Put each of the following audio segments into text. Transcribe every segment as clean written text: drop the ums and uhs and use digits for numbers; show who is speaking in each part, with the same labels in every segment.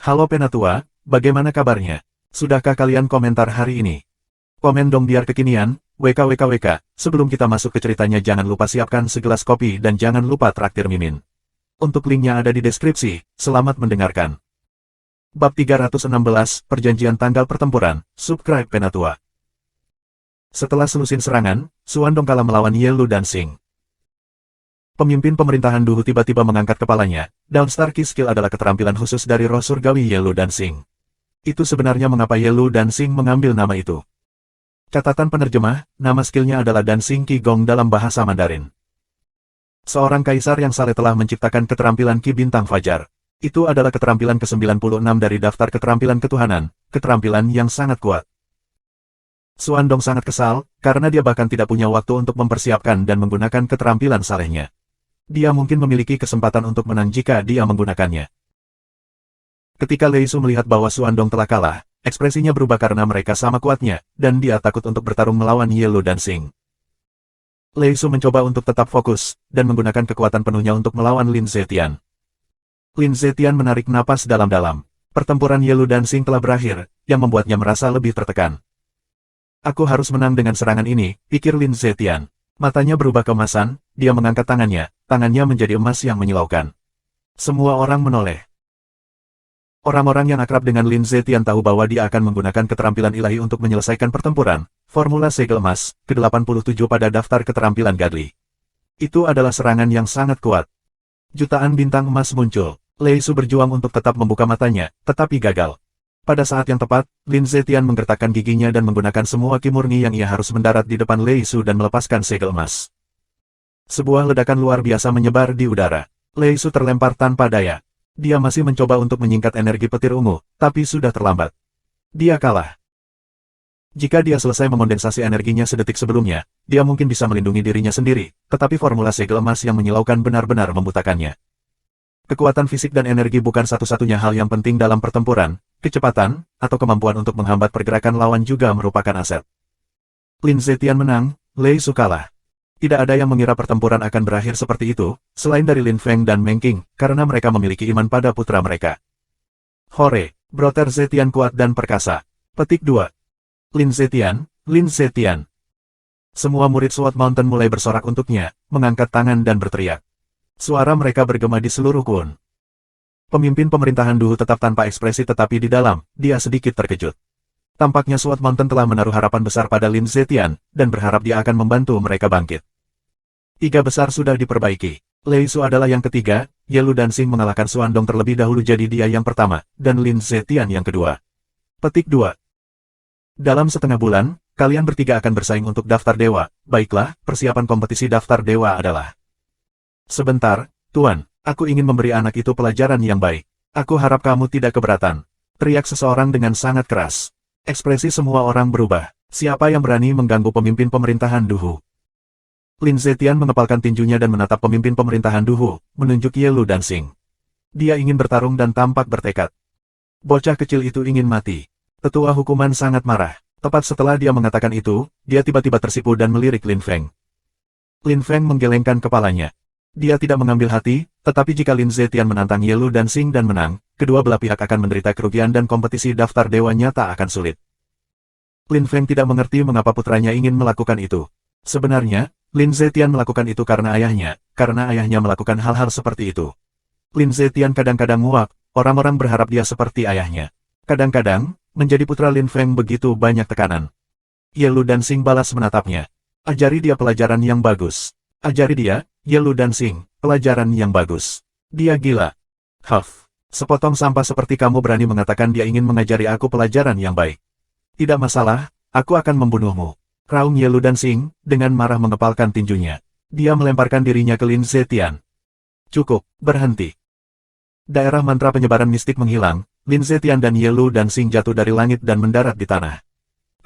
Speaker 1: Halo Penatua, bagaimana kabarnya? Sudahkah kalian komentar hari ini? Komen dong biar kekinian, WKWKWK. Sebelum kita masuk ke ceritanya jangan lupa siapkan segelas kopi dan jangan lupa traktir Mimin. Untuk linknya ada di deskripsi, selamat mendengarkan. Bab 316, Perjanjian Tanggal Pertempuran, subscribe Penatua. Setelah selusin serangan, Suandong kalah melawan Ye Lu Dancing. Pemimpin pemerintahan Duhu tiba-tiba mengangkat kepalanya. Dawnstar Key Skill adalah keterampilan khusus dari roh surgawi Ye Lu Dancing. Itu sebenarnya mengapa Ye Lu Dancing mengambil nama itu. Catatan penerjemah, nama skillnya adalah Dancing Qi Gong dalam bahasa Mandarin. Seorang kaisar yang saleh telah menciptakan keterampilan Qi Bintang Fajar. Itu adalah keterampilan ke-96 dari daftar keterampilan ketuhanan, keterampilan yang sangat kuat. Suandong sangat kesal, karena dia bahkan tidak punya waktu untuk mempersiapkan dan menggunakan keterampilan salehnya. Dia mungkin memiliki kesempatan untuk menang jika dia menggunakannya. Ketika Lei Su melihat bahwa Suandong telah kalah, ekspresinya berubah karena mereka sama kuatnya, dan dia takut untuk bertarung melawan Ye Lu Dancing. Lei Su mencoba untuk tetap fokus, dan menggunakan kekuatan penuhnya untuk melawan Lin Zetian. Lin Zetian menarik napas dalam-dalam. Pertempuran Ye Lu Dancing telah berakhir, yang membuatnya merasa lebih tertekan. Aku harus menang dengan serangan ini, pikir Lin Zetian. Matanya berubah keemasan, dia mengangkat tangannya menjadi emas yang menyilaukan. Semua orang menoleh. Orang-orang yang akrab dengan Lin Zetian tahu bahwa dia akan menggunakan keterampilan ilahi untuk menyelesaikan pertempuran, formula segel emas, ke-87 pada daftar keterampilan Godly. Itu adalah serangan yang sangat kuat. Jutaan bintang emas muncul. Lei Su berjuang untuk tetap membuka matanya, tetapi gagal. Pada saat yang tepat, Lin Zetian menggertakkan giginya dan menggunakan semua ki murni yang ia harus mendarat di depan Lei Su dan melepaskan segel emas. Sebuah ledakan luar biasa menyebar di udara. Lei Su terlempar tanpa daya. Dia masih mencoba untuk menyingkat energi petir ungu, tapi sudah terlambat. Dia kalah. Jika dia selesai mengondensasi energinya sedetik sebelumnya, dia mungkin bisa melindungi dirinya sendiri, tetapi formula segel emas yang menyilaukan benar-benar membutakannya. Kekuatan fisik dan energi bukan satu-satunya hal yang penting dalam pertempuran. Kecepatan, atau kemampuan untuk menghambat pergerakan lawan juga merupakan aset. Lin Zetian menang, Lei Su kalah. Tidak ada yang mengira pertempuran akan berakhir seperti itu, selain dari Lin Feng dan Meng Qing, karena mereka memiliki iman pada putra mereka. Hore, Brother Zetian kuat dan perkasa. Petik 2. Lin Zetian. Semua murid Sword Mountain mulai bersorak untuknya, mengangkat tangan dan berteriak. Suara mereka bergema di seluruh Kun. Pemimpin pemerintahan Duhu tetap tanpa ekspresi tetapi di dalam, dia sedikit terkejut. Tampaknya Sword Mountain telah menaruh harapan besar pada Lin Zetian, dan berharap dia akan membantu mereka bangkit. 3 besar sudah diperbaiki. Lei Su adalah yang ketiga, Ye Lu Dancing mengalahkan Suandong terlebih dahulu jadi dia yang pertama, dan Lin Zetian yang kedua. Petik 2. Dalam setengah bulan, kalian bertiga akan bersaing untuk daftar dewa. Baiklah, persiapan kompetisi daftar dewa adalah... Sebentar, Tuan. Aku ingin memberi anak itu pelajaran yang baik. Aku harap kamu tidak keberatan. Teriak seseorang dengan sangat keras. Ekspresi semua orang berubah. Siapa yang berani mengganggu pemimpin pemerintahan Duhu? Lin Zetian mengepalkan tinjunya dan menatap pemimpin pemerintahan Duhu, menunjuk Ye Lu Dancing. Dia ingin bertarung dan tampak bertekad. Bocah kecil itu ingin mati. Tetua hukuman sangat marah. Tepat setelah dia mengatakan itu, dia tiba-tiba tersipu dan melirik Lin Feng. Lin Feng menggelengkan kepalanya. Dia tidak mengambil hati, tetapi jika Lin Zetian menantang Ye Lu Dancing dan menang, kedua belah pihak akan menderita kerugian dan kompetisi daftar dewa nyata akan sulit. Lin Feng tidak mengerti mengapa putranya ingin melakukan itu. Sebenarnya, Lin Zetian melakukan itu karena ayahnya melakukan hal-hal seperti itu. Lin Zetian kadang-kadang muak, orang-orang berharap dia seperti ayahnya. Kadang-kadang, menjadi putra Lin Feng begitu banyak tekanan. Ye Lu Dancing balas menatapnya. Ajari dia pelajaran yang bagus. Ajari dia, Ye Lu Dancing, pelajaran yang bagus. Dia gila. Huff. Sepotong sampah seperti kamu berani mengatakan dia ingin mengajari aku pelajaran yang baik. Tidak masalah, aku akan membunuhmu. Raung Ye Lu Dancing, dengan marah mengepalkan tinjunya. Dia melemparkan dirinya ke Lin Zetian. Cukup, berhenti. Daerah mantra penyebaran mistik menghilang, Lin Zetian dan Ye Lu Dancing jatuh dari langit dan mendarat di tanah.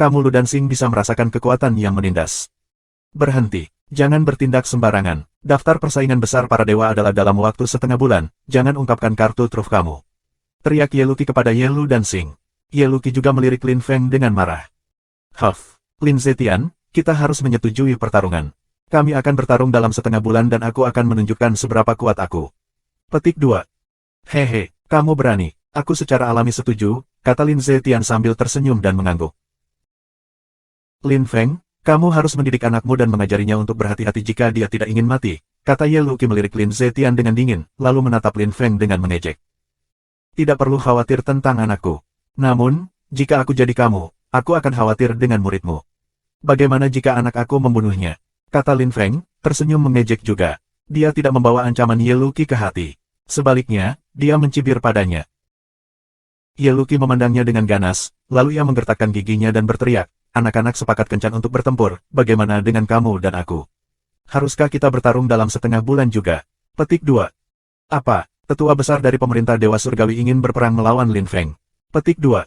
Speaker 1: Kamu Lu Dancing bisa merasakan kekuatan yang menindas. Berhenti. Jangan bertindak sembarangan. Daftar persaingan besar para dewa adalah dalam waktu setengah bulan. Jangan ungkapkan kartu truf kamu. Teriak Ye Luqi kepada Ye Lu Dancing. Ye Luqi juga melirik Lin Feng dengan marah. Huff. Lin Zetian, kita harus menyetujui pertarungan. Kami akan bertarung dalam setengah bulan dan aku akan menunjukkan seberapa kuat aku. Petik 2. Hehe, kamu berani. Aku secara alami setuju, kata Lin Zetian sambil tersenyum dan mengangguk. Lin Feng, kamu harus mendidik anakmu dan mengajarinya untuk berhati-hati jika dia tidak ingin mati, kata Ye Luqi melirik Lin Zetian dengan dingin, lalu menatap Lin Feng dengan mengejek. Tidak perlu khawatir tentang anakku. Namun, jika aku jadi kamu, aku akan khawatir dengan muridmu. Bagaimana jika anak aku membunuhnya? Kata Lin Feng, tersenyum mengejek juga. Dia tidak membawa ancaman Ye Luqi ke hati. Sebaliknya, dia mencibir padanya. Ye Luqi memandangnya dengan ganas, lalu ia menggertakkan giginya dan berteriak, anak-anak sepakat kencan untuk bertempur, bagaimana dengan kamu dan aku? Haruskah kita bertarung dalam setengah bulan juga? Petik 2. Apa? Tetua besar dari pemerintah Dewa Surgawi ingin berperang melawan Lin Feng. Petik 2.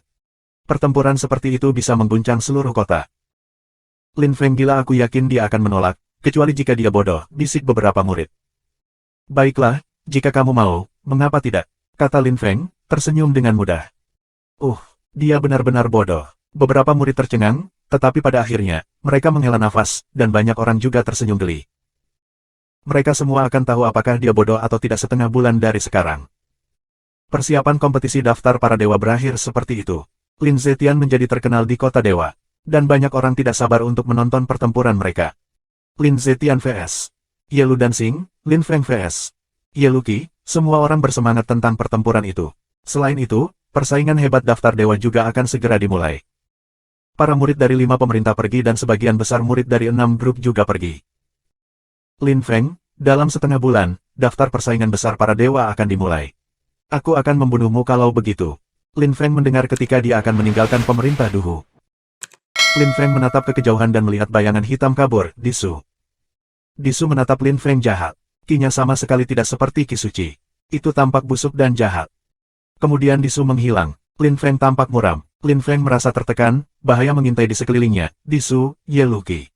Speaker 1: Pertempuran seperti itu bisa mengguncang seluruh kota. Lin Feng gila, aku yakin dia akan menolak, kecuali jika dia bodoh, bisik beberapa murid. Baiklah, jika kamu mau, mengapa tidak? Kata Lin Feng, tersenyum dengan mudah. Dia benar-benar bodoh. Beberapa murid tercengang, tetapi pada akhirnya, mereka menghela nafas, dan banyak orang juga tersenyum geli. Mereka semua akan tahu apakah dia bodoh atau tidak setengah bulan dari sekarang. Persiapan kompetisi daftar para dewa berakhir seperti itu. Lin Zetian menjadi terkenal di kota dewa, dan banyak orang tidak sabar untuk menonton pertempuran mereka. Lin Zetian vs. Ye Lu Dancing, Lin Feng vs. Ye Luqi, semua orang bersemangat tentang pertempuran itu. Selain itu, persaingan hebat daftar dewa juga akan segera dimulai. Para murid dari 5 pemerintah pergi dan sebagian besar murid dari 6 grup juga pergi. Lin Feng, dalam setengah bulan, daftar persaingan besar para dewa akan dimulai. Aku akan membunuhmu kalau begitu. Lin Feng mendengar ketika dia akan meninggalkan pemerintah Duhu. Lin Feng menatap ke kejauhan dan melihat bayangan hitam kabur, Disu. Disu menatap Lin Feng jahat. Kinya sama sekali tidak seperti Ki Suci. Itu tampak busuk dan jahat. Kemudian Disu menghilang. Lin Feng tampak muram. Lin Feng merasa tertekan, bahaya mengintai di sekelilingnya. Disu, Ye Luqi.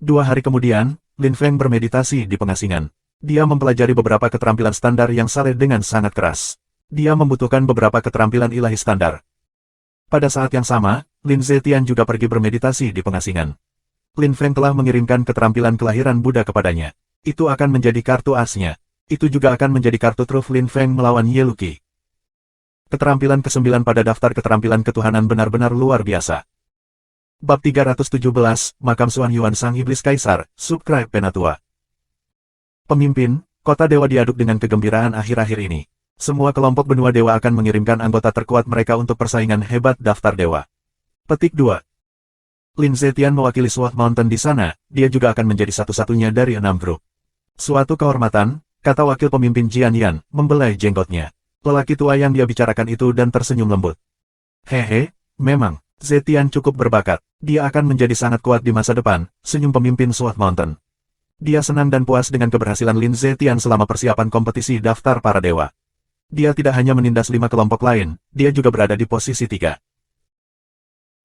Speaker 1: 2 hari kemudian, Lin Feng bermeditasi di pengasingan. Dia mempelajari beberapa keterampilan standar yang saleh dengan sangat keras. Dia membutuhkan beberapa keterampilan ilahi standar. Pada saat yang sama, Lin Zetian juga pergi bermeditasi di pengasingan. Lin Feng telah mengirimkan keterampilan kelahiran Buddha kepadanya. Itu akan menjadi kartu asnya. Itu juga akan menjadi kartu truf Lin Feng melawan Ye Luqi. Keterampilan ke-9 pada daftar keterampilan ketuhanan benar-benar luar biasa. Bab 317, Makam Xuan Yuan Sang Iblis Kaisar, Subscribe Penatua. Pemimpin, kota dewa diaduk dengan kegembiraan akhir-akhir ini. Semua kelompok benua dewa akan mengirimkan anggota terkuat mereka untuk persaingan hebat daftar dewa. Petik 2. Lin Zetian mewakili Sword Mountain di sana, dia juga akan menjadi satu-satunya dari 6 grup. Suatu kehormatan, kata wakil pemimpin Jian Yan, membelai jenggotnya. Lelaki tua yang dia bicarakan itu dan tersenyum lembut. Hehe, memang, Zetian cukup berbakat. Dia akan menjadi sangat kuat di masa depan, senyum pemimpin Sword Mountain. Dia senang dan puas dengan keberhasilan Lin Zetian selama persiapan kompetisi daftar para dewa. Dia tidak hanya menindas 5 kelompok lain, dia juga berada di posisi 3.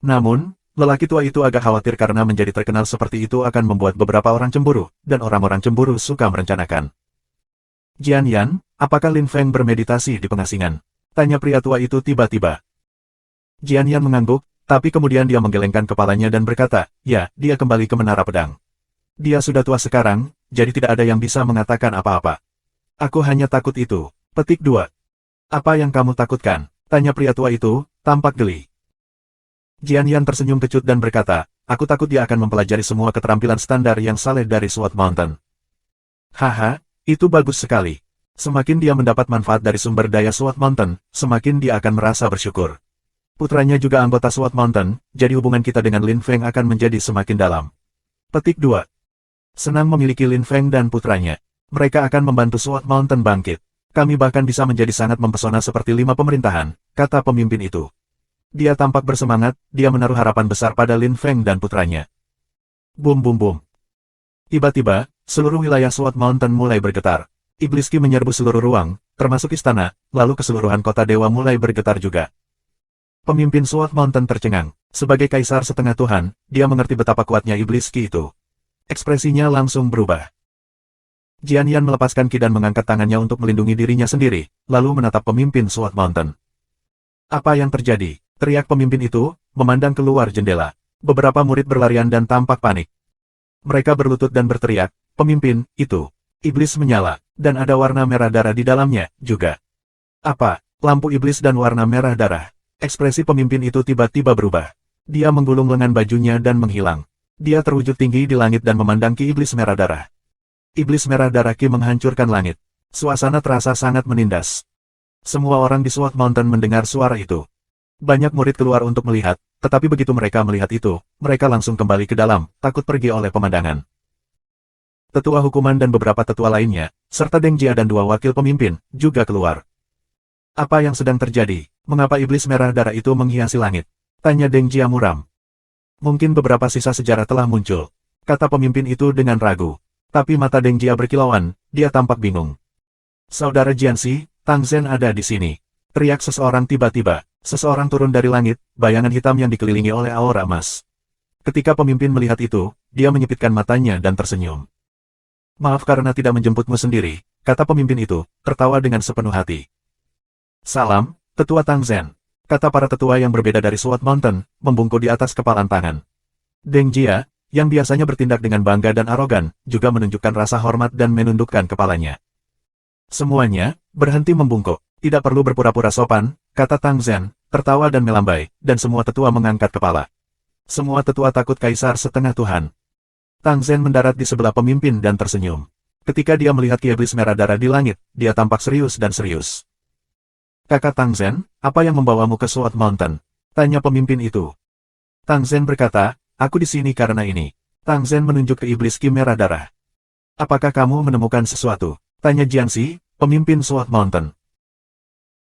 Speaker 1: Namun, lelaki tua itu agak khawatir karena menjadi terkenal seperti itu akan membuat beberapa orang cemburu, dan orang-orang cemburu suka merencanakan. Jian Yan, apakah Lin Feng bermeditasi di pengasingan? Tanya pria tua itu tiba-tiba. Jian Yan mengangguk, tapi kemudian dia menggelengkan kepalanya dan berkata, ya, dia kembali ke Menara Pedang. Dia sudah tua sekarang, jadi tidak ada yang bisa mengatakan apa-apa. Aku hanya takut itu. Petik 2. Apa yang kamu takutkan? Tanya pria tua itu, tampak geli. Jian Yan tersenyum kecut dan berkata, aku takut dia akan mempelajari semua keterampilan standar yang saleh dari Sword Mountain. Haha, itu bagus sekali. Semakin dia mendapat manfaat dari sumber daya Sword Mountain, semakin dia akan merasa bersyukur. Putranya juga anggota Sword Mountain, jadi hubungan kita dengan Lin Feng akan menjadi semakin dalam. Petik 2. Senang memiliki Lin Feng dan putranya. Mereka akan membantu Sword Mountain bangkit. Kami bahkan bisa menjadi sangat mempesona seperti 5 pemerintahan, kata pemimpin itu. Dia tampak bersemangat, dia menaruh harapan besar pada Lin Feng dan putranya. Bum bum bum. Tiba-tiba, seluruh wilayah Sword Mountain mulai bergetar. Iblis Ki menyerbu seluruh ruang, termasuk istana, lalu keseluruhan kota dewa mulai bergetar juga. Pemimpin Sword Mountain tercengang. Sebagai kaisar setengah Tuhan, dia mengerti betapa kuatnya Iblis Ki itu. Ekspresinya langsung berubah. Jian Yan melepaskan Ki dan mengangkat tangannya untuk melindungi dirinya sendiri, lalu menatap pemimpin Sword Mountain. Apa yang terjadi? Teriak pemimpin itu, memandang keluar jendela. Beberapa murid berlarian dan tampak panik. Mereka berlutut dan berteriak, pemimpin, itu. Iblis menyala, dan ada warna merah darah di dalamnya, juga. Apa? Lampu iblis dan warna merah darah. Ekspresi pemimpin itu tiba-tiba berubah. Dia menggulung lengan bajunya dan menghilang. Dia terwujud tinggi di langit dan memandang Ki Iblis Merah Darah. Iblis Merah Darah Ki menghancurkan langit. Suasana terasa sangat menindas. Semua orang di Sword Mountain mendengar suara itu. Banyak murid keluar untuk melihat, tetapi begitu mereka melihat itu, mereka langsung kembali ke dalam, takut pergi oleh pemandangan. Tetua hukuman dan beberapa tetua lainnya, serta Deng Jia dan dua wakil pemimpin, juga keluar. Apa yang sedang terjadi? Mengapa iblis merah darah itu menghiasi langit? Tanya Deng Jia muram. Mungkin beberapa sisa sejarah telah muncul, kata pemimpin itu dengan ragu. Tapi mata Deng Jia berkilauan, dia tampak bingung. Saudara Jianxi, Tang Zhen ada di sini. Teriak seseorang tiba-tiba. Seseorang turun dari langit, bayangan hitam yang dikelilingi oleh aura emas. Ketika pemimpin melihat itu, dia menyipitkan matanya dan tersenyum. Maaf karena tidak menjemputmu sendiri, kata pemimpin itu, tertawa dengan sepenuh hati. Salam, Tetua Tang Zhen, kata para tetua yang berbeda dari Sword Mountain, membungkuk di atas kepalan tangan. Deng Jia, yang biasanya bertindak dengan bangga dan arogan, juga menunjukkan rasa hormat dan menundukkan kepalanya. Semuanya, berhenti membungkuk. Tidak perlu berpura-pura sopan, kata Tang Zhen, tertawa dan melambai, dan semua tetua mengangkat kepala. Semua tetua takut kaisar setengah Tuhan. Tang Zhen mendarat di sebelah pemimpin dan tersenyum. Ketika dia melihat Ki Iblis Merah Darah di langit, dia tampak serius dan serius. Kakak Tang Zhen, apa yang membawamu ke Sword Mountain? Tanya pemimpin itu. Tang Zhen berkata, aku di sini karena ini. Tang Zhen menunjuk ke Iblis Ki Merah Darah. Apakah kamu menemukan sesuatu? Tanya Jianxi, pemimpin Sword Mountain.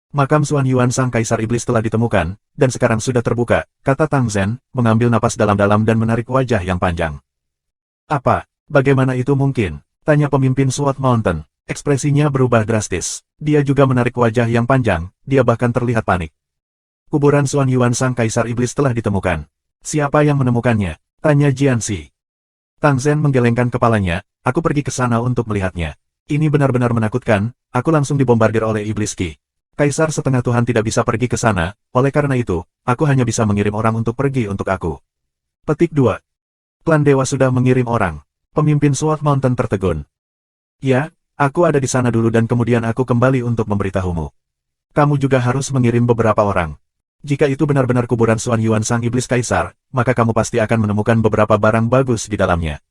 Speaker 1: Makam Xuan Yuan sang kaisar iblis telah ditemukan, dan sekarang sudah terbuka, kata Tang Zhen, mengambil napas dalam-dalam dan menarik wajah yang panjang. Apa? Bagaimana itu mungkin? Tanya pemimpin Sword Mountain. Ekspresinya berubah drastis. Dia juga menarik wajah yang panjang, dia bahkan terlihat panik. Kuburan Xuan Yuan sang kaisar iblis telah ditemukan. Siapa yang menemukannya? Tanya Jianxi. Tang Zhen menggelengkan kepalanya, aku pergi ke sana untuk melihatnya. Ini benar-benar menakutkan, aku langsung dibombardir oleh iblis Ki. Kaisar setengah Tuhan tidak bisa pergi ke sana, oleh karena itu, aku hanya bisa mengirim orang untuk pergi untuk aku. Petik 2. Klan Dewa sudah mengirim orang. Pemimpin Sword Mountain tertegun. Ya, aku ada di sana dulu dan kemudian aku kembali untuk memberitahumu. Kamu juga harus mengirim beberapa orang. Jika itu benar-benar kuburan Xuan Yuan sang iblis kaisar, maka kamu pasti akan menemukan beberapa barang bagus di dalamnya.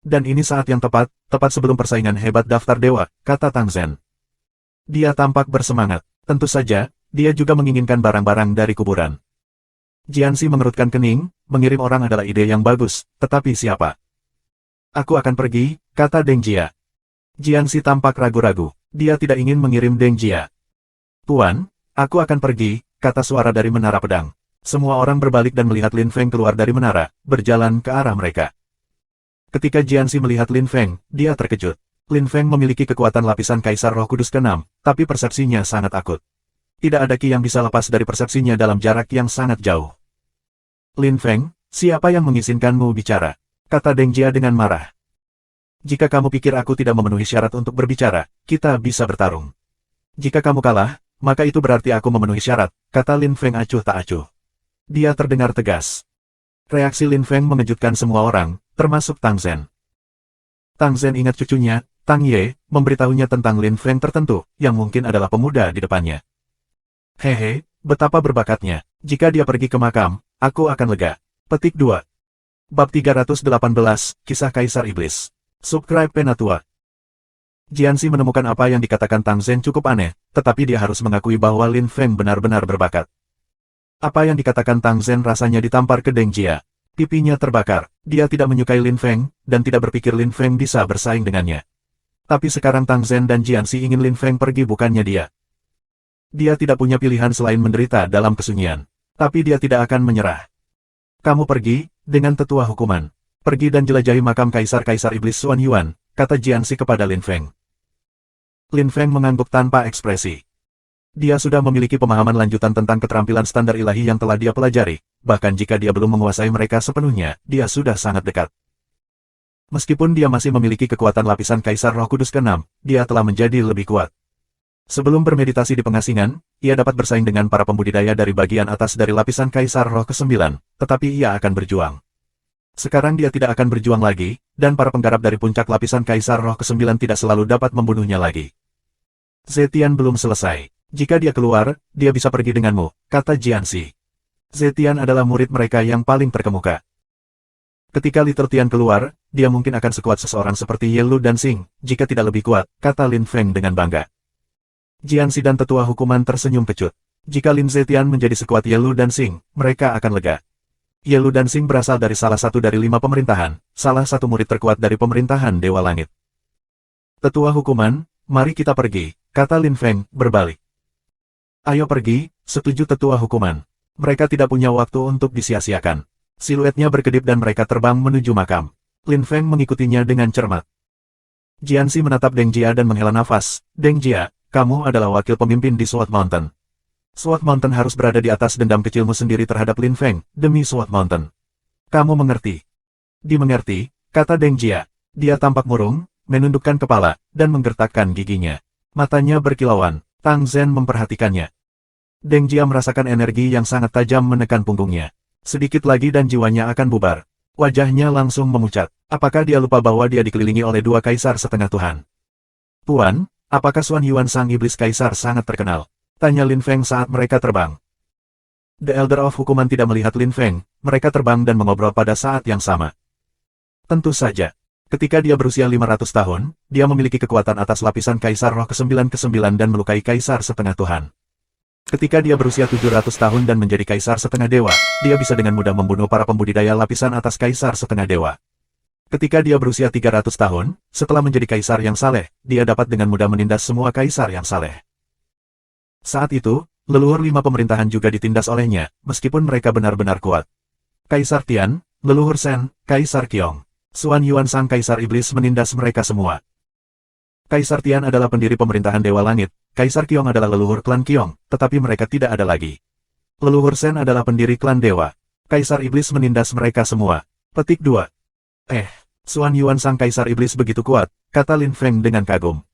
Speaker 1: Dan ini saat yang tepat sebelum persaingan hebat daftar dewa, kata Tang Zhen. Dia tampak bersemangat. Tentu saja, dia juga menginginkan barang-barang dari kuburan. Jianxi mengerutkan kening, mengirim orang adalah ide yang bagus, tetapi siapa? Aku akan pergi, kata Deng Jia. Jianxi tampak ragu-ragu, dia tidak ingin mengirim Deng Jia. Tuan, aku akan pergi, kata suara dari menara pedang. Semua orang berbalik dan melihat Lin Feng keluar dari menara, berjalan ke arah mereka. Ketika Jianxi melihat Lin Feng, dia terkejut. Lin Feng memiliki kekuatan lapisan Kaisar Roh Kudus ke-6, tapi persepsinya sangat akut. Tidak ada ki yang bisa lepas dari persepsinya dalam jarak yang sangat jauh. Lin Feng, siapa yang mengizinkanmu bicara? Kata Deng Jia dengan marah. Jika kamu pikir aku tidak memenuhi syarat untuk berbicara, kita bisa bertarung. Jika kamu kalah, maka itu berarti aku memenuhi syarat, kata Lin Feng acuh tak acuh. Dia terdengar tegas. Reaksi Lin Feng mengejutkan semua orang, termasuk Tang Zhen. Tang Zhen ingat cucunya, Tang Ye, memberitahunya tentang Lin Feng tertentu, yang mungkin adalah pemuda di depannya. Hehe, betapa berbakatnya. Jika dia pergi ke makam, aku akan lega. Petik 2. Bab 318, Kisah Kaisar Iblis. Subscribe Penatua. Jianxi menemukan apa yang dikatakan Tang Zhen cukup aneh, tetapi dia harus mengakui bahwa Lin Feng benar-benar berbakat. Apa yang dikatakan Tang Zhen rasanya ditampar ke Deng Jia. Pipinya terbakar, dia tidak menyukai Lin Feng, dan tidak berpikir Lin Feng bisa bersaing dengannya. Tapi sekarang Tang Zhen dan Jianxi ingin Lin Feng pergi bukannya dia. Dia tidak punya pilihan selain menderita dalam kesunyian. Tapi dia tidak akan menyerah. Kamu pergi, dengan tetua hukuman. Pergi dan jelajahi makam Kaisar-Kaisar Iblis Xuan Yuan, kata Jianxi kepada Lin Feng. Lin Feng mengangguk tanpa ekspresi. Dia sudah memiliki pemahaman lanjutan tentang keterampilan standar ilahi yang telah dia pelajari, bahkan jika dia belum menguasai mereka sepenuhnya, dia sudah sangat dekat. Meskipun dia masih memiliki kekuatan lapisan Kaisar Roh Kudus ke-6, dia telah menjadi lebih kuat. Sebelum bermeditasi di pengasingan, ia dapat bersaing dengan para pembudidaya dari bagian atas dari lapisan Kaisar Roh ke-9, tetapi ia akan berjuang. Sekarang dia tidak akan berjuang lagi, dan para penggarap dari puncak lapisan Kaisar Roh ke-9 tidak selalu dapat membunuhnya lagi. Zetian belum selesai. Jika dia keluar, dia bisa pergi denganmu, kata Jianxi. Zetian adalah murid mereka yang paling terkemuka. Ketika Little Tian keluar, dia mungkin akan sekuat seseorang seperti Ye Lu dan Xing, jika tidak lebih kuat, kata Lin Feng dengan bangga. Jianxi dan tetua hukuman tersenyum kecut. Jika Lin Zetian menjadi sekuat Ye Lu dan Xing, mereka akan lega. Ye Lu dan Xing berasal dari salah satu dari 5 pemerintahan, salah satu murid terkuat dari pemerintahan Dewa Langit. Tetua hukuman, mari kita pergi, kata Lin Feng, berbalik. Ayo pergi, setuju tetua hukuman. Mereka tidak punya waktu untuk disia-siakan. Siluetnya berkedip dan mereka terbang menuju makam. Lin Feng mengikutinya dengan cermat. Jianxi menatap Deng Jia dan menghela nafas. Deng Jia, kamu adalah wakil pemimpin di Sword Mountain. Sword Mountain harus berada di atas dendam kecilmu sendiri terhadap Lin Feng, demi Sword Mountain. Kamu mengerti? Dimengerti, kata Deng Jia. Dia tampak murung, menundukkan kepala, dan menggertakkan giginya. Matanya berkilauan. Tang Zhen memperhatikannya. Deng Jia merasakan energi yang sangat tajam menekan punggungnya. Sedikit lagi dan jiwanya akan bubar. Wajahnya langsung memucat. Apakah dia lupa bahwa dia dikelilingi oleh 2 kaisar setengah Tuhan? Tuan, apakah Xuan Yuan sang iblis kaisar sangat terkenal? Tanya Lin Feng saat mereka terbang. The Elder of Hukuman tidak melihat Lin Feng, mereka terbang dan mengobrol pada saat yang sama. Tentu saja. Ketika dia berusia 500 tahun, dia memiliki kekuatan atas lapisan kaisar roh ke-9 dan melukai kaisar setengah Tuhan. Ketika dia berusia 700 tahun dan menjadi kaisar setengah dewa, dia bisa dengan mudah membunuh para pembudidaya lapisan atas kaisar setengah dewa. Ketika dia berusia 300 tahun, setelah menjadi kaisar yang saleh, dia dapat dengan mudah menindas semua kaisar yang saleh. Saat itu, leluhur 5 pemerintahan juga ditindas olehnya, meskipun mereka benar-benar kuat. Kaisar Tian, leluhur Shen, Kaisar Qiong, Xuan Yuan sang kaisar iblis menindas mereka semua. Kaisar Tian adalah pendiri pemerintahan Dewa Langit, Kaisar Qiong adalah leluhur klan Qiong, tetapi mereka tidak ada lagi. Leluhur Shen adalah pendiri klan Dewa. Kaisar Iblis menindas mereka semua. Petik 2. Xuan Yuan sang kaisar iblis begitu kuat, kata Lin Feng dengan kagum.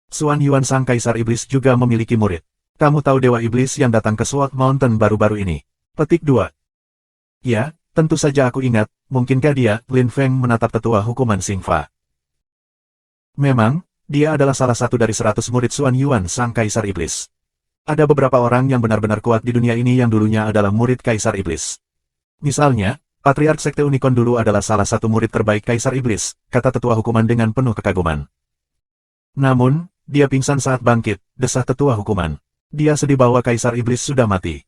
Speaker 1: Xuan Yuan sang kaisar iblis juga memiliki murid. Kamu tahu Dewa Iblis yang datang ke Sword Mountain baru-baru ini? Petik 2. Ya, tentu saja aku ingat, mungkinkah dia? Lin Feng menatap tetua hukuman Xing Fa. Memang, dia adalah salah satu dari 100 murid Xuan Yuan sang kaisar iblis. Ada beberapa orang yang benar-benar kuat di dunia ini yang dulunya adalah murid kaisar iblis. Misalnya, Patriark Sekte Unicorn dulu adalah salah satu murid terbaik kaisar iblis, kata tetua hukuman dengan penuh kekaguman. Namun, dia pingsan saat bangkit, desah tetua hukuman. Dia sedih bahwa kaisar iblis sudah mati.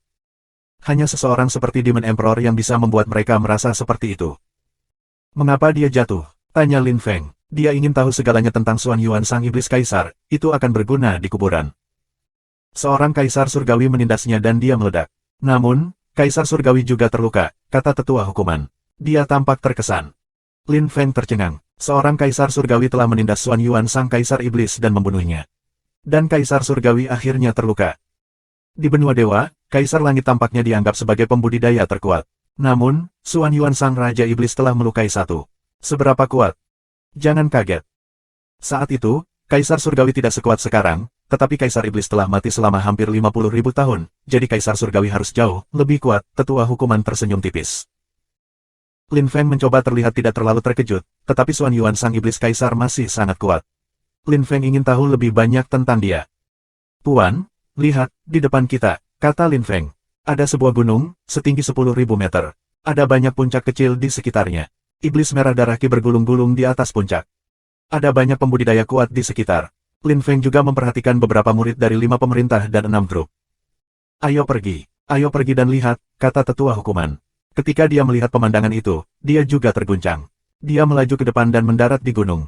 Speaker 1: Hanya seseorang seperti Demon Emperor yang bisa membuat mereka merasa seperti itu. Mengapa dia jatuh? Tanya Lin Feng. Dia ingin tahu segalanya tentang Xuan Yuan sang iblis kaisar, itu akan berguna di kuburan. Seorang kaisar surgawi menindasnya dan dia meledak. Namun, kaisar surgawi juga terluka, kata tetua hukuman. Dia tampak terkesan. Lin Feng tercengang. Seorang kaisar surgawi telah menindas Xuan Yuan sang kaisar iblis dan membunuhnya. Dan kaisar surgawi akhirnya terluka. Di benua dewa, kaisar langit tampaknya dianggap sebagai pembudidaya terkuat. Namun, Xuan Yuan sang raja iblis telah melukai satu. Seberapa kuat? Jangan kaget. Saat itu, kaisar surgawi tidak sekuat sekarang, tetapi kaisar iblis telah mati selama hampir 50.000 tahun, jadi kaisar surgawi harus jauh lebih kuat. Tetua hukuman tersenyum tipis. Lin Feng mencoba terlihat tidak terlalu terkejut, tetapi Xuan Yuan sang iblis kaisar masih sangat kuat. Lin Feng ingin tahu lebih banyak tentang dia. Tuan, lihat, di depan kita, kata Lin Feng. Ada sebuah gunung, setinggi 10.000 meter. Ada banyak puncak kecil di sekitarnya. Iblis merah darah Qi bergulung-gulung di atas puncak. Ada banyak pembudidaya kuat di sekitar. Lin Feng juga memperhatikan beberapa murid dari 5 pemerintah dan 6 grup. Ayo pergi dan lihat, kata tetua hukuman. Ketika dia melihat pemandangan itu, dia juga terguncang. Dia melaju ke depan dan mendarat di gunung.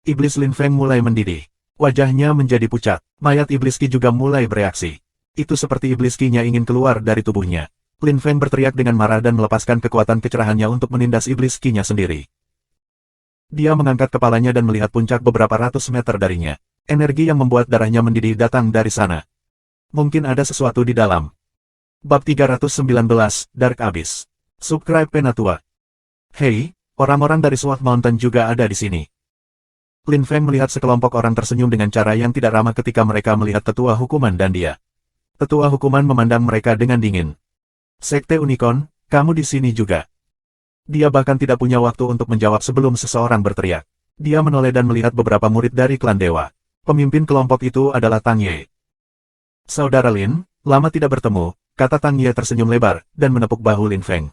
Speaker 1: Iblis Lin Feng mulai mendidih. Wajahnya menjadi pucat. Mayat iblis Qi juga mulai bereaksi. Itu seperti iblis Qi-nya ingin keluar dari tubuhnya. Lin Feng berteriak dengan marah dan melepaskan kekuatan kecerahannya untuk menindas iblis Qi-nya sendiri. Dia mengangkat kepalanya dan melihat puncak beberapa ratus meter darinya. Energi yang membuat darahnya mendidih datang dari sana. Mungkin ada sesuatu di dalam. Bab 319, Dark Abyss. Subscribe Penatua. Hei, orang-orang dari Sword Mountain juga ada di sini. Lin Feng melihat sekelompok orang tersenyum dengan cara yang tidak ramah ketika mereka melihat tetua hukuman dan dia. Tetua hukuman memandang mereka dengan dingin. Sekte Unicorn, kamu di sini juga. Dia bahkan tidak punya waktu untuk menjawab sebelum seseorang berteriak. Dia menoleh dan melihat beberapa murid dari klan dewa. Pemimpin kelompok itu adalah Tang Ye. Saudara Lin, lama tidak bertemu, kata Tang Ye tersenyum lebar, dan menepuk bahu Lin Feng.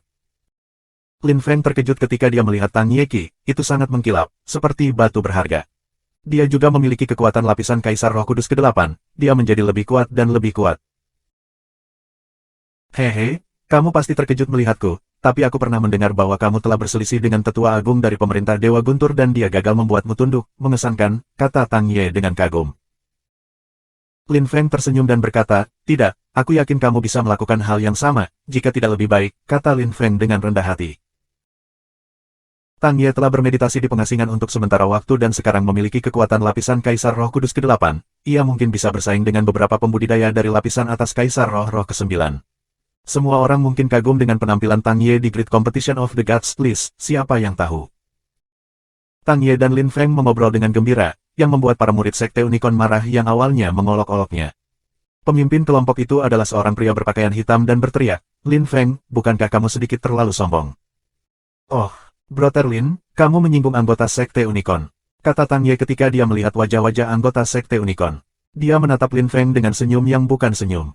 Speaker 1: Lin Feng terkejut ketika dia melihat Tang Ye Qi, itu sangat mengkilap, seperti batu berharga. Dia juga memiliki kekuatan lapisan Kaisar Roh Kudus ke-8, dia menjadi lebih kuat dan lebih kuat. Hehe, kamu pasti terkejut melihatku, tapi aku pernah mendengar bahwa kamu telah berselisih dengan tetua agung dari pemerintah Dewa Guntur dan dia gagal membuatmu tunduk, mengesankan, kata Tang Ye dengan kagum. Lin Feng tersenyum dan berkata, tidak, aku yakin kamu bisa melakukan hal yang sama, jika tidak lebih baik, kata Lin Feng dengan rendah hati. Tang Ye telah bermeditasi di pengasingan untuk sementara waktu dan sekarang memiliki kekuatan lapisan Kaisar Roh Kudus ke-8, ia mungkin bisa bersaing dengan beberapa pembudidaya dari lapisan atas Kaisar Roh-Roh ke-9. Semua orang mungkin kagum dengan penampilan Tang Ye di Great Competition of the Gods List, siapa yang tahu. Tang Ye dan Lin Feng mengobrol dengan gembira, yang membuat para murid Sekte Unicorn marah yang awalnya mengolok-oloknya. Pemimpin kelompok itu adalah seorang pria berpakaian hitam dan berteriak, Lin Feng, bukankah kamu sedikit terlalu sombong? Oh, Brother Lin, kamu menyinggung anggota Sekte Unicorn, kata Tang Ye ketika dia melihat wajah-wajah anggota Sekte Unicorn. Dia menatap Lin Feng dengan senyum yang bukan senyum.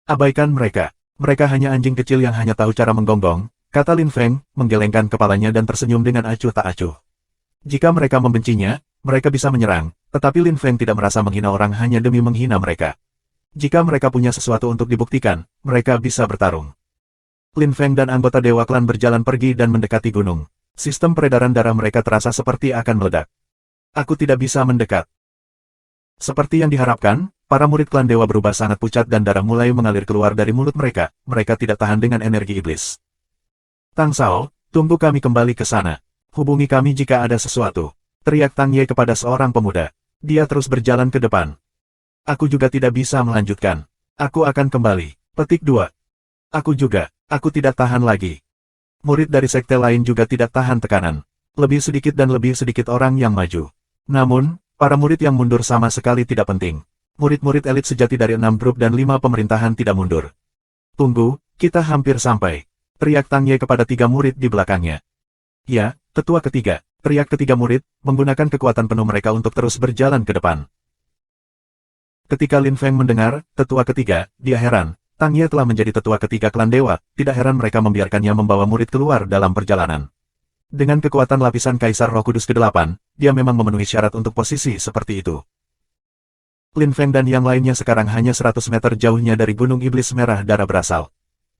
Speaker 1: Abaikan mereka. Mereka hanya anjing kecil yang hanya tahu cara menggonggong, kata Lin Feng, menggelengkan kepalanya dan tersenyum dengan acuh tak acuh. Jika mereka membencinya, mereka bisa menyerang, tetapi Lin Feng tidak merasa menghina orang hanya demi menghina mereka. Jika mereka punya sesuatu untuk dibuktikan, mereka bisa bertarung. Lin Feng dan anggota Dewa Klan berjalan pergi dan mendekati gunung. Sistem peredaran darah mereka terasa seperti akan meledak. Aku tidak bisa mendekat. Seperti yang diharapkan, para murid klan dewa berubah sangat pucat dan darah mulai mengalir keluar dari mulut mereka, mereka tidak tahan dengan energi iblis. Tang Sao, tunggu kami kembali ke sana. Hubungi kami jika ada sesuatu. Teriak Tang Ye kepada seorang pemuda. Dia terus berjalan ke depan. Aku juga tidak bisa melanjutkan. Aku akan kembali. Petik 2. Aku juga. Aku tidak tahan lagi. Murid dari sekte lain juga tidak tahan tekanan. Lebih sedikit dan lebih sedikit orang yang maju. Namun, para murid yang mundur sama sekali tidak penting. Murid-murid elit sejati dari 6 grup dan 5 pemerintahan tidak mundur. Tunggu, kita hampir sampai. Teriak Tang Ye kepada 3 murid di belakangnya. Ya, tetua ketiga. Teriak ketiga murid, menggunakan kekuatan penuh mereka untuk terus berjalan ke depan. Ketika Lin Feng mendengar, tetua ketiga, dia heran. Tang Ye telah menjadi tetua ketiga klan dewa, tidak heran mereka membiarkannya membawa murid keluar dalam perjalanan. Dengan kekuatan lapisan Kaisar Roh Kudus ke-8, dia memang memenuhi syarat untuk posisi seperti itu. Lin Feng dan yang lainnya sekarang hanya 100 meter jauhnya dari Gunung Iblis Merah Darah berasal.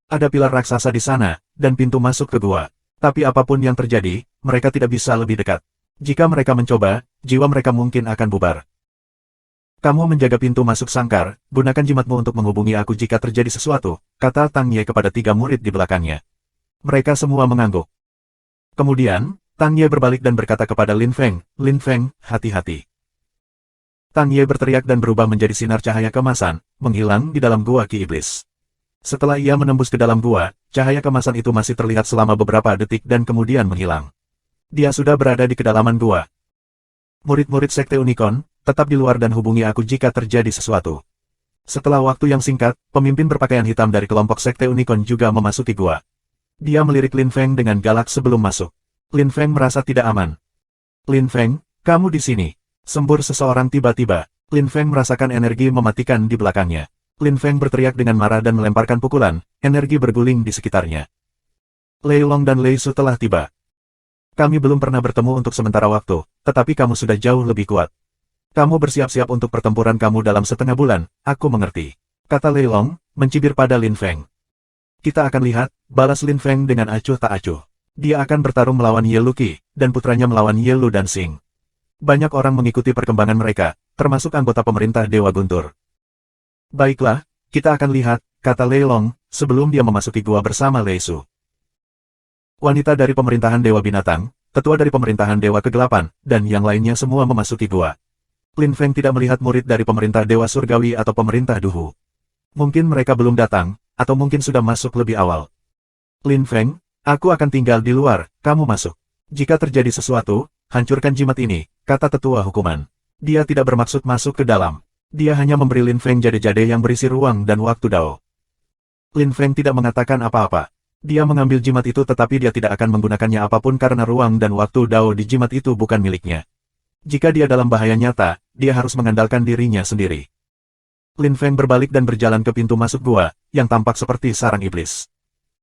Speaker 1: Ada pilar raksasa di sana, dan pintu masuk ke gua. Tapi apapun yang terjadi, mereka tidak bisa lebih dekat. Jika mereka mencoba, jiwa mereka mungkin akan bubar. Kamu menjaga pintu masuk sangkar, gunakan jimatmu untuk menghubungi aku jika terjadi sesuatu, kata Tang Ye kepada 3 murid di belakangnya. Mereka semua mengangguk. Kemudian, Tang Ye berbalik dan berkata kepada Lin Feng, hati-hati. Tang Ye berteriak dan berubah menjadi sinar cahaya kemasan, menghilang di dalam gua Ki Iblis. Setelah ia menembus ke dalam gua, cahaya kemasan itu masih terlihat selama beberapa detik dan kemudian menghilang. Dia sudah berada di kedalaman gua. Murid-murid Sekte Unicorn, tetap di luar dan hubungi aku jika terjadi sesuatu. Setelah waktu yang singkat, pemimpin berpakaian hitam dari kelompok Sekte Unicorn juga memasuki gua. Dia melirik Lin Feng dengan galak sebelum masuk. Lin Feng merasa tidak aman. Lin Feng, kamu di sini. Sembur seseorang tiba-tiba. Lin Feng merasakan energi mematikan di belakangnya. Lin Feng berteriak dengan marah dan melemparkan pukulan, energi berguling di sekitarnya. Lei Long dan Lei Su telah tiba. Kami belum pernah bertemu untuk sementara waktu, tetapi kamu sudah jauh lebih kuat. Kamu bersiap-siap untuk pertempuran kamu dalam setengah bulan, aku mengerti. Kata Lei Long, mencibir pada Lin Feng. Kita akan lihat, balas Lin Feng dengan acuh tak acuh. Dia akan bertarung melawan Ye Luqi, dan putranya melawan Ye Lu Dancing. Banyak orang mengikuti perkembangan mereka, termasuk anggota pemerintah Dewa Guntur. Baiklah, kita akan lihat, kata Lei Long, sebelum dia memasuki gua bersama Lei Su. Wanita dari pemerintahan Dewa Binatang, tetua dari pemerintahan Dewa ke-8, dan yang lainnya semua memasuki gua. Lin Feng tidak melihat murid dari pemerintah Dewa Surgawi atau pemerintah Duhu. Mungkin mereka belum datang, atau mungkin sudah masuk lebih awal. Lin Feng, aku akan tinggal di luar, kamu masuk. Jika terjadi sesuatu, hancurkan jimat ini, kata tetua hukuman. Dia tidak bermaksud masuk ke dalam. Dia hanya memberi Lin Feng jade-jade yang berisi ruang dan waktu Dao. Lin Feng tidak mengatakan apa-apa. Dia mengambil jimat itu tetapi dia tidak akan menggunakannya apapun karena ruang dan waktu Dao di jimat itu bukan miliknya. Jika dia dalam bahaya nyata, dia harus mengandalkan dirinya sendiri. Lin Feng berbalik dan berjalan ke pintu masuk gua, yang tampak seperti sarang iblis.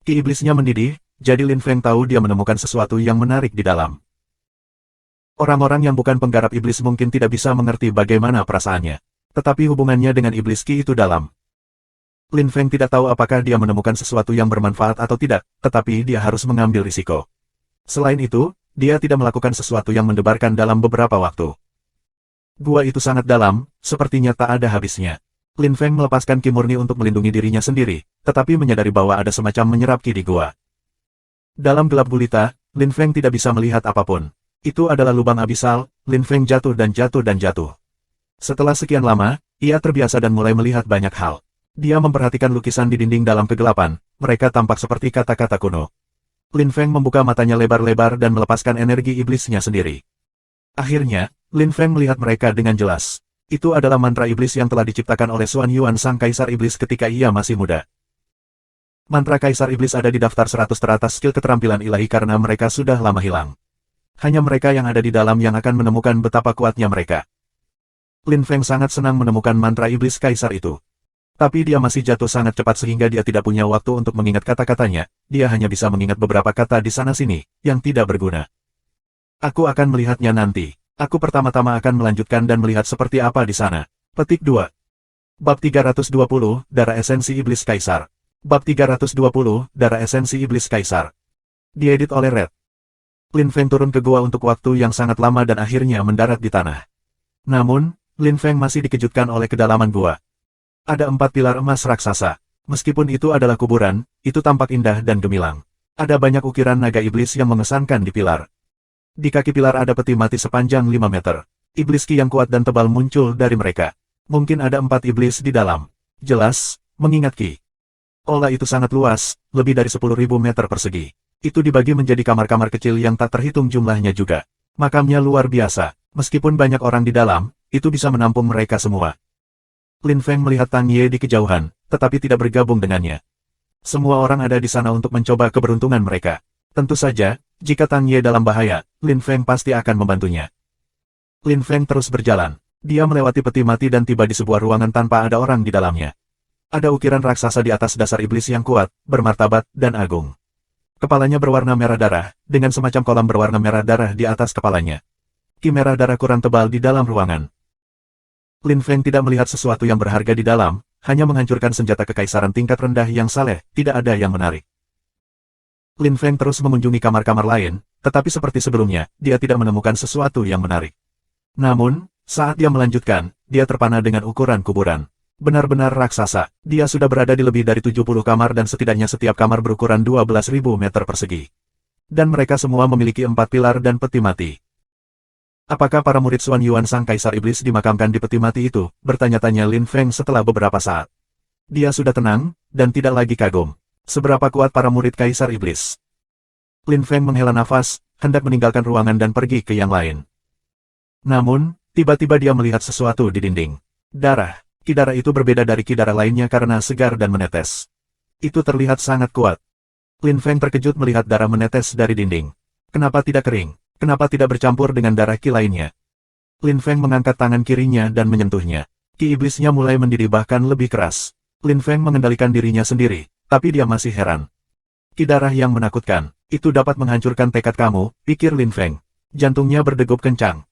Speaker 1: Ki iblisnya mendidih, jadi Lin Feng tahu dia menemukan sesuatu yang menarik di dalam. Orang-orang yang bukan penggarap iblis mungkin tidak bisa mengerti bagaimana perasaannya. Tetapi hubungannya dengan iblis Ki itu dalam. Lin Feng tidak tahu apakah dia menemukan sesuatu yang bermanfaat atau tidak, tetapi dia harus mengambil risiko. Selain itu, dia tidak melakukan sesuatu yang mendebarkan dalam beberapa waktu. Gua itu sangat dalam, sepertinya tak ada habisnya. Lin Feng melepaskan Ki murni untuk melindungi dirinya sendiri, tetapi menyadari bahwa ada semacam menyerap Ki di gua. Dalam gelap gulita, Lin Feng tidak bisa melihat apapun. Itu adalah lubang abisal. Lin Feng jatuh dan jatuh dan jatuh. Setelah sekian lama, ia terbiasa dan mulai melihat banyak hal. Dia memperhatikan lukisan di dinding dalam kegelapan, mereka tampak seperti kata-kata kuno. Lin Feng membuka matanya lebar-lebar dan melepaskan energi iblisnya sendiri. Akhirnya, Lin Feng melihat mereka dengan jelas. Itu adalah mantra iblis yang telah diciptakan oleh Xuan Yuan sang kaisar iblis ketika ia masih muda. Mantra kaisar iblis ada di daftar 100 teratas skill keterampilan ilahi karena mereka sudah lama hilang. Hanya mereka yang ada di dalam yang akan menemukan betapa kuatnya mereka. Lin Feng sangat senang menemukan mantra iblis kaisar itu. Tapi dia masih jatuh sangat cepat sehingga dia tidak punya waktu untuk mengingat kata-katanya, dia hanya bisa mengingat beberapa kata di sana-sini, yang tidak berguna. Aku akan melihatnya nanti. Aku pertama-tama akan melanjutkan dan melihat seperti apa di sana. Petik 2. Bab 320, Darah Esensi Iblis Kaisar. Bab 320, Darah Esensi Iblis Kaisar. Diedit oleh Red. Lin Feng turun ke gua untuk waktu yang sangat lama dan akhirnya mendarat di tanah. Namun, Lin Feng masih dikejutkan oleh kedalaman gua. Ada 4 pilar emas raksasa. Meskipun itu adalah kuburan, itu tampak indah dan gemilang. Ada banyak ukiran naga iblis yang mengesankan di pilar. Di kaki pilar ada peti mati sepanjang 5 meter. Iblis Ki yang kuat dan tebal muncul dari mereka. Mungkin ada 4 iblis di dalam. Jelas, mengingat Ki. Aula itu sangat luas, lebih dari 10.000 meter persegi. Itu dibagi menjadi kamar-kamar kecil yang tak terhitung jumlahnya juga. Makamnya luar biasa. Meskipun banyak orang di dalam, itu bisa menampung mereka semua. Lin Feng melihat Tang Ye di kejauhan, tetapi tidak bergabung dengannya. Semua orang ada di sana untuk mencoba keberuntungan mereka. Tentu saja, jika Tang Ye dalam bahaya, Lin Feng pasti akan membantunya. Lin Feng terus berjalan. Dia melewati peti mati dan tiba di sebuah ruangan tanpa ada orang di dalamnya. Ada ukiran raksasa di atas dasar iblis yang kuat, bermartabat, dan agung. Kepalanya berwarna merah darah, dengan semacam kolam berwarna merah darah di atas kepalanya. Ki merah darah kurang tebal di dalam ruangan. Lin Feng tidak melihat sesuatu yang berharga di dalam, hanya menghancurkan senjata kekaisaran tingkat rendah yang saleh, tidak ada yang menarik. Lin Feng terus mengunjungi kamar-kamar lain, tetapi seperti sebelumnya, dia tidak menemukan sesuatu yang menarik. Namun, saat dia melanjutkan, dia terpana dengan ukuran kuburan. Benar-benar raksasa, dia sudah berada di lebih dari 70 kamar dan setidaknya setiap kamar berukuran 12.000 meter persegi. Dan mereka semua memiliki 4 pilar dan peti mati. Apakah para murid Xuan Yuan sang kaisar iblis dimakamkan di peti mati itu? Bertanya-tanya Lin Feng setelah beberapa saat. Dia sudah tenang, dan tidak lagi kagum. Seberapa kuat para murid kaisar iblis? Lin Feng menghela nafas, hendak meninggalkan ruangan dan pergi ke yang lain. Namun, tiba-tiba dia melihat sesuatu di dinding. Darah. Ki darah itu berbeda dari ki darah lainnya karena segar dan menetes. Itu terlihat sangat kuat. Lin Feng terkejut melihat darah menetes dari dinding. Kenapa tidak kering? Kenapa tidak bercampur dengan darah ki lainnya? Lin Feng mengangkat tangan kirinya dan menyentuhnya. Ki iblisnya mulai mendidih bahkan lebih keras. Lin Feng mengendalikan dirinya sendiri, tapi dia masih heran. Ki darah yang menakutkan, itu dapat menghancurkan tekad kamu, pikir Lin Feng. Jantungnya berdegup kencang.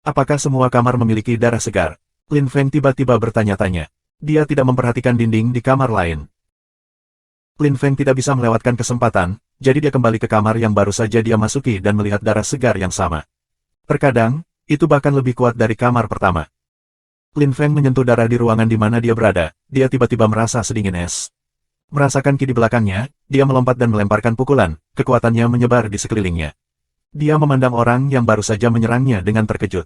Speaker 1: Apakah semua kamar memiliki darah segar? Lin Feng tiba-tiba bertanya-tanya. Dia tidak memperhatikan dinding di kamar lain. Lin Feng tidak bisa melewatkan kesempatan, jadi dia kembali ke kamar yang baru saja dia masuki dan melihat darah segar yang sama. Terkadang, itu bahkan lebih kuat dari kamar pertama. Lin Feng menyentuh darah di ruangan di mana dia berada, dia tiba-tiba merasa sedingin es. Merasakan ki di belakangnya, dia melompat dan melemparkan pukulan, kekuatannya menyebar di sekelilingnya. Dia memandang orang yang baru saja menyerangnya dengan terkejut.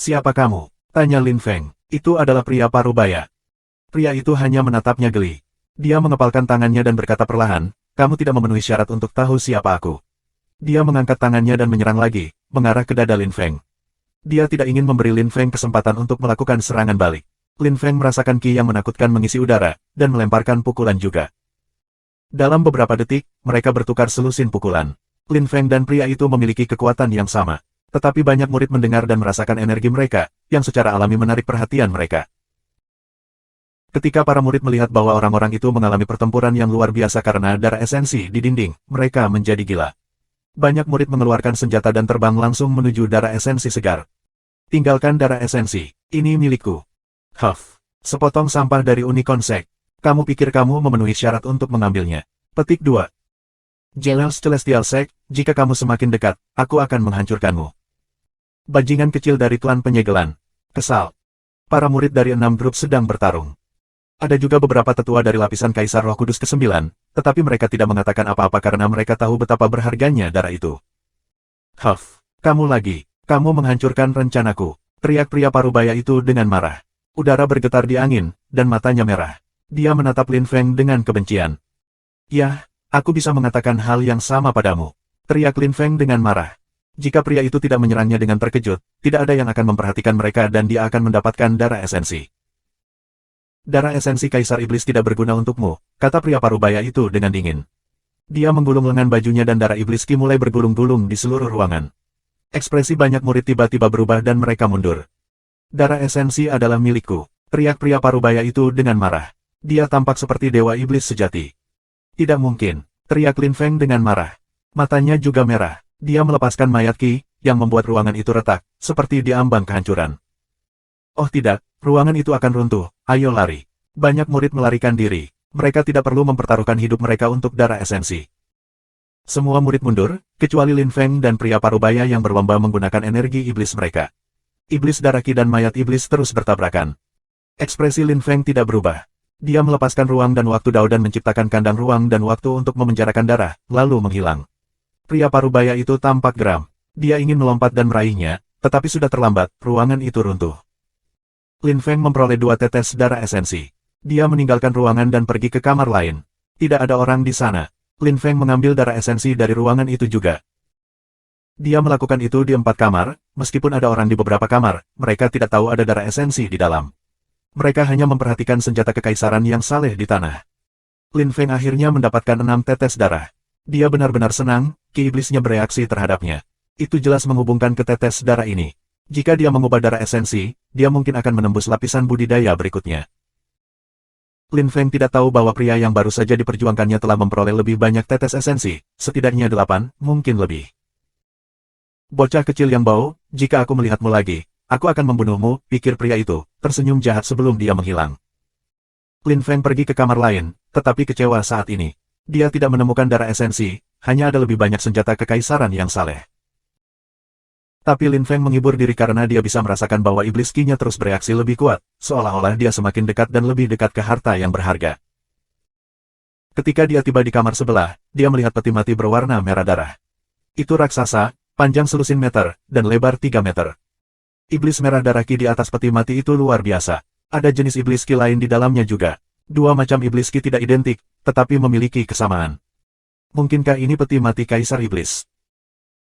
Speaker 1: Siapa kamu? Tanya Lin Feng. Itu adalah pria parubaya. Pria itu hanya menatapnya geli. Dia mengepalkan tangannya dan berkata perlahan, kamu tidak memenuhi syarat untuk tahu siapa aku. Dia mengangkat tangannya dan menyerang lagi, mengarah ke dada Lin Feng. Dia tidak ingin memberi Lin Feng kesempatan untuk melakukan serangan balik. Lin Feng merasakan ki yang menakutkan mengisi udara, dan melemparkan pukulan juga. Dalam beberapa detik, mereka bertukar selusin pukulan. Lin Feng dan pria itu memiliki kekuatan yang sama. Tetapi banyak murid mendengar dan merasakan energi mereka, yang secara alami menarik perhatian mereka. Ketika para murid melihat bahwa orang-orang itu mengalami pertempuran yang luar biasa karena darah esensi di dinding, mereka menjadi gila. Banyak murid mengeluarkan senjata dan terbang langsung menuju darah esensi segar. Tinggalkan darah esensi, ini milikku. Huff, sepotong sampah dari Unicorn Sect. Kamu pikir kamu memenuhi syarat untuk mengambilnya? Petik 2. Jealous Celestial Sect, jika kamu semakin dekat, aku akan menghancurkanmu. Bajingan kecil dari klan penyegelan. Kesal. Para murid dari 6 grup sedang bertarung. Ada juga beberapa tetua dari lapisan Kaisar Roh Kudus ke-9, tetapi mereka tidak mengatakan apa-apa karena mereka tahu betapa berharganya darah itu. Huff, kamu lagi, kamu menghancurkan rencanaku, teriak pria parubaya itu dengan marah. Udara bergetar di angin, dan matanya merah. Dia menatap Lin Feng dengan kebencian. Yah, aku bisa mengatakan hal yang sama padamu, teriak Lin Feng dengan marah. Jika pria itu tidak menyerangnya dengan terkejut, tidak ada yang akan memperhatikan mereka dan dia akan mendapatkan darah esensi. Darah esensi Kaisar Iblis tidak berguna untukmu, kata pria parubaya itu dengan dingin. Dia menggulung lengan bajunya dan darah iblis Ki mulai bergulung-gulung di seluruh ruangan. Ekspresi banyak murid tiba-tiba berubah dan mereka mundur. Darah esensi adalah milikku, teriak pria parubaya itu dengan marah. Dia tampak seperti dewa iblis sejati. Tidak mungkin, teriak Lin Feng dengan marah. Matanya juga merah. Dia melepaskan mayat Ki, yang membuat ruangan itu retak, seperti diambang kehancuran. Oh tidak, ruangan itu akan runtuh, ayo lari. Banyak murid melarikan diri. Mereka tidak perlu mempertaruhkan hidup mereka untuk darah esensi. Semua murid mundur, kecuali Lin Feng dan pria parubaya yang berlomba menggunakan energi iblis mereka. Iblis darah Ki dan mayat iblis terus bertabrakan. Ekspresi Lin Feng tidak berubah. Dia melepaskan ruang dan waktu Dao dan menciptakan kandang ruang dan waktu untuk memenjarakan darah, lalu menghilang. Pria parubaya itu tampak geram. Dia ingin melompat dan meraihnya, tetapi sudah terlambat, ruangan itu runtuh. Lin Feng memperoleh 2 tetes darah esensi. Dia meninggalkan ruangan dan pergi ke kamar lain. Tidak ada orang di sana. Lin Feng mengambil darah esensi dari ruangan itu juga. Dia melakukan itu di 4 kamar, meskipun ada orang di beberapa kamar, mereka tidak tahu ada darah esensi di dalam. Mereka hanya memperhatikan senjata kekaisaran yang saleh di tanah. Lin Feng akhirnya mendapatkan 6 tetes darah. Dia benar-benar senang, Ki iblisnya bereaksi terhadapnya. Itu jelas menghubungkan ke tetes darah ini. Jika dia mengubah darah esensi, dia mungkin akan menembus lapisan budidaya berikutnya. Lin Feng tidak tahu bahwa pria yang baru saja diperjuangkannya telah memperoleh lebih banyak tetes esensi, setidaknya 8, mungkin lebih. Bocah kecil yang bau, jika aku melihatmu lagi, aku akan membunuhmu, pikir pria itu, tersenyum jahat sebelum dia menghilang. Lin Feng pergi ke kamar lain, tetapi kecewa saat ini. Dia tidak menemukan darah esensi, hanya ada lebih banyak senjata kekaisaran yang saleh. Tapi Lin Feng menghibur diri karena dia bisa merasakan bahwa iblis Ki-nya terus bereaksi lebih kuat, seolah-olah dia semakin dekat dan lebih dekat ke harta yang berharga. Ketika dia tiba di kamar sebelah, dia melihat peti mati berwarna merah darah. Itu raksasa, panjang selusin meter, dan lebar 3 meter. Iblis merah darah Ki di atas peti mati itu luar biasa. Ada jenis iblis Ki lain di dalamnya juga. 2 macam iblis Ki tidak identik, tetapi memiliki kesamaan. Mungkinkah ini peti mati Kaisar Iblis?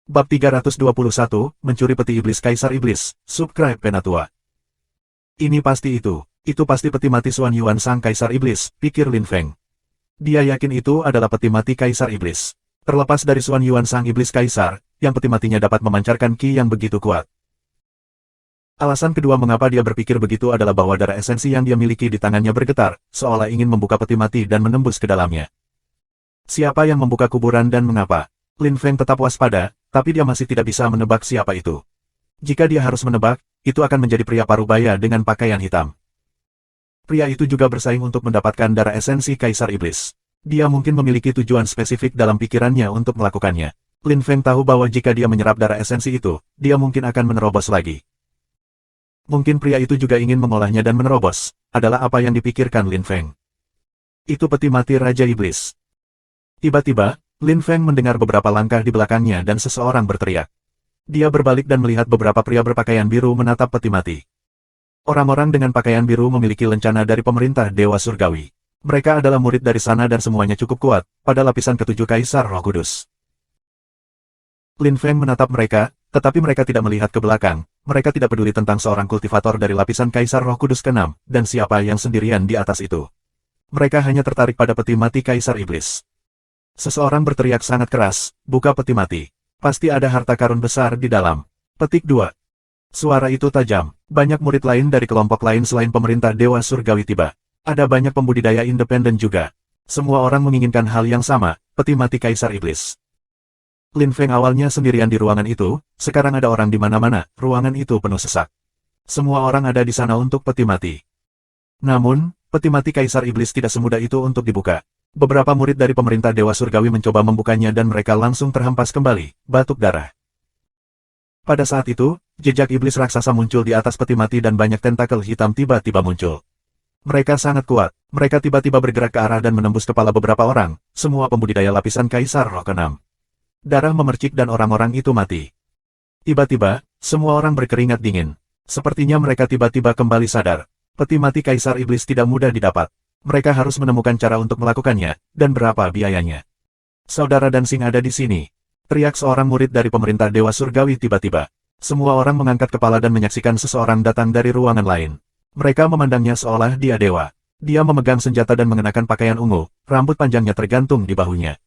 Speaker 1: Bab 321, Mencuri Peti Iblis Kaisar Iblis, Subscribe Penatua. Ini pasti itu pasti peti mati Xuan Yuan Sang Kaisar Iblis, pikir Lin Feng. Dia yakin itu adalah peti mati Kaisar Iblis. Terlepas dari Xuan Yuan Sang Iblis Kaisar, yang peti matinya dapat memancarkan Ki yang begitu kuat. Alasan kedua mengapa dia berpikir begitu adalah bahwa darah esensi yang dia miliki di tangannya bergetar, seolah ingin membuka peti mati dan menembus ke dalamnya. Siapa yang membuka kuburan dan mengapa? Lin Feng tetap waspada, tapi dia masih tidak bisa menebak siapa itu. Jika dia harus menebak, itu akan menjadi pria parubaya dengan pakaian hitam. Pria itu juga bersaing untuk mendapatkan darah esensi Kaisar Iblis. Dia mungkin memiliki tujuan spesifik dalam pikirannya untuk melakukannya. Lin Feng tahu bahwa jika dia menyerap darah esensi itu, dia mungkin akan menerobos lagi. Mungkin pria itu juga ingin mengolahnya dan menerobos, adalah apa yang dipikirkan Lin Feng. Itu peti mati Raja Iblis. Tiba-tiba, Lin Feng mendengar beberapa langkah di belakangnya dan seseorang berteriak. Dia berbalik dan melihat beberapa pria berpakaian biru menatap peti mati. Orang-orang dengan pakaian biru memiliki lencana dari pemerintah Dewa Surgawi. Mereka adalah murid dari sana dan semuanya cukup kuat, pada lapisan ke-7 Kaisar Roh Kudus. Lin Feng menatap mereka, tetapi mereka tidak melihat ke belakang. Mereka tidak peduli tentang seorang kultivator dari lapisan Kaisar Roh Kudus ke-6, dan siapa yang sendirian di atas itu. Mereka hanya tertarik pada peti mati Kaisar Iblis. Seseorang berteriak sangat keras, buka peti mati. Pasti ada harta karun besar di dalam. Petik 2. Suara itu tajam. Banyak murid lain dari kelompok lain selain pemerintah Dewa Surgawi tiba. Ada banyak pembudidaya independen juga. Semua orang menginginkan hal yang sama, peti mati Kaisar Iblis. Lin Feng awalnya sendirian di ruangan itu, sekarang ada orang di mana-mana, ruangan itu penuh sesak. Semua orang ada di sana untuk peti mati. Namun, peti mati Kaisar Iblis tidak semudah itu untuk dibuka. Beberapa murid dari pemerintah Dewa Surgawi mencoba membukanya dan mereka langsung terhempas kembali, batuk darah. Pada saat itu, jejak iblis raksasa muncul di atas peti mati dan banyak tentakel hitam tiba-tiba muncul. Mereka sangat kuat, mereka tiba-tiba bergerak ke arah dan menembus kepala beberapa orang, semua pembudidaya lapisan Kaisar Roh ke-6. Darah memercik dan orang-orang itu mati. Tiba-tiba, semua orang berkeringat dingin. Sepertinya mereka tiba-tiba kembali sadar. Peti mati Kaisar Iblis tidak mudah didapat. Mereka harus menemukan cara untuk melakukannya, dan berapa biayanya. Saudara Dansing ada di sini. Teriak seorang murid dari pemerintah Dewa Surgawi tiba-tiba. Semua orang mengangkat kepala dan menyaksikan seseorang datang dari ruangan lain. Mereka memandangnya seolah dia dewa. Dia memegang senjata dan mengenakan pakaian ungu, rambut panjangnya tergantung di bahunya.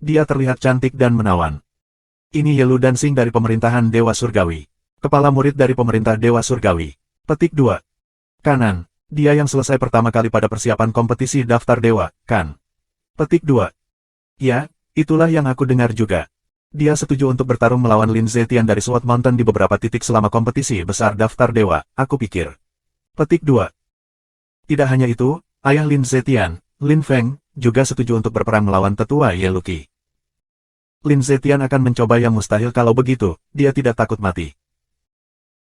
Speaker 1: Dia terlihat cantik dan menawan. Ini Yelu Dansing dari pemerintahan Dewa Surgawi. Kepala murid dari pemerintah Dewa Surgawi. Petik 2. Kanan. Dia yang selesai pertama kali pada persiapan kompetisi daftar dewa, kan? Petik 2. Ya, itulah yang aku dengar juga. Dia setuju untuk bertarung melawan Lin Zetian dari Sword Mountain di beberapa titik selama kompetisi besar daftar dewa, aku pikir. Petik 2. Tidak hanya itu, ayah Lin Zetian, Lin Feng, juga setuju untuk berperang melawan tetua Yeluki. Lin Zetian akan mencoba yang mustahil kalau begitu, dia tidak takut mati.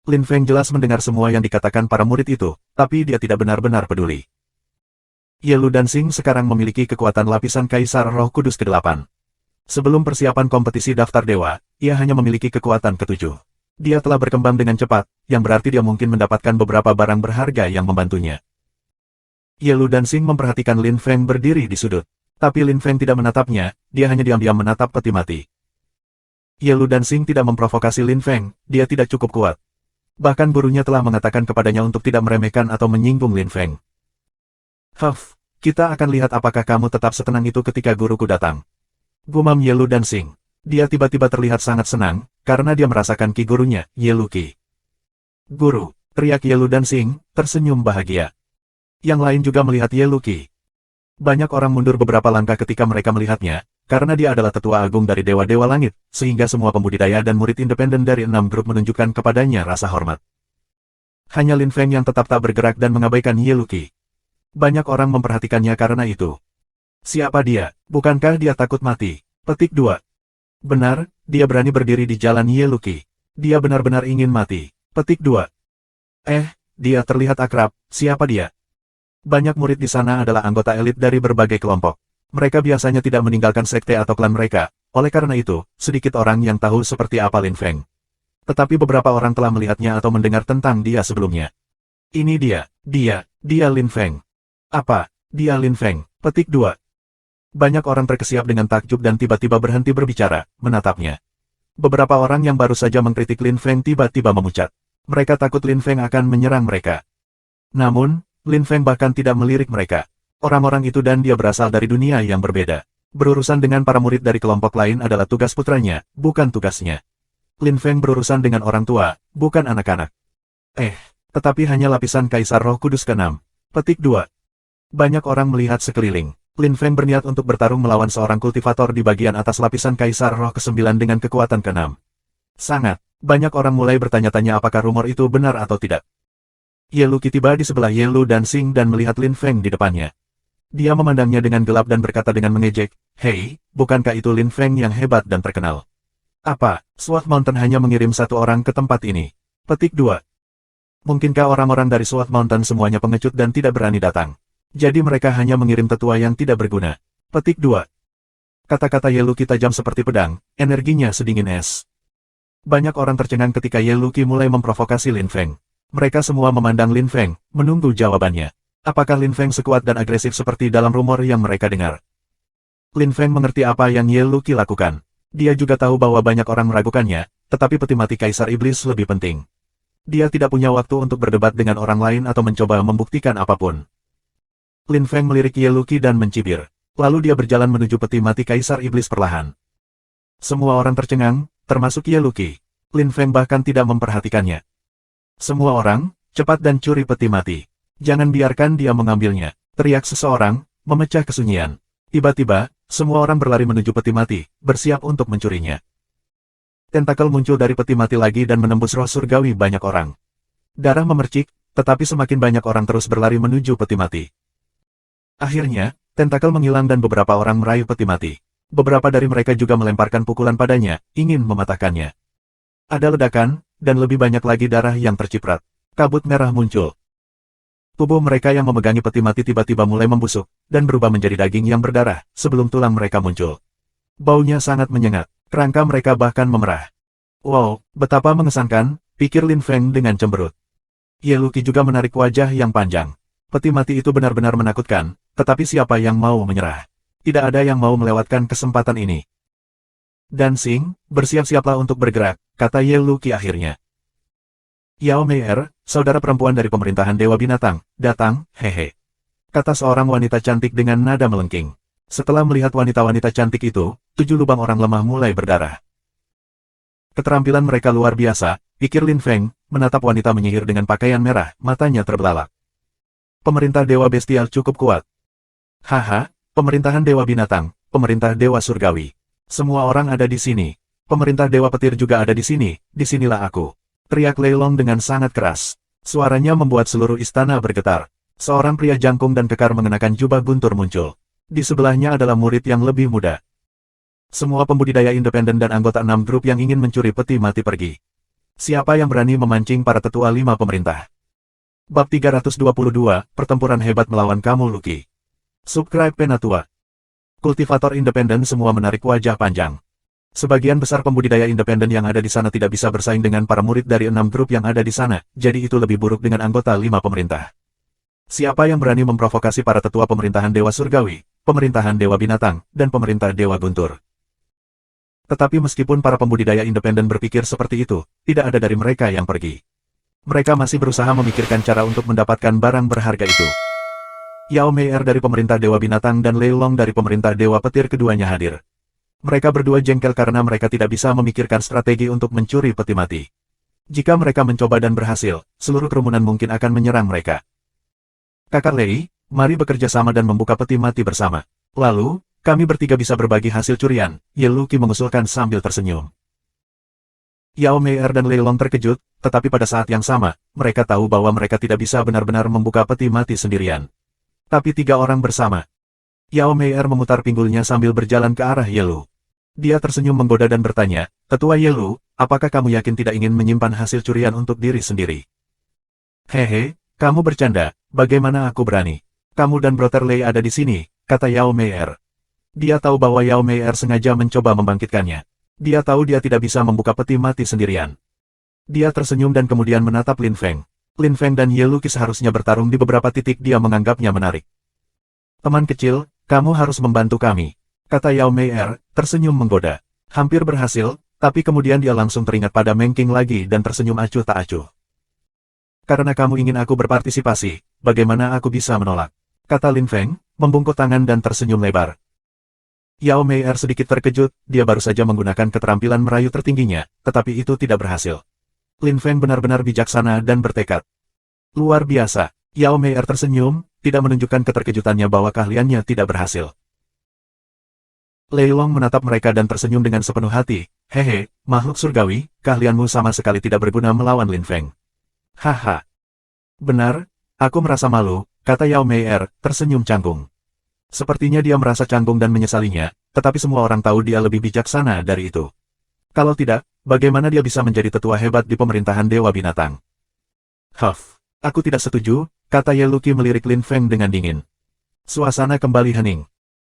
Speaker 1: Lin Feng jelas mendengar semua yang dikatakan para murid itu, tapi dia tidak benar-benar peduli. Yelu Dansing sekarang memiliki kekuatan lapisan Kaisar Roh Kudus ke-8. Sebelum persiapan kompetisi daftar dewa, ia hanya memiliki kekuatan ke-7. Dia telah berkembang dengan cepat, yang berarti dia mungkin mendapatkan beberapa barang berharga yang membantunya. Yelu Dansing memperhatikan Lin Feng berdiri di sudut. Tapi Lin Feng tidak menatapnya, dia hanya diam-diam menatap peti mati. Yelu Dansing tidak memprovokasi Lin Feng, dia tidak cukup kuat. Bahkan gurunya telah mengatakan kepadanya untuk tidak meremehkan atau menyinggung Lin Feng. Huff, kita akan lihat apakah kamu tetap setenang itu ketika guruku datang. Gumam Yelu Dansing. Dia tiba-tiba terlihat sangat senang, karena dia merasakan ki gurunya, Yeluki. Guru, teriak Yelu Dansing, tersenyum bahagia. Yang lain juga melihat Yeluki. Banyak orang mundur beberapa langkah ketika mereka melihatnya, karena dia adalah tetua agung dari Dewa-Dewa Langit, sehingga semua pembudidaya dan murid independen dari 6 grup menunjukkan kepadanya rasa hormat. Hanya Lin Feng yang tetap tak bergerak dan mengabaikan Yeluki. Banyak orang memperhatikannya karena itu. Siapa dia? Bukankah dia takut mati? Petik 2. Benar, dia berani berdiri di jalan Yeluki. Dia benar-benar ingin mati. Petik 2. Dia terlihat akrab, siapa dia? Banyak murid di sana adalah anggota elit dari berbagai kelompok. Mereka biasanya tidak meninggalkan sekte atau klan mereka, oleh karena itu, sedikit orang yang tahu seperti apa Lin Feng. Tetapi beberapa orang telah melihatnya atau mendengar tentang dia sebelumnya. Ini dia Lin Feng. Apa, dia Lin Feng? Petik 2. Banyak orang terkesiap dengan takjub dan tiba-tiba berhenti berbicara, menatapnya. Beberapa orang yang baru saja mengkritik Lin Feng tiba-tiba memucat. Mereka takut Lin Feng akan menyerang mereka. Namun, Lin Feng bahkan tidak melirik mereka. Orang-orang itu dan dia berasal dari dunia yang berbeda. Berurusan dengan para murid dari kelompok lain adalah tugas putranya, bukan tugasnya. Lin Feng berurusan dengan orang tua, bukan anak-anak. Tetapi hanya lapisan Kaisar Roh Kudus ke-6. Petik 2. Banyak orang melihat sekeliling. Lin Feng berniat untuk bertarung melawan seorang kultivator di bagian atas lapisan Kaisar Roh ke-9 dengan kekuatan ke-6. Sangat, banyak orang mulai bertanya-tanya apakah rumor itu benar atau tidak. Yeluki tiba di sebelah Yelu Dansing dan melihat Lin Feng di depannya. Dia memandangnya dengan gelap dan berkata dengan mengejek, "Hei, bukankah itu Lin Feng yang hebat dan terkenal? Apa, Sword Mountain hanya mengirim satu orang ke tempat ini?" Petik 2. Mungkinkah orang-orang dari Sword Mountain semuanya pengecut dan tidak berani datang? Jadi mereka hanya mengirim tetua yang tidak berguna. Petik 2. Kata-kata Yeluki tajam seperti pedang, energinya sedingin es. Banyak orang tercengang ketika Yeluki mulai memprovokasi Lin Feng. Mereka semua memandang Lin Feng, menunggu jawabannya. Apakah Lin Feng sekuat dan agresif seperti dalam rumor yang mereka dengar? Lin Feng mengerti apa yang Yeluki lakukan. Dia juga tahu bahwa banyak orang meragukannya, tetapi peti mati Kaisar Iblis lebih penting. Dia tidak punya waktu untuk berdebat dengan orang lain atau mencoba membuktikan apapun. Lin Feng melirik Yeluki dan mencibir. Lalu dia berjalan menuju peti mati Kaisar Iblis perlahan. Semua orang tercengang, termasuk Yeluki. Lin Feng bahkan tidak memperhatikannya. Semua orang, cepat dan curi peti mati. Jangan biarkan dia mengambilnya. Teriak seseorang, memecah kesunyian. Tiba-tiba, semua orang berlari menuju peti mati, bersiap untuk mencurinya. Tentakel muncul dari peti mati lagi dan menembus roh surgawi banyak orang. Darah memercik, tetapi semakin banyak orang terus berlari menuju peti mati. Akhirnya, tentakel menghilang dan beberapa orang meraih peti mati. Beberapa dari mereka juga melemparkan pukulan padanya, ingin mematahkannya. Ada ledakan, dan lebih banyak lagi darah yang terciprat. Kabut merah muncul. Tubuh mereka yang memegangi peti mati tiba-tiba mulai membusuk, dan berubah menjadi daging yang berdarah, sebelum tulang mereka muncul. Baunya sangat menyengat, kerangka mereka bahkan memerah. Wow, betapa mengesankan, pikir Lin Feng dengan cemberut. Ye Luqi juga menarik wajah yang panjang. Peti mati itu benar-benar menakutkan, tetapi siapa yang mau menyerah? Tidak ada yang mau melewatkan kesempatan ini. Dancing, bersiap-siaplah untuk bergerak, kata Ye Luqi akhirnya. Yao Mei'er, saudara perempuan dari pemerintahan Dewa Binatang, datang, hehe. Kata seorang wanita cantik dengan nada melengking. Setelah melihat wanita-wanita cantik itu, 7 lubang orang lemah mulai berdarah. Keterampilan mereka luar biasa, pikir Lin Feng, menatap wanita menyihir dengan pakaian merah, matanya terbelalak. Pemerintah Dewa Bestial cukup kuat. Haha, pemerintahan Dewa Binatang, pemerintah Dewa Surgawi. Semua orang ada di sini. Pemerintah Dewa Petir juga ada di sini, disinilah aku. Teriak Lei Long dengan sangat keras. Suaranya membuat seluruh istana bergetar. Seorang pria jangkung dan kekar mengenakan jubah guntur muncul. Di sebelahnya adalah murid yang lebih muda. Semua pembudidaya independen dan anggota 6 grup yang ingin mencuri peti mati pergi. Siapa yang berani memancing para tetua 5 pemerintah? Bab 322, Pertempuran Hebat Melawan Kamu Luqi. Subscribe Penatua. Kultivator independen semua menarik wajah panjang. Sebagian besar pembudidaya independen yang ada di sana tidak bisa bersaing dengan para murid dari 6 grup yang ada di sana, jadi itu lebih buruk dengan anggota 5 pemerintah. Siapa yang berani memprovokasi para tetua pemerintahan Dewa Surgawi, pemerintahan Dewa Binatang, dan pemerintah Dewa Guntur? Tetapi meskipun para pembudidaya independen berpikir seperti itu, tidak ada dari mereka yang pergi. Mereka masih berusaha memikirkan cara untuk mendapatkan barang berharga itu. Yao Mei'er dari pemerintah Dewa Binatang dan Lei Long dari pemerintah Dewa Petir keduanya hadir. Mereka berdua jengkel karena mereka tidak bisa memikirkan strategi untuk mencuri peti mati. Jika mereka mencoba dan berhasil, seluruh kerumunan mungkin akan menyerang mereka. Kakak Lei, mari bekerja sama dan membuka peti mati bersama. Lalu, kami bertiga bisa berbagi hasil curian, Ye Luqi mengusulkan sambil tersenyum. Yao Mei'er dan Lei Long terkejut, tetapi pada saat yang sama, mereka tahu bahwa mereka tidak bisa benar-benar membuka peti mati sendirian. Tapi 3 orang bersama. Yao Mei'er memutar pinggulnya sambil berjalan ke arah Ye Lu. Dia tersenyum menggoda dan bertanya, Tetua Ye Lu, apakah kamu yakin tidak ingin menyimpan hasil curian untuk diri sendiri? Hehe, kamu bercanda, bagaimana aku berani? Kamu dan Brother Lei ada di sini, kata Yao Mei'er. Dia tahu bahwa Yao Mei'er sengaja mencoba membangkitkannya. Dia tahu dia tidak bisa membuka peti mati sendirian. Dia tersenyum dan kemudian menatap Lin Feng. Lin Feng dan Ye Luqi seharusnya bertarung di beberapa titik dia menganggapnya menarik. Teman kecil, kamu harus membantu kami, kata Yao Mei'er, tersenyum menggoda. Hampir berhasil, tapi kemudian dia langsung teringat pada Meng Qing lagi dan tersenyum acuh tak acuh. Karena kamu ingin aku berpartisipasi, bagaimana aku bisa menolak? Kata Lin Feng, membungkuk tangan dan tersenyum lebar. Yao Mei'er sedikit terkejut, dia baru saja menggunakan keterampilan merayu tertingginya, tetapi itu tidak berhasil. Lin Feng benar-benar bijaksana dan bertekad. Luar biasa, Yao Mei'er tersenyum, tidak menunjukkan keterkejutannya bahwa keahliannya tidak berhasil. Lei Long menatap mereka dan tersenyum dengan sepenuh hati, hehe, makhluk surgawi, keahlianmu sama sekali tidak berguna melawan Lin Feng. Haha. Benar, aku merasa malu, kata Yao Mei'er, tersenyum canggung. Sepertinya dia merasa canggung dan menyesalinya, tetapi semua orang tahu dia lebih bijaksana dari itu. Kalau tidak, bagaimana dia bisa menjadi tetua hebat di pemerintahan Dewa Binatang? Huff, aku tidak setuju, kata Ye Luqi melirik Lin Feng dengan dingin. Suasana kembali hening.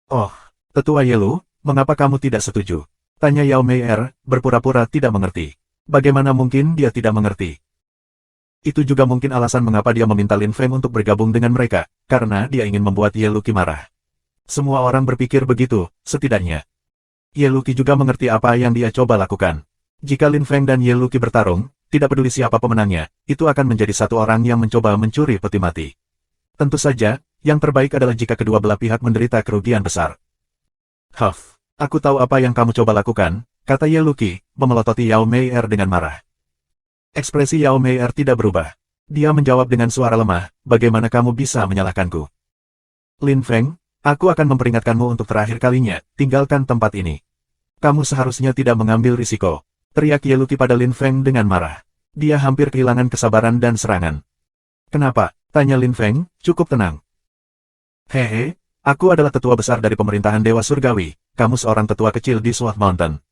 Speaker 1: Oh, Tetua Ye Lu, mengapa kamu tidak setuju? Tanya Yao Mei'er, berpura-pura tidak mengerti. Bagaimana mungkin dia tidak mengerti? Itu juga mungkin alasan mengapa dia meminta Lin Feng untuk bergabung dengan mereka, karena dia ingin membuat Ye Luqi marah. Semua orang berpikir begitu, setidaknya. Ye Luqi juga mengerti apa yang dia coba lakukan. Jika Lin Feng dan Ye Luqi bertarung, tidak peduli siapa pemenangnya, itu akan menjadi satu orang yang mencoba mencuri peti mati. Tentu saja, yang terbaik adalah jika kedua belah pihak menderita kerugian besar. Huff, aku tahu apa yang kamu coba lakukan, kata Ye Luqi, memelototi Yao Mei'er dengan marah. Ekspresi Yao Mei'er tidak berubah. Dia menjawab dengan suara lemah, bagaimana kamu bisa menyalahkanku? Lin Feng, aku akan memperingatkanmu untuk terakhir kalinya, tinggalkan tempat ini. Kamu seharusnya tidak mengambil risiko. Teriak Ye Luqi pada Lin Feng dengan marah. Dia hampir kehilangan kesabaran dan serangan. Kenapa? Tanya Lin Feng, cukup tenang. Hehe, aku adalah tetua besar dari pemerintahan Dewa Surgawi, kamu seorang tetua kecil di Sword Mountain.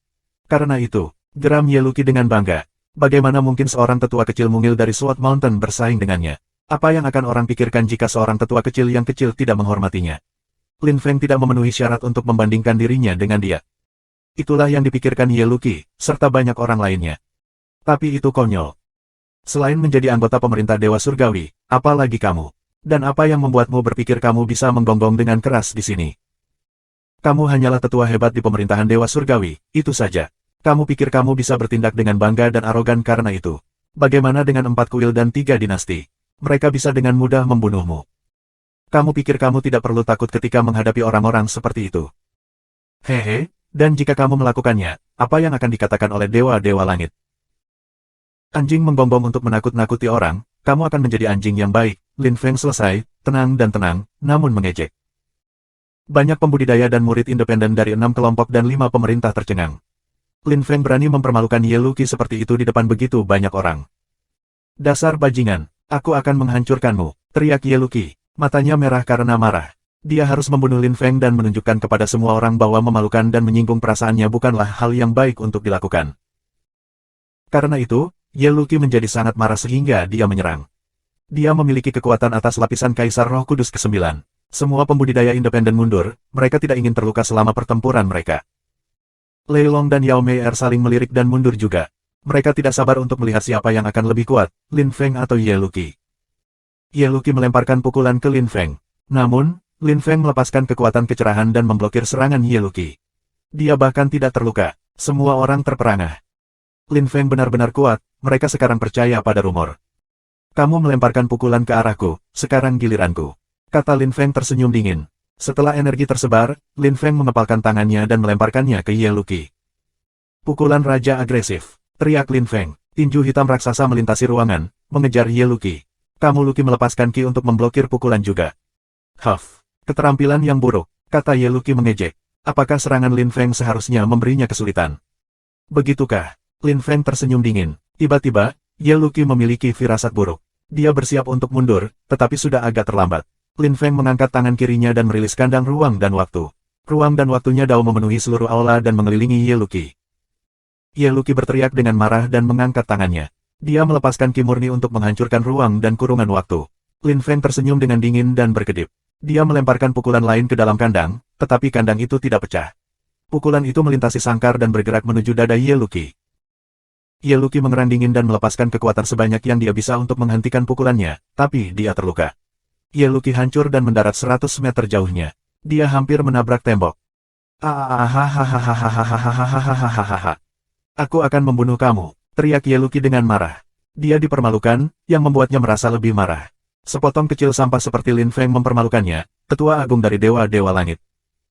Speaker 1: Karena itu, geram Ye Luqi dengan bangga. Bagaimana mungkin seorang tetua kecil mungil dari Sword Mountain bersaing dengannya? Apa yang akan orang pikirkan jika seorang tetua kecil yang kecil tidak menghormatinya? Lin Feng tidak memenuhi syarat untuk membandingkan dirinya dengan dia. Itulah yang dipikirkan Ye Luqi, serta banyak orang lainnya. Tapi itu konyol. Selain menjadi anggota pemerintah Dewa Surgawi, apa lagi kamu? Dan apa yang membuatmu berpikir kamu bisa menggonggong dengan keras di sini? Kamu hanyalah tetua hebat di pemerintahan Dewa Surgawi, itu saja. Kamu pikir kamu bisa bertindak dengan bangga dan arogan karena itu. Bagaimana dengan 4 kuil dan 3 dinasti? Mereka bisa dengan mudah membunuhmu. Kamu pikir kamu tidak perlu takut ketika menghadapi orang-orang seperti itu. Hehe, dan jika kamu melakukannya, apa yang akan dikatakan oleh dewa-dewa langit? Anjing menggonggong untuk menakut-nakuti orang, kamu akan menjadi anjing yang baik. Lin Feng selesai, tenang dan tenang, namun mengejek. Banyak pembudidaya dan murid independen dari 6 kelompok dan 5 pemerintah tercengang. Lin Feng berani mempermalukan Ye Luqi seperti itu di depan begitu banyak orang. Dasar bajingan, aku akan menghancurkanmu, teriak Ye Luqi, matanya merah karena marah. Dia harus membunuh Lin Feng dan menunjukkan kepada semua orang bahwa memalukan dan menyinggung perasaannya bukanlah hal yang baik untuk dilakukan. Karena itu, Ye Luqi menjadi sangat marah sehingga dia menyerang. Dia memiliki kekuatan atas lapisan Kaisar Roh Kudus ke-9. Semua pembudidaya independen mundur, mereka tidak ingin terluka selama pertempuran mereka. Lei Long dan Yao Mei Er saling melirik dan mundur juga. Mereka tidak sabar untuk melihat siapa yang akan lebih kuat, Lin Feng atau Ye Luqi. Ye Luqi melemparkan pukulan ke Lin Feng. Namun, Lin Feng melepaskan kekuatan kecerahan dan memblokir serangan Ye Luqi. Dia bahkan tidak terluka. Semua orang terperangah. Lin Feng benar-benar kuat, mereka sekarang percaya pada rumor. Kamu melemparkan pukulan ke arahku, sekarang giliranku. Kata Lin Feng tersenyum dingin. Setelah energi tersebar, Lin Feng mengepalkan tangannya dan melemparkannya ke Ye Luqi. Pukulan raja agresif, teriak Lin Feng. Tinju hitam raksasa melintasi ruangan, mengejar Ye Luqi. Kamu Luqi melepaskan ki untuk memblokir pukulan juga. Huff, keterampilan yang buruk, kata Ye Luqi mengejek. Apakah serangan Lin Feng seharusnya memberinya kesulitan? Begitukah? Lin Feng tersenyum dingin. Tiba-tiba, Ye Luqi memiliki firasat buruk. Dia bersiap untuk mundur, tetapi sudah agak terlambat. Lin Feng mengangkat tangan kirinya dan merilis kandang ruang dan waktu. Ruang dan waktunya dao memenuhi seluruh aula dan mengelilingi Ye Luqi. Ye Luqi berteriak dengan marah dan mengangkat tangannya. Dia melepaskan ki murni untuk menghancurkan ruang dan kurungan waktu. Lin Feng tersenyum dengan dingin dan berkedip. Dia melemparkan pukulan lain ke dalam kandang, tetapi kandang itu tidak pecah. Pukulan itu melintasi sangkar dan bergerak menuju dada Ye Luqi. Ye Luqi mengerang dingin dan melepaskan kekuatan sebanyak yang dia bisa untuk menghentikan pukulannya, tapi dia terluka. Ye Luqi hancur dan mendarat 100 meter jauhnya. Dia hampir menabrak tembok. Aku akan membunuh kamu, teriak Ye Luqi dengan marah. Dia dipermalukan, yang membuatnya merasa lebih marah. Sepotong kecil sampah seperti Lin Feng mempermalukannya, tetua agung dari dewa-dewa langit.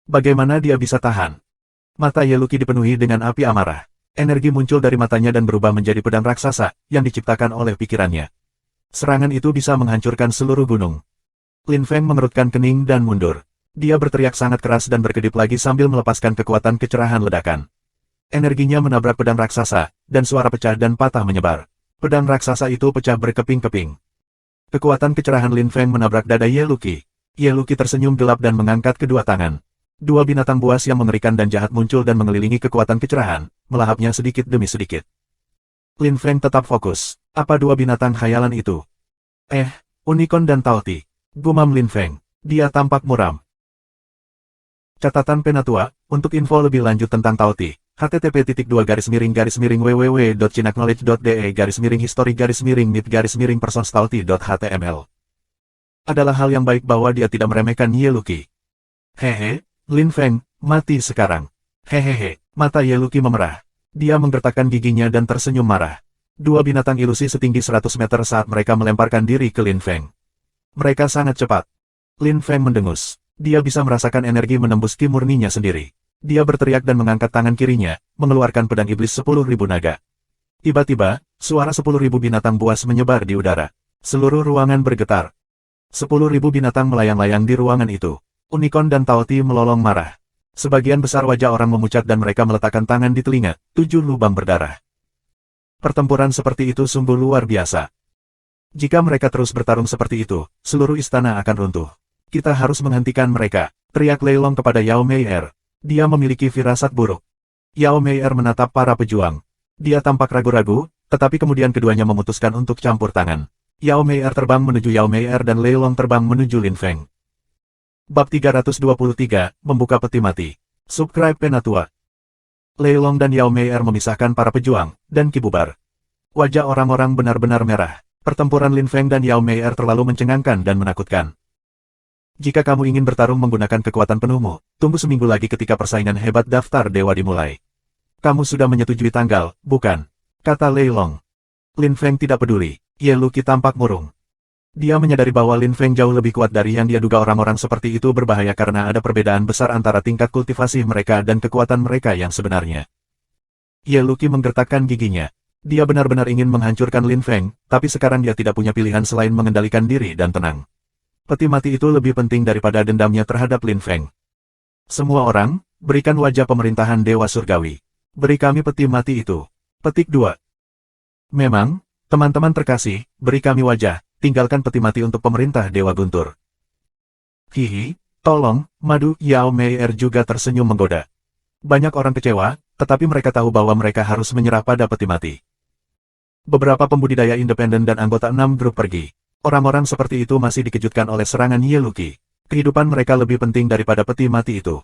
Speaker 1: Bagaimana dia bisa tahan? Mata Ye Luqi dipenuhi dengan api amarah. Energi muncul dari matanya dan berubah menjadi pedang raksasa, yang diciptakan oleh pikirannya. Serangan itu bisa menghancurkan seluruh gunung. Lin Feng mengerutkan kening dan mundur. Dia berteriak sangat keras dan berkedip lagi sambil melepaskan kekuatan kecerahan ledakan. Energinya menabrak pedang raksasa, dan suara pecah dan patah menyebar. Pedang raksasa itu pecah berkeping-keping. Kekuatan kecerahan Lin Feng menabrak dada Ye Luqi. Ye Luqi tersenyum gelap dan mengangkat kedua tangan. Dua binatang buas yang mengerikan dan jahat muncul dan mengelilingi kekuatan kecerahan, melahapnya sedikit demi sedikit. Lin Feng tetap fokus. Apa dua binatang khayalan itu? Unicorn dan Taoti. Gumam Lin Feng. Dia tampak muram. Catatan Penatua, untuk info lebih lanjut tentang Taoti, http://www.chinaknowledge.de/history-mit-persons-taoti.html. Adalah hal yang baik bahwa dia tidak meremehkan Ye Luqi. Hehe, Lin Feng, mati sekarang. Hehehe, mata Ye Luqi memerah. Dia menggertakkan giginya dan tersenyum marah. Dua binatang ilusi setinggi 100 meter saat mereka melemparkan diri ke Lin Feng. Mereka sangat cepat. Lin Feng mendengus. Dia bisa merasakan energi menembus ki murninya sendiri. Dia berteriak dan mengangkat tangan kirinya, mengeluarkan pedang iblis 10.000 naga. Tiba-tiba, suara 10.000 binatang buas menyebar di udara. Seluruh ruangan bergetar. 10.000 binatang melayang-layang di ruangan itu. Unicorn dan Taoti melolong marah. Sebagian besar wajah orang memucat dan mereka meletakkan tangan di telinga, 7 lubang berdarah. Pertempuran seperti itu sungguh luar biasa. Jika mereka terus bertarung seperti itu, seluruh istana akan runtuh. Kita harus menghentikan mereka, teriak Lei Long kepada Yao Mei'er. Dia memiliki firasat buruk. Yao Mei'er menatap para pejuang. Dia tampak ragu-ragu, tetapi kemudian keduanya memutuskan untuk campur tangan. Yao Mei'er terbang menuju Yao Mei'er dan Lei Long terbang menuju Lin Feng. Bab 323, Membuka Peti Mati. Subscribe Penatua. Lei Long dan Yao Mei'er memisahkan para pejuang, dan kibubar. Wajah orang-orang benar-benar merah. Pertempuran Lin Feng dan Yao Mei'er terlalu mencengangkan dan menakutkan. Jika kamu ingin bertarung menggunakan kekuatan penuhmu, tunggu seminggu lagi ketika persaingan hebat daftar dewa dimulai. Kamu sudah menyetujui tanggal, bukan? Kata Lei Long. Lin Feng tidak peduli. Ye Luqi tampak murung. Dia menyadari bahwa Lin Feng jauh lebih kuat dari yang dia duga. Orang-orang seperti itu berbahaya karena ada perbedaan besar antara tingkat kultivasi mereka dan kekuatan mereka yang sebenarnya. Ye Luqi menggertakkan giginya. Dia benar-benar ingin menghancurkan Lin Feng, tapi sekarang dia tidak punya pilihan selain mengendalikan diri dan tenang. Peti mati itu lebih penting daripada dendamnya terhadap Lin Feng. Semua orang, berikan wajah pemerintahan Dewa Surgawi. Beri kami peti mati itu. Petik 2. Memang, teman-teman terkasih, beri kami wajah, tinggalkan peti mati untuk pemerintah Dewa Guntur. Hihi, tolong, Madu. Yao Mei'er juga tersenyum menggoda. Banyak orang kecewa, tetapi mereka tahu bahwa mereka harus menyerah pada peti mati. Beberapa pembudidaya independen dan anggota 6 grup pergi. Orang-orang seperti itu masih dikejutkan oleh serangan Ye Luqi. Kehidupan mereka lebih penting daripada peti mati itu.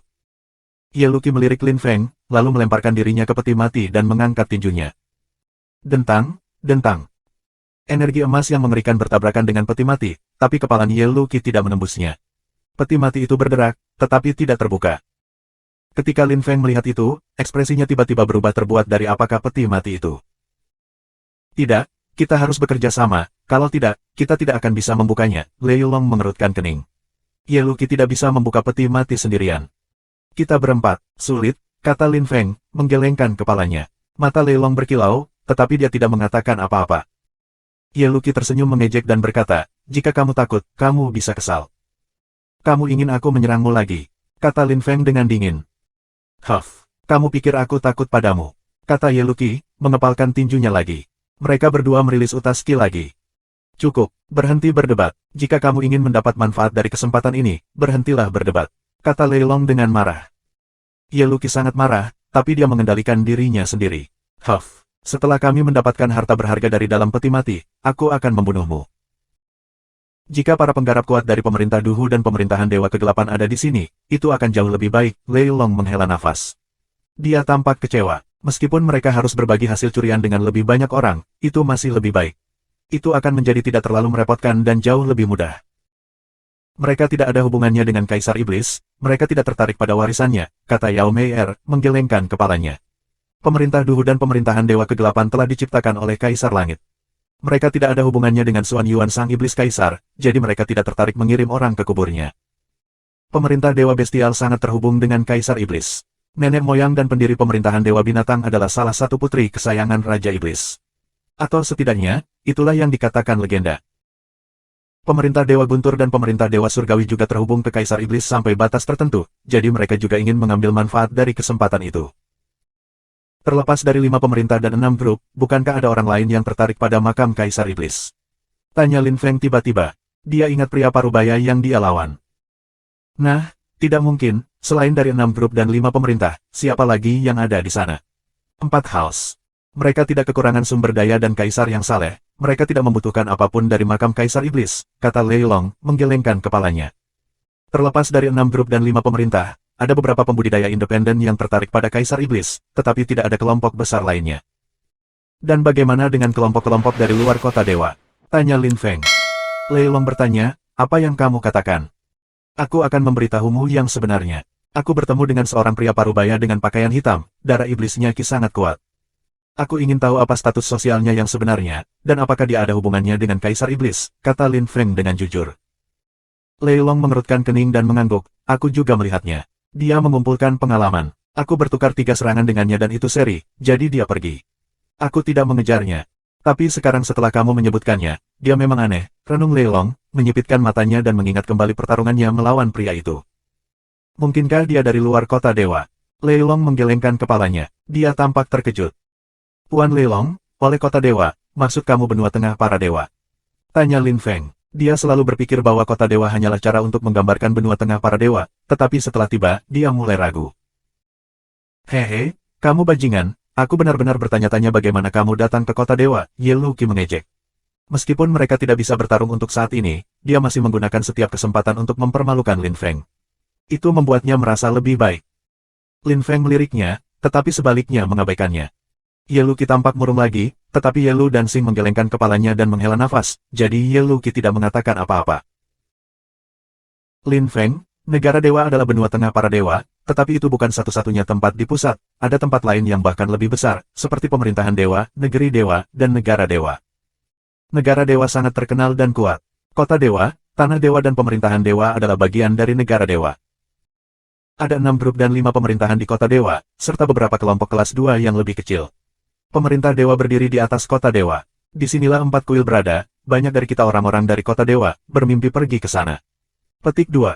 Speaker 1: Ye Luqi melirik Lin Feng, lalu melemparkan dirinya ke peti mati dan mengangkat tinjunya. Dentang, dentang. Energi emas yang mengerikan bertabrakan dengan peti mati, tapi kepala Ye Luqi tidak menembusnya. Peti mati itu berderak, tetapi tidak terbuka. Ketika Lin Feng melihat itu, ekspresinya tiba-tiba berubah. Terbuat dari apakah peti mati itu? Tidak, kita harus bekerja sama, kalau tidak, kita tidak akan bisa membukanya. Lei Long mengerutkan kening. Ye Luqi tidak bisa membuka peti mati sendirian. Kita berempat, sulit, kata Lin Feng, menggelengkan kepalanya. Mata Lei Long berkilau, tetapi dia tidak mengatakan apa-apa. Ye Luqi tersenyum mengejek dan berkata, jika kamu takut, kamu bisa kesal. Kamu ingin aku menyerangmu lagi, kata Lin Feng dengan dingin. Huff, kamu pikir aku takut padamu, kata Ye Luqi, mengepalkan tinjunya lagi. Mereka berdua merilis utas ki lagi. Cukup, berhenti berdebat. Jika kamu ingin mendapat manfaat dari kesempatan ini, berhentilah berdebat, kata Lei Long dengan marah. Ye Luqi sangat marah, tapi dia mengendalikan dirinya sendiri. Huff, setelah kami mendapatkan harta berharga dari dalam peti mati, aku akan membunuhmu. Jika para penggarap kuat dari pemerintah Duhu dan pemerintahan Dewa Kegelapan ada di sini, itu akan jauh lebih baik. Lei Long menghela nafas. Dia tampak kecewa. Meskipun mereka harus berbagi hasil curian dengan lebih banyak orang, itu masih lebih baik. Itu akan menjadi tidak terlalu merepotkan dan jauh lebih mudah. Mereka tidak ada hubungannya dengan Kaisar Iblis, mereka tidak tertarik pada warisannya, kata Yao Mei'er, menggelengkan kepalanya. Pemerintah Duhu dan pemerintahan Dewa Kegelapan telah diciptakan oleh Kaisar Langit. Mereka tidak ada hubungannya dengan Xuan Yuan Sang Iblis Kaisar, jadi mereka tidak tertarik mengirim orang ke kuburnya. Pemerintah Dewa Bestial sangat terhubung dengan Kaisar Iblis. Nenek moyang dan pendiri pemerintahan Dewa Binatang adalah salah satu putri kesayangan Raja Iblis. Atau setidaknya, itulah yang dikatakan legenda. Pemerintah Dewa Guntur dan pemerintah Dewa Surgawi juga terhubung ke Kaisar Iblis sampai batas tertentu, jadi mereka juga ingin mengambil manfaat dari kesempatan itu. Terlepas dari 5 pemerintah dan 6 grup, bukankah ada orang lain yang tertarik pada makam Kaisar Iblis? Tanya Lin Feng tiba-tiba. Dia ingat pria parubaya yang dia lawan. Nah, tidak mungkin, selain dari 6 grup dan 5 pemerintah, siapa lagi yang ada di sana? 4 House. Mereka tidak kekurangan sumber daya dan kaisar yang saleh, mereka tidak membutuhkan apapun dari makam Kaisar Iblis, kata Lei Long, menggelengkan kepalanya. Terlepas dari 6 grup dan 5 pemerintah, ada beberapa pembudidaya independen yang tertarik pada Kaisar Iblis, tetapi tidak ada kelompok besar lainnya. Dan bagaimana dengan kelompok-kelompok dari luar kota dewa? Tanya Lin Feng. Lei Long bertanya, apa yang kamu katakan? Aku akan memberitahumu yang sebenarnya. Aku bertemu dengan seorang pria parubaya dengan pakaian hitam, darah iblisnya sangat kuat. Aku ingin tahu apa status sosialnya yang sebenarnya, dan apakah dia ada hubungannya dengan Kaisar Iblis, kata Lin Feng dengan jujur. Lei Long mengerutkan kening dan mengangguk, aku juga melihatnya. Dia mengumpulkan pengalaman. Aku bertukar 3 serangan dengannya dan itu seri, jadi dia pergi. Aku tidak mengejarnya. Tapi sekarang setelah kamu menyebutkannya, dia memang aneh, renung Lei Long, menyipitkan matanya dan mengingat kembali pertarungannya melawan pria itu. Mungkinkah dia dari luar kota dewa? Lei Long menggelengkan kepalanya. Dia tampak terkejut. Tuan Lei Long, oleh kota dewa, maksud kamu benua tengah para dewa? Tanya Lin Feng. Dia selalu berpikir bahwa kota dewa hanyalah cara untuk menggambarkan benua tengah para dewa, tetapi setelah tiba, dia mulai ragu. Hehe, kamu bajingan, aku benar-benar bertanya-tanya bagaimana kamu datang ke kota dewa, Ye Luqi mengejek. Meskipun mereka tidak bisa bertarung untuk saat ini, dia masih menggunakan setiap kesempatan untuk mempermalukan Lin Feng. Itu membuatnya merasa lebih baik. Lin Feng meliriknya, tetapi sebaliknya mengabaikannya. Ye Luqi tampak murung lagi, tetapi Ye Lu dan Xing menggelengkan kepalanya dan menghela nafas, jadi Ye Luqi tidak mengatakan apa-apa. Lin Feng, negara dewa adalah benua tengah para dewa, tetapi itu bukan satu-satunya tempat di pusat, ada tempat lain yang bahkan lebih besar, seperti pemerintahan dewa, negeri dewa, dan negara dewa. Negara dewa sangat terkenal dan kuat. Kota dewa, tanah dewa dan pemerintahan dewa adalah bagian dari negara dewa. Ada 6 grup dan 5 pemerintahan di kota dewa, serta beberapa kelompok kelas 2 yang lebih kecil. Pemerintah dewa berdiri di atas kota dewa. Disinilah 4 kuil berada, banyak dari kita orang-orang dari kota dewa, bermimpi pergi ke sana. Petik 2.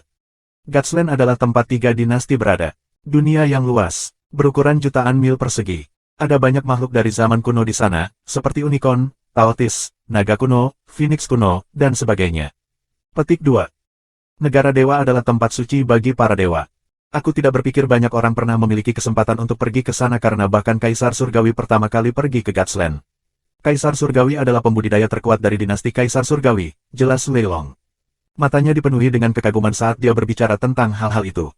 Speaker 1: Gatsland adalah tempat 3 dinasti berada. Dunia yang luas, berukuran jutaan mil persegi. Ada banyak makhluk dari zaman kuno di sana, seperti unicorn, Taotis, naga kuno, phoenix kuno, dan sebagainya. Petik 2. Negara dewa adalah tempat suci bagi para dewa. Aku tidak berpikir banyak orang pernah memiliki kesempatan untuk pergi ke sana karena bahkan Kaisar Surgawi pertama kali pergi ke Gatsland. Kaisar Surgawi adalah pembudidaya terkuat dari dinasti Kaisar Surgawi, jelas Lei Long. Matanya dipenuhi dengan kekaguman saat dia berbicara tentang hal-hal itu.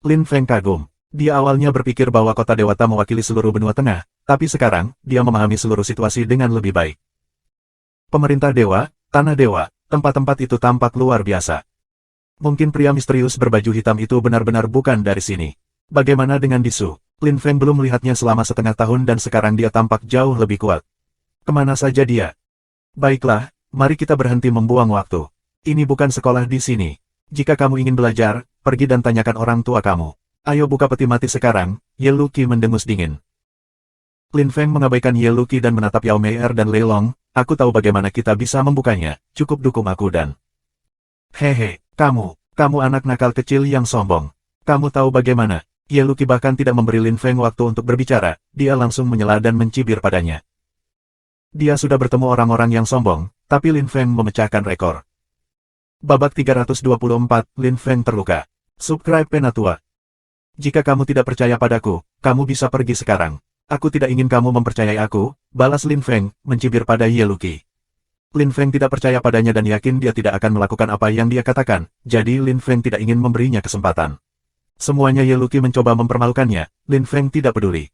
Speaker 1: Lin Feng kagum. Dia awalnya berpikir bahwa kota dewata mewakili seluruh benua tengah, tapi sekarang, dia memahami seluruh situasi dengan lebih baik. Pemerintah dewa, tanah dewa, tempat-tempat itu tampak luar biasa. Mungkin pria misterius berbaju hitam itu benar-benar bukan dari sini. Bagaimana dengan Disu? Lin Feng belum melihatnya selama setengah tahun dan sekarang dia tampak jauh lebih kuat. Kemana saja dia? Baiklah, mari kita berhenti membuang waktu. Ini bukan sekolah di sini. Jika kamu ingin belajar, pergi dan tanyakan orang tua kamu. Ayo buka peti mati sekarang, Ye Luqi mendengus dingin. Lin Feng mengabaikan Ye Luqi dan menatap Yao Meier dan Lei Long. Aku tahu bagaimana kita bisa membukanya, cukup dukung aku dan... Hehe. Kamu anak nakal kecil yang sombong. Kamu tahu bagaimana? Ye Luqi bahkan tidak memberi Lin Feng waktu untuk berbicara, dia langsung menyela dan mencibir padanya. Dia sudah bertemu orang-orang yang sombong, tapi Lin Feng memecahkan rekor. Babak 324, Lin Feng terluka. Subscribe Penatua. Jika kamu tidak percaya padaku, kamu bisa pergi sekarang. Aku tidak ingin kamu mempercayai aku, balas Lin Feng, mencibir pada Ye Luqi. Lin Feng tidak percaya padanya dan yakin dia tidak akan melakukan apa yang dia katakan, jadi Lin Feng tidak ingin memberinya kesempatan. Semuanya Ye Luqi mencoba mempermalukannya, Lin Feng tidak peduli.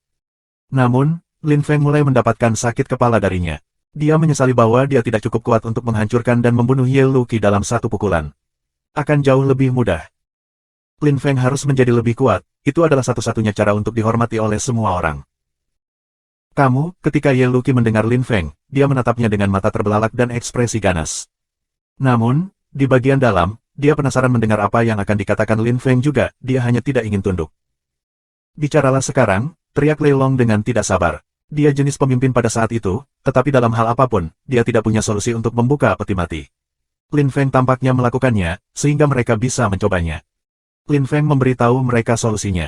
Speaker 1: Namun, Lin Feng mulai mendapatkan sakit kepala darinya. Dia menyesali bahwa dia tidak cukup kuat untuk menghancurkan dan membunuh Ye Luqi dalam satu pukulan. Akan jauh lebih mudah. Lin Feng harus menjadi lebih kuat, itu adalah satu-satunya cara untuk dihormati oleh semua orang. Ketika Ye Luqi mendengar Lin Feng, dia menatapnya dengan mata terbelalak dan ekspresi ganas. Namun, di bagian dalam, dia penasaran mendengar apa yang akan dikatakan Lin Feng juga, dia hanya tidak ingin tunduk. Bicaralah sekarang, teriak Lei Long dengan tidak sabar. Dia jenis pemimpin pada saat itu, tetapi dalam hal apapun, dia tidak punya solusi untuk membuka peti mati. Lin Feng tampaknya melakukannya, sehingga mereka bisa mencobanya. Lin Feng memberitahu mereka solusinya.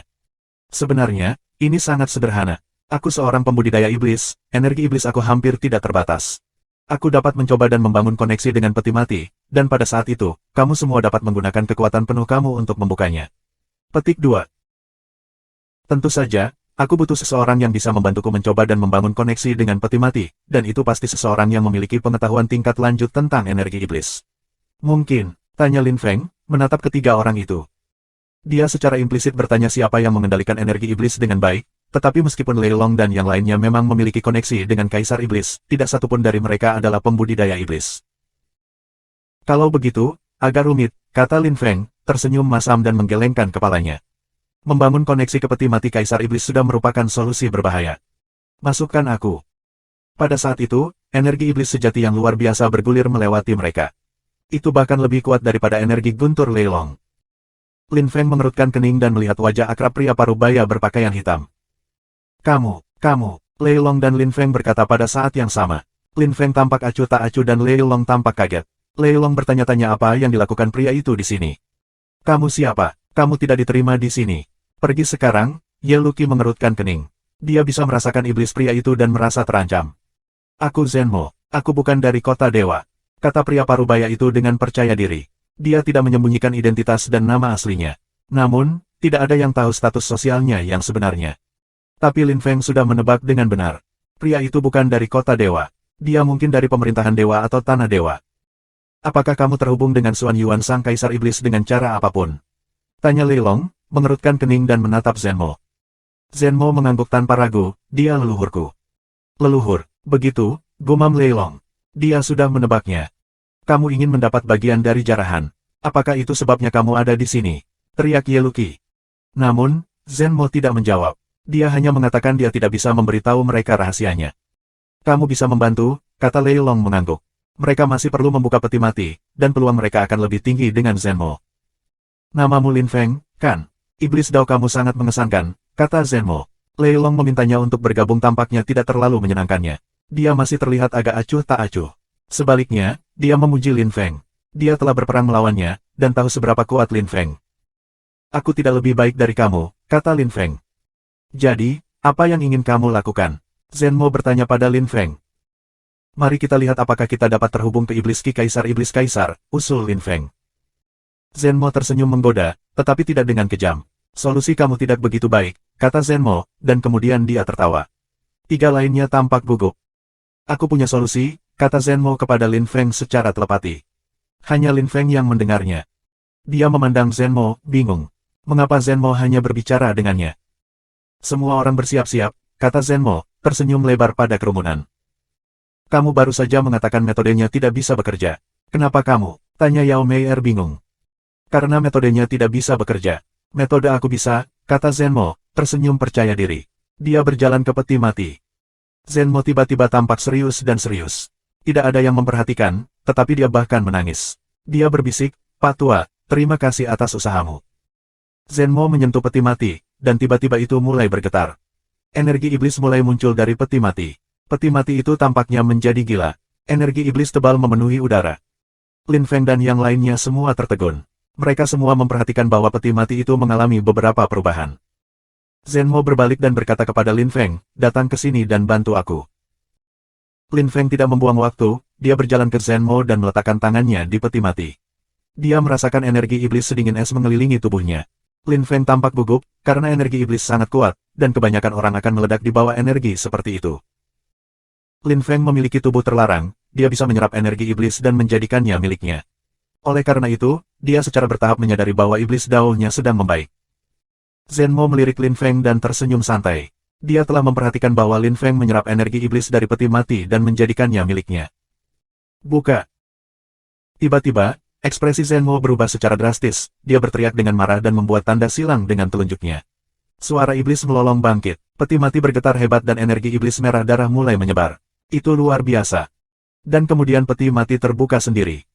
Speaker 1: Sebenarnya, ini sangat sederhana. Aku seorang pembudidaya iblis, energi iblis aku hampir tidak terbatas. Aku dapat mencoba dan membangun koneksi dengan peti mati, dan pada saat itu, kamu semua dapat menggunakan kekuatan penuh kamu untuk membukanya. Petik 2. Tentu saja, aku butuh seseorang yang bisa membantuku mencoba dan membangun koneksi dengan peti mati, dan itu pasti seseorang yang memiliki pengetahuan tingkat lanjut tentang energi iblis. Mungkin, tanya Lin Feng, menatap ketiga orang itu. Dia secara implisit bertanya siapa yang mengendalikan energi iblis dengan baik, tetapi meskipun Lei Long dan yang lainnya memang memiliki koneksi dengan Kaisar Iblis, tidak satupun dari mereka adalah pembudidaya iblis. Kalau begitu, agak rumit, kata Lin Feng, tersenyum masam dan menggelengkan kepalanya. Membangun koneksi ke peti mati Kaisar Iblis sudah merupakan solusi berbahaya. Masukkan aku. Pada saat itu, energi iblis sejati yang luar biasa bergulir melewati mereka. Itu bahkan lebih kuat daripada energi guntur Lei Long. Lin Feng mengerutkan kening dan melihat wajah akrab pria parubaya berpakaian hitam. Kamu, Lei Long dan Lin Feng berkata pada saat yang sama. Lin Feng tampak acuh tak acuh dan Lei Long tampak kaget. Lei Long bertanya-tanya apa yang dilakukan pria itu di sini. Kamu siapa? Kamu tidak diterima di sini. Pergi sekarang. Ye Luqi mengerutkan kening. Dia bisa merasakan iblis pria itu dan merasa terancam. Aku Zenmo. Aku bukan dari kota dewa. Kata pria parubaya itu dengan percaya diri. Dia tidak menyembunyikan identitas dan nama aslinya. Namun, tidak ada yang tahu status sosialnya yang sebenarnya. Tapi Lin Feng sudah menebak dengan benar. Pria itu bukan dari kota dewa. Dia mungkin dari pemerintahan dewa atau tanah dewa. Apakah kamu terhubung dengan Xuan Yuan sang kaisar iblis dengan cara apapun? Tanya Lei Long, mengerutkan kening dan menatap Zenmo. Zenmo mengangguk tanpa ragu, dia leluhurku. Leluhur, begitu, gumam Lei Long. Dia sudah menebaknya. Kamu ingin mendapat bagian dari jarahan. Apakah itu sebabnya kamu ada di sini? Teriak Ye Luqi. Namun, Zenmo tidak menjawab. Dia hanya mengatakan dia tidak bisa memberitahu mereka rahasianya. Kamu bisa membantu, kata Lei Long mengangguk. Mereka masih perlu membuka peti mati, dan peluang mereka akan lebih tinggi dengan Zenmo. Namamu Lin Feng, kan? Iblis Dao kamu sangat mengesankan, kata Zenmo. Lei Long memintanya untuk bergabung tampaknya tidak terlalu menyenangkannya. Dia masih terlihat agak acuh tak acuh. Sebaliknya, dia memuji Lin Feng. Dia telah berperang melawannya, dan tahu seberapa kuat Lin Feng. Aku tidak lebih baik dari kamu, kata Lin Feng. Jadi, apa yang ingin kamu lakukan? Zenmo bertanya pada Lin Feng. Mari kita lihat apakah kita dapat terhubung ke iblis Iblis Kaisar, usul Lin Feng. Zenmo tersenyum menggoda, tetapi tidak dengan kejam. Solusi kamu tidak begitu baik, kata Zenmo, dan kemudian dia tertawa. Tiga lainnya tampak gugup. Aku punya solusi, kata Zenmo kepada Lin Feng secara telepati. Hanya Lin Feng yang mendengarnya. Dia memandang Zenmo, bingung. Mengapa Zenmo hanya berbicara dengannya? Semua orang bersiap-siap, kata Zenmo, tersenyum lebar pada kerumunan. Kamu baru saja mengatakan metodenya tidak bisa bekerja. Kenapa kamu? Tanya Yao Meier bingung. Karena metodenya tidak bisa bekerja. Metode aku bisa, kata Zenmo, tersenyum percaya diri. Dia berjalan ke peti mati. Zenmo tiba-tiba tampak serius dan serius. Tidak ada yang memperhatikan, tetapi dia bahkan menangis. Dia berbisik, Pak Tua, terima kasih atas usahamu. Zenmo menyentuh peti mati, dan tiba-tiba itu mulai bergetar. Energi iblis mulai muncul dari peti mati. Peti mati itu tampaknya menjadi gila. Energi iblis tebal memenuhi udara. Lin Feng dan yang lainnya semua tertegun. Mereka semua memperhatikan bahwa peti mati itu mengalami beberapa perubahan. Zenmo berbalik dan berkata kepada Lin Feng, datang ke sini dan bantu aku. Lin Feng tidak membuang waktu, dia berjalan ke Zenmo dan meletakkan tangannya di peti mati. Dia merasakan energi iblis sedingin es mengelilingi tubuhnya. Lin Feng tampak gugup, karena energi iblis sangat kuat, dan kebanyakan orang akan meledak di bawah energi seperti itu. Lin Feng memiliki tubuh terlarang, dia bisa menyerap energi iblis dan menjadikannya miliknya. Oleh karena itu, dia secara bertahap menyadari bahwa iblis Dao-nya sedang membaik. Zenmo melirik Lin Feng dan tersenyum santai. Dia telah memperhatikan bahwa Lin Feng menyerap energi iblis dari peti mati dan menjadikannya miliknya. Buka. Tiba-tiba, ekspresi Zenmo berubah secara drastis, dia berteriak dengan marah dan membuat tanda silang dengan telunjuknya. Suara iblis melolong bangkit, peti mati bergetar hebat dan energi iblis merah darah mulai menyebar. Itu luar biasa. Dan kemudian peti mati terbuka sendiri.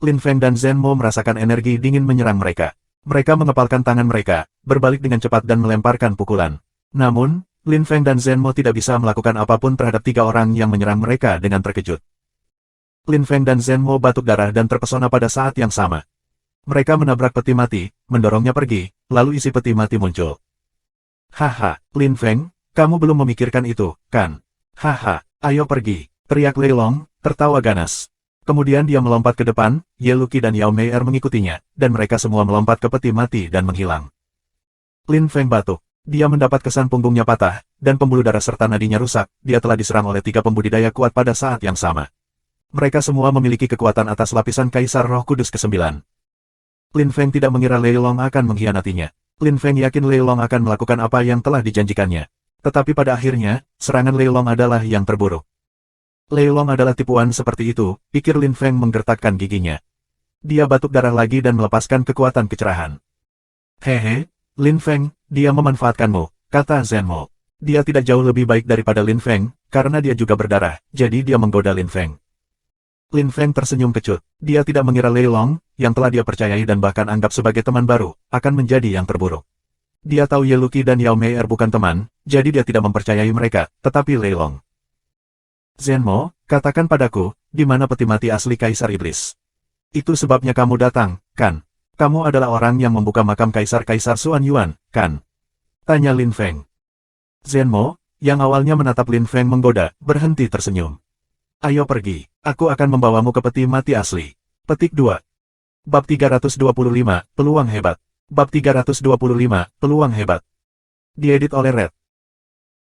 Speaker 1: Lin Feng dan Zenmo merasakan energi dingin menyerang mereka. Mereka mengepalkan tangan mereka, berbalik dengan cepat dan melemparkan pukulan. Namun, Lin Feng dan Zenmo tidak bisa melakukan apapun terhadap tiga orang yang menyerang mereka dengan terkejut. Lin Feng dan Zenmo batuk darah dan terpesona pada saat yang sama. Mereka menabrak peti mati, mendorongnya pergi, lalu isi peti mati muncul. Haha, Lin Feng, kamu belum memikirkan itu, kan? Haha, ayo pergi, teriak Lei Long, tertawa ganas. Kemudian dia melompat ke depan, Ye Luqi dan Yao Meier mengikutinya, dan mereka semua melompat ke peti mati dan menghilang. Lin Feng batuk. Dia mendapat kesan punggungnya patah, dan pembuluh darah serta nadinya rusak, dia telah diserang oleh tiga pembudidaya kuat pada saat yang sama. Mereka semua memiliki kekuatan atas lapisan Kaisar Roh Kudus ke-9. Lin Feng tidak mengira Lei Long akan mengkhianatinya. Lin Feng yakin Lei Long akan melakukan apa yang telah dijanjikannya. Tetapi pada akhirnya, serangan Lei Long adalah yang terburuk. Lei Long adalah tipuan seperti itu, pikir Lin Feng menggertakkan giginya. Dia batuk darah lagi dan melepaskan kekuatan kecerahan. Hehe, Lin Feng, dia memanfaatkanmu, kata Zenmo. Dia tidak jauh lebih baik daripada Lin Feng, karena dia juga berdarah, jadi dia menggoda Lin Feng. Lin Feng tersenyum kecut. Dia tidak mengira Lei Long, yang telah dia percayai dan bahkan anggap sebagai teman baru, akan menjadi yang terburuk. Dia tahu Ye Luqi dan Yao Meier bukan teman, jadi dia tidak mempercayai mereka, tetapi Lei Long. Zenmo, Katakan padaku, di mana peti mati asli Kaisar Iblis? Itu sebabnya kamu datang, kan? Kamu adalah orang yang membuka makam Kaisar-Kaisar Xuan Yuan, kan? Tanya Lin Feng. Zenmo, yang awalnya menatap Lin Feng menggoda, berhenti tersenyum. Ayo pergi, aku akan membawamu ke peti mati asli. Petik 2. Bab 325, Peluang Hebat. Bab 325, Peluang Hebat. Diedit oleh Red.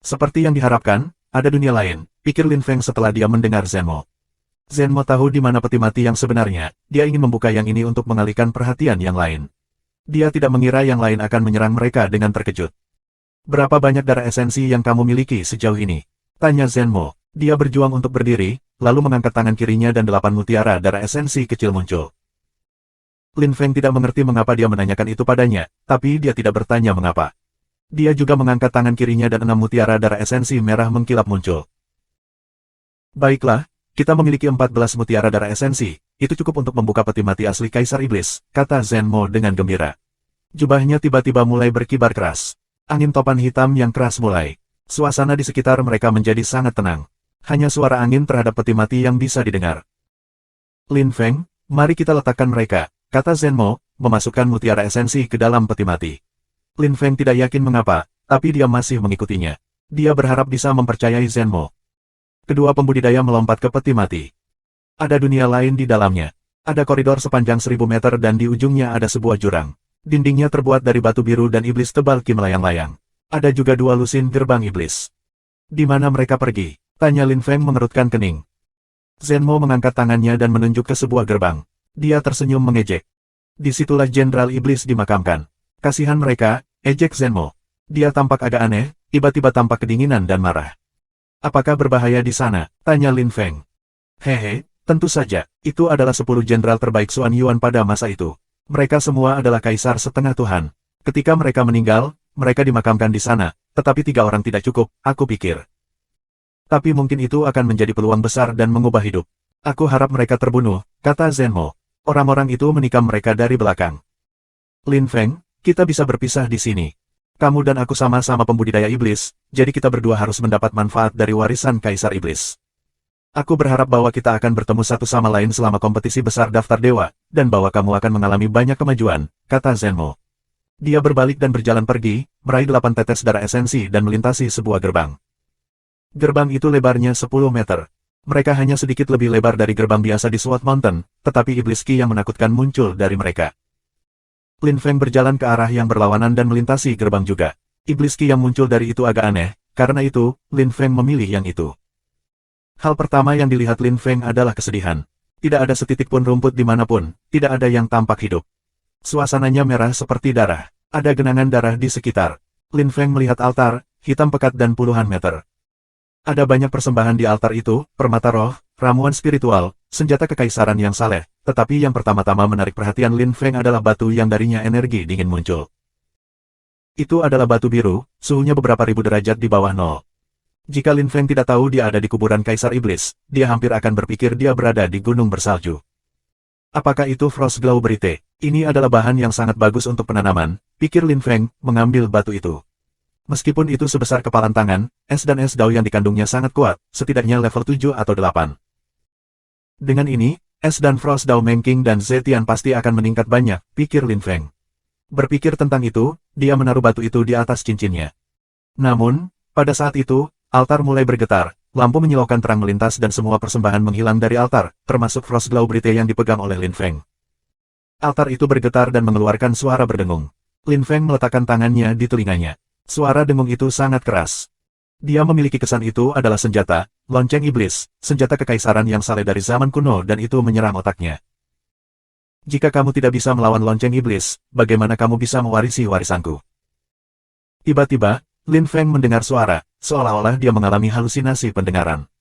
Speaker 1: Seperti yang diharapkan, ada dunia lain, pikir Lin Feng setelah dia mendengar Zenmo. Zenmo tahu di mana peti mati yang sebenarnya, dia ingin membuka yang ini untuk mengalihkan perhatian yang lain. Dia tidak mengira yang lain akan menyerang mereka dengan terkejut. Berapa banyak darah esensi yang kamu miliki sejauh ini? Tanya Zenmo. Dia berjuang untuk berdiri, lalu mengangkat tangan kirinya dan 8 mutiara darah esensi kecil muncul. Lin Feng tidak mengerti mengapa dia menanyakan itu padanya, tapi dia tidak bertanya mengapa. Dia juga mengangkat tangan kirinya dan 6 mutiara darah esensi merah mengkilap muncul. Baiklah, kita memiliki 14 mutiara darah esensi, itu cukup untuk membuka peti mati asli Kaisar Iblis, kata Zenmo dengan gembira. Jubahnya tiba-tiba mulai berkibar keras. Angin topan hitam yang keras mulai. Suasana di sekitar mereka menjadi sangat tenang. Hanya suara angin terhadap peti mati yang bisa didengar. Lin Feng, mari kita letakkan mereka, kata Zenmo, memasukkan mutiara esensi ke dalam peti mati. Lin Feng tidak yakin mengapa, tapi dia masih mengikutinya. Dia berharap bisa mempercayai Zenmo. Kedua pembudidaya melompat ke peti mati. Ada dunia lain di dalamnya. Ada koridor sepanjang 1000 meter dan di ujungnya ada sebuah jurang. Dindingnya terbuat dari batu biru dan iblis tebal ki melayang-layang. Ada juga 2 lusin gerbang iblis. Di mana mereka pergi? Tanya Lin Feng mengerutkan kening. Zenmo mengangkat tangannya dan menunjuk ke sebuah gerbang. Dia tersenyum mengejek. Disitulah Jenderal Iblis dimakamkan. Kasihan mereka, ejek Zenmo. Dia tampak agak aneh, tiba-tiba tampak kedinginan dan marah. Apakah berbahaya di sana? Tanya Lin Feng. Hehe, tentu saja, itu adalah 10 jenderal terbaik Xuan Yuan pada masa itu. Mereka semua adalah kaisar setengah Tuhan. Ketika mereka meninggal, mereka dimakamkan di sana, tetapi 3 orang tidak cukup, aku pikir. Tapi mungkin itu akan menjadi peluang besar dan mengubah hidup. Aku harap mereka terbunuh, kata Zenmo. Orang-orang itu menikam mereka dari belakang. Lin Feng, kita bisa berpisah di sini. Kamu dan aku sama-sama pembudidaya iblis, jadi kita berdua harus mendapat manfaat dari warisan Kaisar Iblis. Aku berharap bahwa kita akan bertemu satu sama lain selama kompetisi besar daftar dewa, dan bahwa kamu akan mengalami banyak kemajuan, kata Zenmo. Dia berbalik dan berjalan pergi, meraih 8 tetes darah esensi dan melintasi sebuah gerbang. Gerbang itu lebarnya 10 meter. Mereka hanya sedikit lebih lebar dari gerbang biasa di Sword Mountain, tetapi iblis ki yang menakutkan muncul dari mereka. Lin Feng berjalan ke arah yang berlawanan dan melintasi gerbang juga. Iblis ki yang muncul dari itu agak aneh, karena itu, Lin Feng memilih yang itu. Hal pertama yang dilihat Lin Feng adalah kesedihan. Tidak ada setitik pun rumput dimanapun, tidak ada yang tampak hidup. Suasananya merah seperti darah. Ada genangan darah di sekitar. Lin Feng melihat altar, hitam pekat dan puluhan meter. Ada banyak persembahan di altar itu, permata roh, ramuan spiritual, senjata kekaisaran yang saleh, tetapi yang pertama-tama menarik perhatian Lin Feng adalah batu yang darinya energi dingin muncul. Itu adalah batu biru, suhunya beberapa ribu derajat di bawah nol. Jika Lin Feng tidak tahu dia ada di kuburan Kaisar Iblis, dia hampir akan berpikir dia berada di gunung bersalju. Apakah itu Frost Glow Brite? Ini adalah bahan yang sangat bagus untuk penanaman, pikir Lin Feng, mengambil batu itu. Meskipun itu sebesar kepalan tangan, es dan es dao yang dikandungnya sangat kuat, setidaknya level 7 atau 8. Dengan ini, es dan Frost Dao Mengking dan Zetian pasti akan meningkat banyak, pikir Lin Feng. Berpikir tentang itu, dia menaruh batu itu di atas cincinnya. Namun, pada saat itu, altar mulai bergetar, lampu menyilaukan terang melintas dan semua persembahan menghilang dari altar, termasuk Frost Glow Brite yang dipegang oleh Lin Feng. Altar itu bergetar dan mengeluarkan suara berdengung. Lin Feng meletakkan tangannya di telinganya. Suara dengung itu sangat keras. Dia memiliki kesan itu adalah senjata, lonceng iblis, senjata kekaisaran yang saleh dari zaman kuno dan itu menyerang otaknya. Jika kamu tidak bisa melawan lonceng iblis, bagaimana kamu bisa mewarisi warisanku? Tiba-tiba, Lin Feng mendengar suara, seolah-olah dia mengalami halusinasi pendengaran.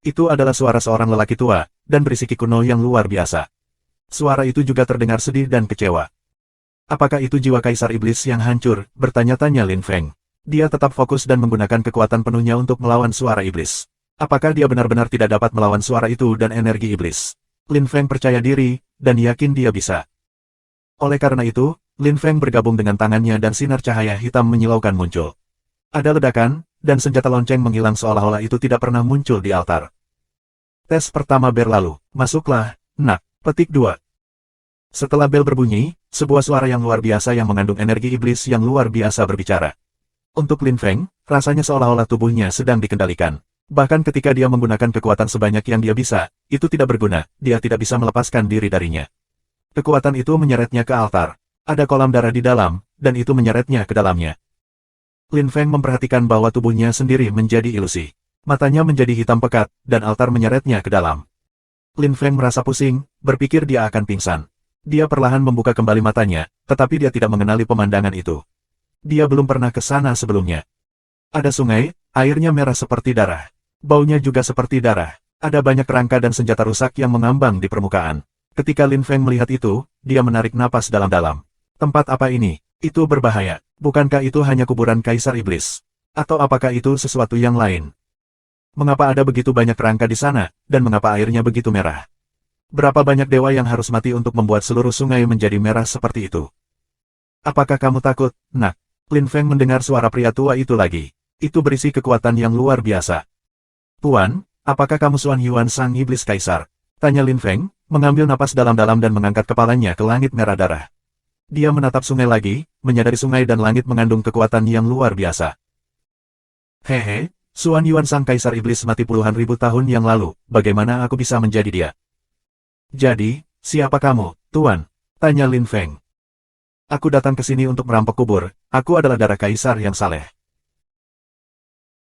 Speaker 1: Itu adalah suara seorang lelaki tua, dan berisiki kuno yang luar biasa. Suara itu juga terdengar sedih dan kecewa. Apakah itu jiwa Kaisar Iblis yang hancur? Bertanya-tanya Lin Feng. Dia tetap fokus dan menggunakan kekuatan penuhnya untuk melawan suara iblis. Apakah dia benar-benar tidak dapat melawan suara itu dan energi iblis? Lin Feng percaya diri, dan yakin dia bisa. Oleh karena itu, Lin Feng bergabung dengan tangannya dan sinar cahaya hitam menyilaukan muncul. Ada ledakan, dan senjata lonceng menghilang seolah-olah itu tidak pernah muncul di altar. Tes pertama berlalu. Masuklah, nak. Petik 2. Setelah bel berbunyi, sebuah suara yang luar biasa yang mengandung energi iblis yang luar biasa berbicara. Untuk Lin Feng, rasanya seolah-olah tubuhnya sedang dikendalikan. Bahkan ketika dia menggunakan kekuatan sebanyak yang dia bisa, itu tidak berguna, dia tidak bisa melepaskan diri darinya. Kekuatan itu menyeretnya ke altar. Ada kolam darah di dalam, dan itu menyeretnya ke dalamnya. Lin Feng memperhatikan bahwa tubuhnya sendiri menjadi ilusi. Matanya menjadi hitam pekat, dan altar menyeretnya ke dalam. Lin Feng merasa pusing, berpikir dia akan pingsan. Dia perlahan membuka kembali matanya, tetapi dia tidak mengenali pemandangan itu. Dia belum pernah ke sana sebelumnya. Ada sungai, airnya merah seperti darah. Baunya juga seperti darah. Ada banyak kerangka dan senjata rusak yang mengambang di permukaan. Ketika Lin Feng melihat itu, dia menarik napas dalam-dalam. Tempat apa ini? Itu berbahaya. Bukankah itu hanya kuburan Kaisar Iblis? Atau apakah itu sesuatu yang lain? Mengapa ada begitu banyak kerangka di sana, dan mengapa airnya begitu merah? Berapa banyak dewa yang harus mati untuk membuat seluruh sungai menjadi merah seperti itu? Apakah kamu takut, nak? Lin Feng mendengar suara pria tua itu lagi. Itu berisi kekuatan yang luar biasa. Tuan, apakah kamu Xuan Yuan sang iblis kaisar? Tanya Lin Feng, mengambil napas dalam-dalam dan mengangkat kepalanya ke langit merah darah. Dia menatap sungai lagi, menyadari sungai dan langit mengandung kekuatan yang luar biasa. Hehe, Xuan Yuan sang kaisar iblis mati puluhan ribu tahun yang lalu, bagaimana aku bisa menjadi dia? Jadi, siapa kamu, Tuan? Tanya Lin Feng. Aku datang ke sini untuk merampok kubur, aku adalah darah kaisar yang saleh.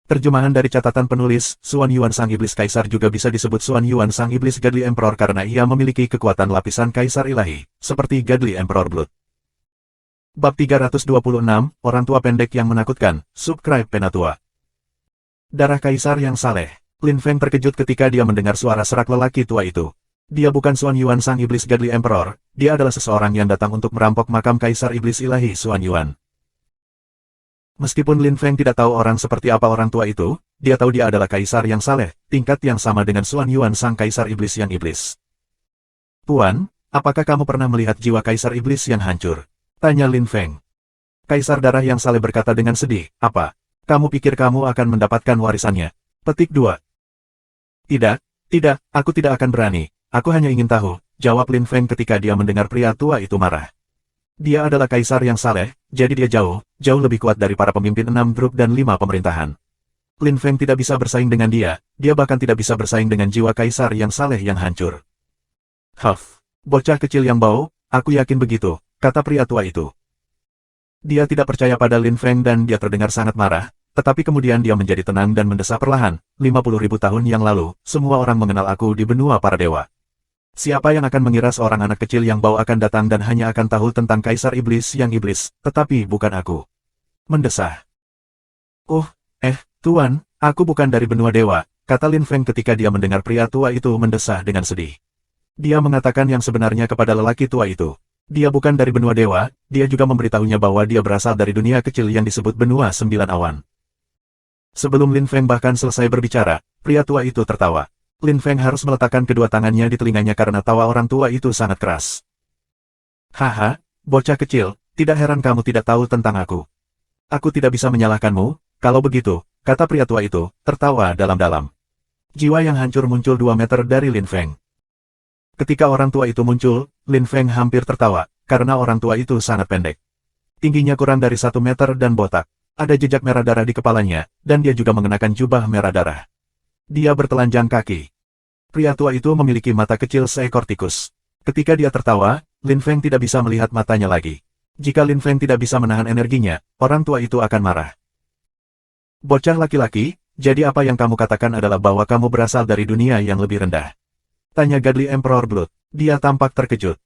Speaker 1: Terjemahan dari catatan penulis, Xuan Yuan sang iblis kaisar juga bisa disebut Xuan Yuan sang iblis Godly Emperor karena ia memiliki kekuatan lapisan kaisar ilahi, seperti Godly Emperor Blood. Bab 326, Orang Tua Pendek yang Menakutkan, Subscribe Penatua. Darah kaisar yang saleh. Lin Feng terkejut ketika dia mendengar suara serak lelaki tua itu. Dia bukan Xuan Yuan sang iblis Godly Emperor, dia adalah seseorang yang datang untuk merampok makam kaisar iblis ilahi Xuan Yuan. Meskipun Lin Feng tidak tahu orang seperti apa orang tua itu, dia tahu dia adalah kaisar yang saleh, tingkat yang sama dengan Xuan Yuan sang kaisar iblis yang iblis. Tuan, apakah kamu pernah melihat jiwa kaisar iblis yang hancur? Tanya Lin Feng. Kaisar darah yang saleh berkata dengan sedih, apa? Kamu pikir kamu akan mendapatkan warisannya? Petik 2. Tidak, aku tidak akan berani. Aku hanya ingin tahu, jawab Lin Feng ketika dia mendengar pria tua itu marah. Dia adalah kaisar yang saleh, jadi dia jauh lebih kuat dari para pemimpin 6 grup dan 5 pemerintahan. Lin Feng tidak bisa bersaing dengan dia bahkan tidak bisa bersaing dengan jiwa kaisar yang saleh yang hancur. Huff, bocah kecil yang bau, aku yakin begitu, kata pria tua itu. Dia tidak percaya pada Lin Feng dan dia terdengar sangat marah, tetapi kemudian dia menjadi tenang dan mendesah perlahan, 50.000 tahun yang lalu, semua orang mengenal aku di benua para dewa. Siapa yang akan mengira seorang anak kecil yang bau akan datang dan hanya akan tahu tentang kaisar iblis yang iblis, tetapi bukan aku. Mendesah. Tuan, aku bukan dari benua dewa, kata Lin Feng ketika dia mendengar pria tua itu mendesah dengan sedih. Dia mengatakan yang sebenarnya kepada lelaki tua itu. Dia bukan dari benua dewa, dia juga memberitahunya bahwa dia berasal dari dunia kecil yang disebut benua 9 awan. Sebelum Lin Feng bahkan selesai berbicara, pria tua itu tertawa. Lin Feng harus meletakkan kedua tangannya di telinganya karena tawa orang tua itu sangat keras. Haha, bocah kecil, tidak heran kamu tidak tahu tentang aku. Aku tidak bisa menyalahkanmu, kalau begitu, kata pria tua itu, tertawa dalam-dalam. Jiwa yang hancur muncul 2 meter dari Lin Feng. Ketika orang tua itu muncul, Lin Feng hampir tertawa, karena orang tua itu sangat pendek. Tingginya kurang dari 1 meter dan botak. Ada jejak merah darah di kepalanya, dan dia juga mengenakan jubah merah darah. Dia bertelanjang kaki. Pria tua itu memiliki mata kecil seekor tikus. Ketika dia tertawa, Lin Feng tidak bisa melihat matanya lagi. Jika Lin Feng tidak bisa menahan energinya, orang tua itu akan marah. Bocah laki-laki, jadi apa yang kamu katakan adalah bahwa kamu berasal dari dunia yang lebih rendah? Tanya Godly Emperor Blood. Dia tampak terkejut.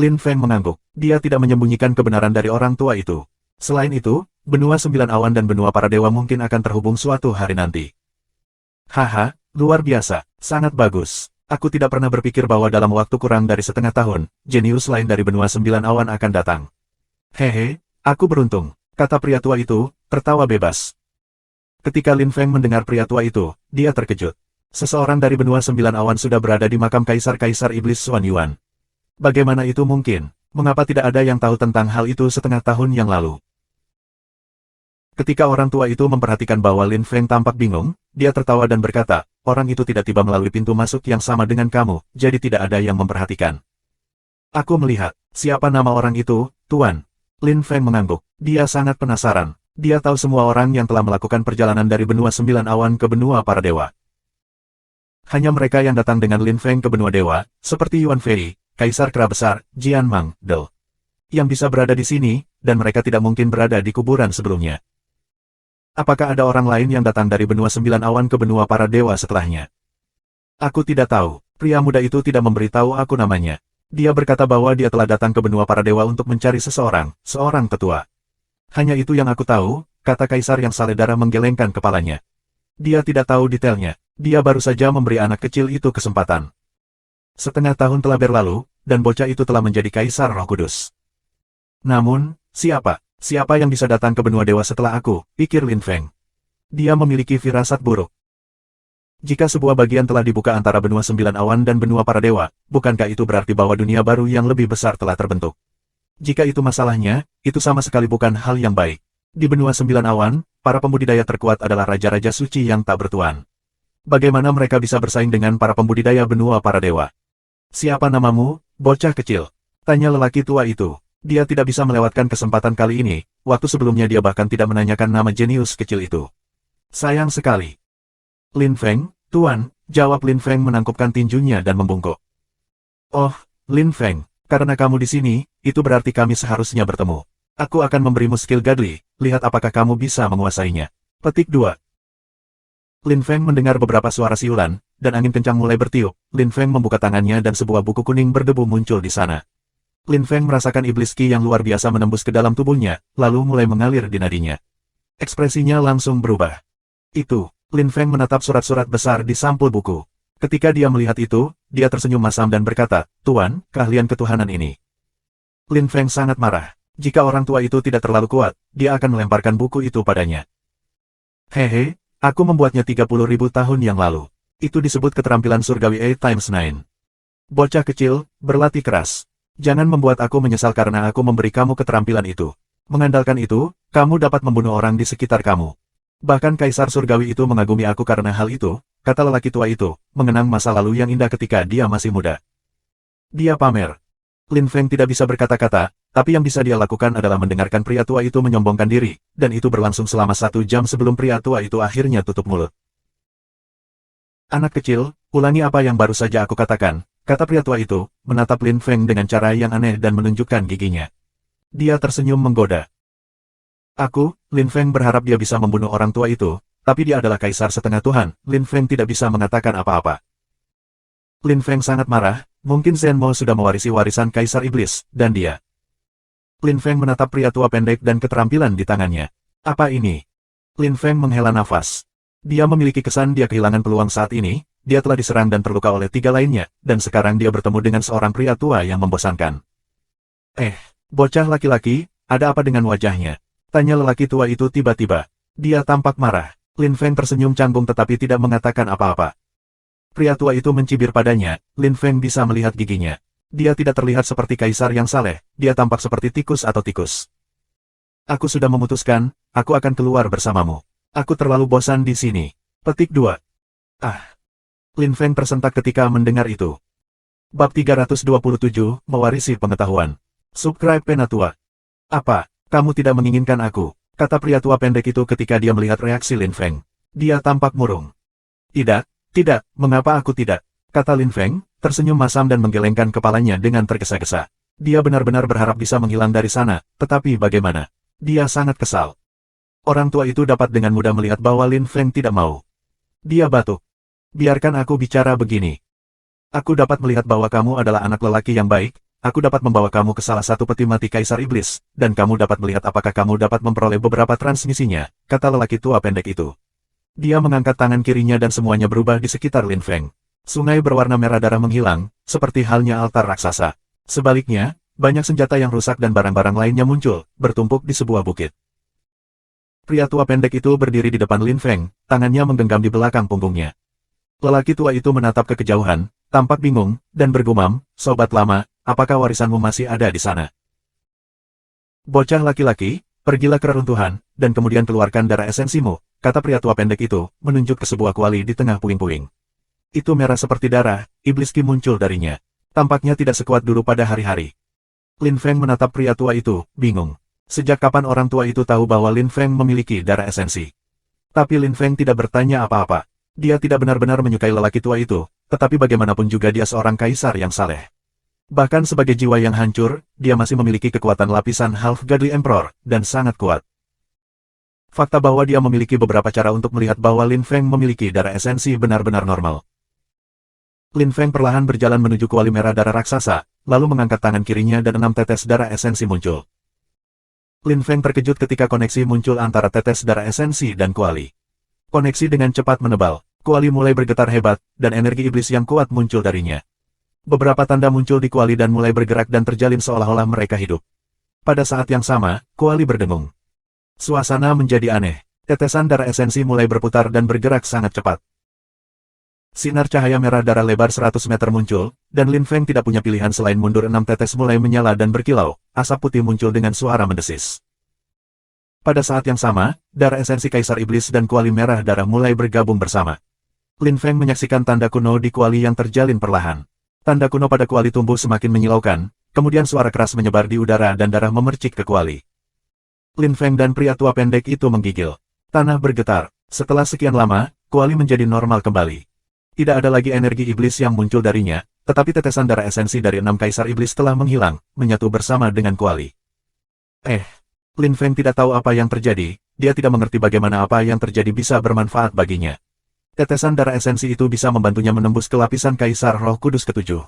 Speaker 1: Lin Feng mengangguk. Dia tidak menyembunyikan kebenaran dari orang tua itu. Selain itu, benua 9 awan dan benua para dewa mungkin akan terhubung suatu hari nanti. Haha, luar biasa, sangat bagus. Aku tidak pernah berpikir bahwa dalam waktu kurang dari setengah tahun, jenius lain dari benua 9 awan akan datang. Hehe, aku beruntung, kata pria tua itu, tertawa bebas. Ketika Lin Feng mendengar pria tua itu, dia terkejut. Seseorang dari benua 9 awan sudah berada di makam kaisar-kaisar iblis Xuan Yuan. Bagaimana itu mungkin? Mengapa tidak ada yang tahu tentang hal itu setengah tahun yang lalu? Ketika orang tua itu memperhatikan bahwa Lin Feng tampak bingung, dia tertawa dan berkata, orang itu tidak tiba melalui pintu masuk yang sama dengan kamu, jadi tidak ada yang memperhatikan. Aku melihat, siapa nama orang itu, Tuan? Lin Feng mengangguk. Dia sangat penasaran. Dia tahu semua orang yang telah melakukan perjalanan dari benua 9 awan ke benua para dewa. Hanya mereka yang datang dengan Lin Feng ke benua dewa, seperti Yuan Fei, Kaisar Kera Besar, Jian Mang, Del, yang bisa berada di sini, dan mereka tidak mungkin berada di kuburan sebelumnya. Apakah ada orang lain yang datang dari benua 9 awan ke benua para dewa setelahnya? Aku tidak tahu. Pria muda itu tidak memberitahu aku namanya. Dia berkata bahwa dia telah datang ke benua para dewa untuk mencari seorang tetua. Hanya itu yang aku tahu, kata Kaisar yang Saledara menggelengkan kepalanya. Dia tidak tahu detailnya. Dia baru saja memberi anak kecil itu kesempatan. Setengah tahun telah berlalu, dan bocah itu telah menjadi Kaisar Roh Kudus. Namun, siapa yang bisa datang ke benua dewa setelah aku, pikir Lin Feng. Dia memiliki firasat buruk. Jika sebuah bagian telah dibuka antara benua 9 awan dan benua para dewa, bukankah itu berarti bahwa dunia baru yang lebih besar telah terbentuk? Jika itu masalahnya, itu sama sekali bukan hal yang baik. Di benua 9 awan, para pembudidaya terkuat adalah raja-raja suci yang tak bertuan. Bagaimana mereka bisa bersaing dengan para pembudidaya benua para dewa? Siapa namamu, bocah kecil? Tanya lelaki tua itu. Dia tidak bisa melewatkan kesempatan kali ini, waktu sebelumnya dia bahkan tidak menanyakan nama jenius kecil itu. Sayang sekali. Lin Feng, Tuan, jawab Lin Feng menangkupkan tinjunya dan membungkuk. Oh, Lin Feng, karena kamu di sini, itu berarti kami seharusnya bertemu. Aku akan memberimu skill godly, lihat apakah kamu bisa menguasainya. Petik 2. Lin Feng mendengar beberapa suara siulan, dan angin kencang mulai bertiup. Lin Feng membuka tangannya dan sebuah buku kuning berdebu muncul di sana. Lin Feng merasakan iblis ki yang luar biasa menembus ke dalam tubuhnya, lalu mulai mengalir di nadinya. Ekspresinya langsung berubah. Itu. Lin Feng menatap surat-surat besar di sampul buku. Ketika dia melihat itu, dia tersenyum masam dan berkata, Tuan, keahlian ketuhanan ini. Lin Feng sangat marah. Jika orang tua itu tidak terlalu kuat, dia akan melemparkan buku itu padanya. Hehe, aku membuatnya 30.000 tahun yang lalu. Itu disebut keterampilan surgawi 8 x 9. Bocah kecil, berlatih keras. Jangan membuat aku menyesal karena aku memberi kamu keterampilan itu. Mengandalkan itu, kamu dapat membunuh orang di sekitar kamu. Bahkan Kaisar Surgawi itu mengagumi aku karena hal itu, kata lelaki tua itu, mengenang masa lalu yang indah ketika dia masih muda. Dia pamer. Lin Feng tidak bisa berkata-kata, tapi yang bisa dia lakukan adalah mendengarkan pria tua itu menyombongkan diri, dan itu berlangsung selama 1 jam sebelum pria tua itu akhirnya tutup mulut. Anak kecil, ulangi apa yang baru saja aku katakan, kata pria tua itu, menatap Lin Feng dengan cara yang aneh dan menunjukkan giginya. Dia tersenyum menggoda. Aku, Lin Feng berharap dia bisa membunuh orang tua itu, tapi dia adalah kaisar setengah Tuhan, Lin Feng tidak bisa mengatakan apa-apa. Lin Feng sangat marah, mungkin Zhen Mo sudah mewarisi warisan kaisar iblis, dan dia. Lin Feng menatap pria tua pendek dan keterampilan di tangannya. Apa ini? Lin Feng menghela nafas. Dia memiliki kesan dia kehilangan peluang saat ini, dia telah diserang dan terluka oleh 3 lainnya, dan sekarang dia bertemu dengan seorang pria tua yang membosankan. Bocah laki-laki, ada apa dengan wajahnya? Tanya lelaki tua itu tiba-tiba. Dia tampak marah. Lin Feng tersenyum canggung tetapi tidak mengatakan apa-apa. Pria tua itu mencibir padanya, Lin Feng bisa melihat giginya. Dia tidak terlihat seperti kaisar yang saleh, dia tampak seperti tikus atau tikus. Aku sudah memutuskan, aku akan keluar bersamamu. Aku terlalu bosan di sini. Petik 2. Lin Feng tersentak ketika mendengar itu. Bab 327, Mewarisi Pengetahuan. Subscribe Penatua. Apa? Kamu tidak menginginkan aku, kata pria tua pendek itu ketika dia melihat reaksi Lin Feng. Dia tampak murung. Tidak, mengapa aku tidak, kata Lin Feng, tersenyum masam dan menggelengkan kepalanya dengan tergesa-gesa. Dia benar-benar berharap bisa menghilang dari sana, tetapi bagaimana? Dia sangat kesal. Orang tua itu dapat dengan mudah melihat bahwa Lin Feng tidak mau. Dia batuk. Biarkan aku bicara begini. Aku dapat melihat bahwa kamu adalah anak lelaki yang baik. Aku dapat membawa kamu ke salah satu peti mati Kaisar Iblis, dan kamu dapat melihat apakah kamu dapat memperoleh beberapa transmisinya, kata lelaki tua pendek itu. Dia mengangkat tangan kirinya dan semuanya berubah di sekitar Lin Feng. Sungai berwarna merah darah menghilang, seperti halnya altar raksasa. Sebaliknya, banyak senjata yang rusak dan barang-barang lainnya muncul, bertumpuk di sebuah bukit. Pria tua pendek itu berdiri di depan Lin Feng, tangannya menggenggam di belakang punggungnya. Lelaki tua itu menatap ke kejauhan, tampak bingung, dan bergumam, sobat lama, apakah warisanmu masih ada di sana? Bocah laki-laki, Pergilah ke reruntuhan, dan kemudian keluarkan darah esensimu, kata pria tua pendek itu, menunjuk ke sebuah kuali di tengah puing-puing. Itu merah seperti darah, iblis Qi muncul darinya. Tampaknya tidak sekuat dulu pada hari-hari. Lin Feng menatap pria tua itu, bingung. Sejak kapan orang tua itu tahu bahwa Lin Feng memiliki darah esensi? Tapi Lin Feng tidak bertanya apa-apa. Dia tidak benar-benar menyukai lelaki tua itu, tetapi bagaimanapun juga dia seorang kaisar yang saleh. Bahkan sebagai jiwa yang hancur, dia masih memiliki kekuatan lapisan Half Godly Emperor, dan sangat kuat. Fakta bahwa dia memiliki beberapa cara untuk melihat bahwa Lin Feng memiliki darah esensi benar-benar normal. Lin Feng perlahan berjalan menuju kuali merah darah raksasa, lalu mengangkat tangan kirinya dan 6 tetes darah esensi muncul. Lin Feng terkejut ketika koneksi muncul antara tetes darah esensi dan kuali. Koneksi dengan cepat menebal, kuali mulai bergetar hebat, dan energi iblis yang kuat muncul darinya. Beberapa tanda muncul di kuali dan mulai bergerak dan terjalin seolah-olah mereka hidup. Pada saat yang sama, kuali berdengung. Suasana menjadi aneh. Tetesan darah esensi mulai berputar dan bergerak sangat cepat. Sinar cahaya merah darah lebar 100 meter muncul, dan Lin Feng tidak punya pilihan selain mundur. 6 tetes mulai menyala dan berkilau, asap putih muncul dengan suara mendesis. Pada saat yang sama, darah esensi Kaisar Iblis dan kuali merah darah mulai bergabung bersama. Lin Feng menyaksikan tanda kuno di kuali yang terjalin perlahan. Tanda kuno pada kuali tumbuh semakin menyilaukan, kemudian suara keras menyebar di udara dan darah memercik ke kuali. Lin Feng dan pria tua pendek itu menggigil. Tanah bergetar. Setelah sekian lama, kuali menjadi normal kembali. Tidak ada lagi energi iblis yang muncul darinya, tetapi tetesan darah esensi dari 6 kaisar iblis telah menghilang, menyatu bersama dengan kuali. Lin Feng tidak tahu apa yang terjadi, dia tidak mengerti bagaimana apa yang terjadi bisa bermanfaat baginya. Tetesan darah esensi itu bisa membantunya menembus ke lapisan Kaisar Roh Kudus ke-7.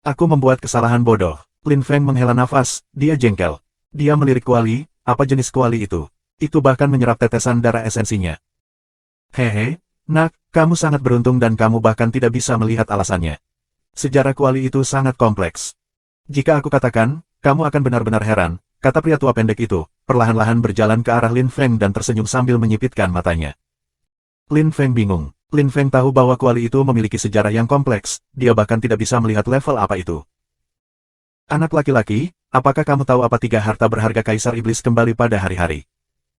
Speaker 1: Aku membuat kesalahan bodoh. Lin Feng menghela nafas, dia jengkel. Dia melirik kuali, apa jenis kuali itu? Itu bahkan menyerap tetesan darah esensinya. Hehe, nak, kamu sangat beruntung dan kamu bahkan tidak bisa melihat alasannya. Sejarah kuali itu sangat kompleks. Jika aku katakan, kamu akan benar-benar heran, kata pria tua pendek itu, perlahan-lahan berjalan ke arah Lin Feng dan tersenyum sambil menyipitkan matanya. Lin Feng bingung. Lin Feng tahu bahwa kuali itu memiliki sejarah yang kompleks, dia bahkan tidak bisa melihat level apa itu. Anak laki-laki, apakah kamu tahu apa 3 harta berharga Kaisar Iblis kembali pada hari-hari?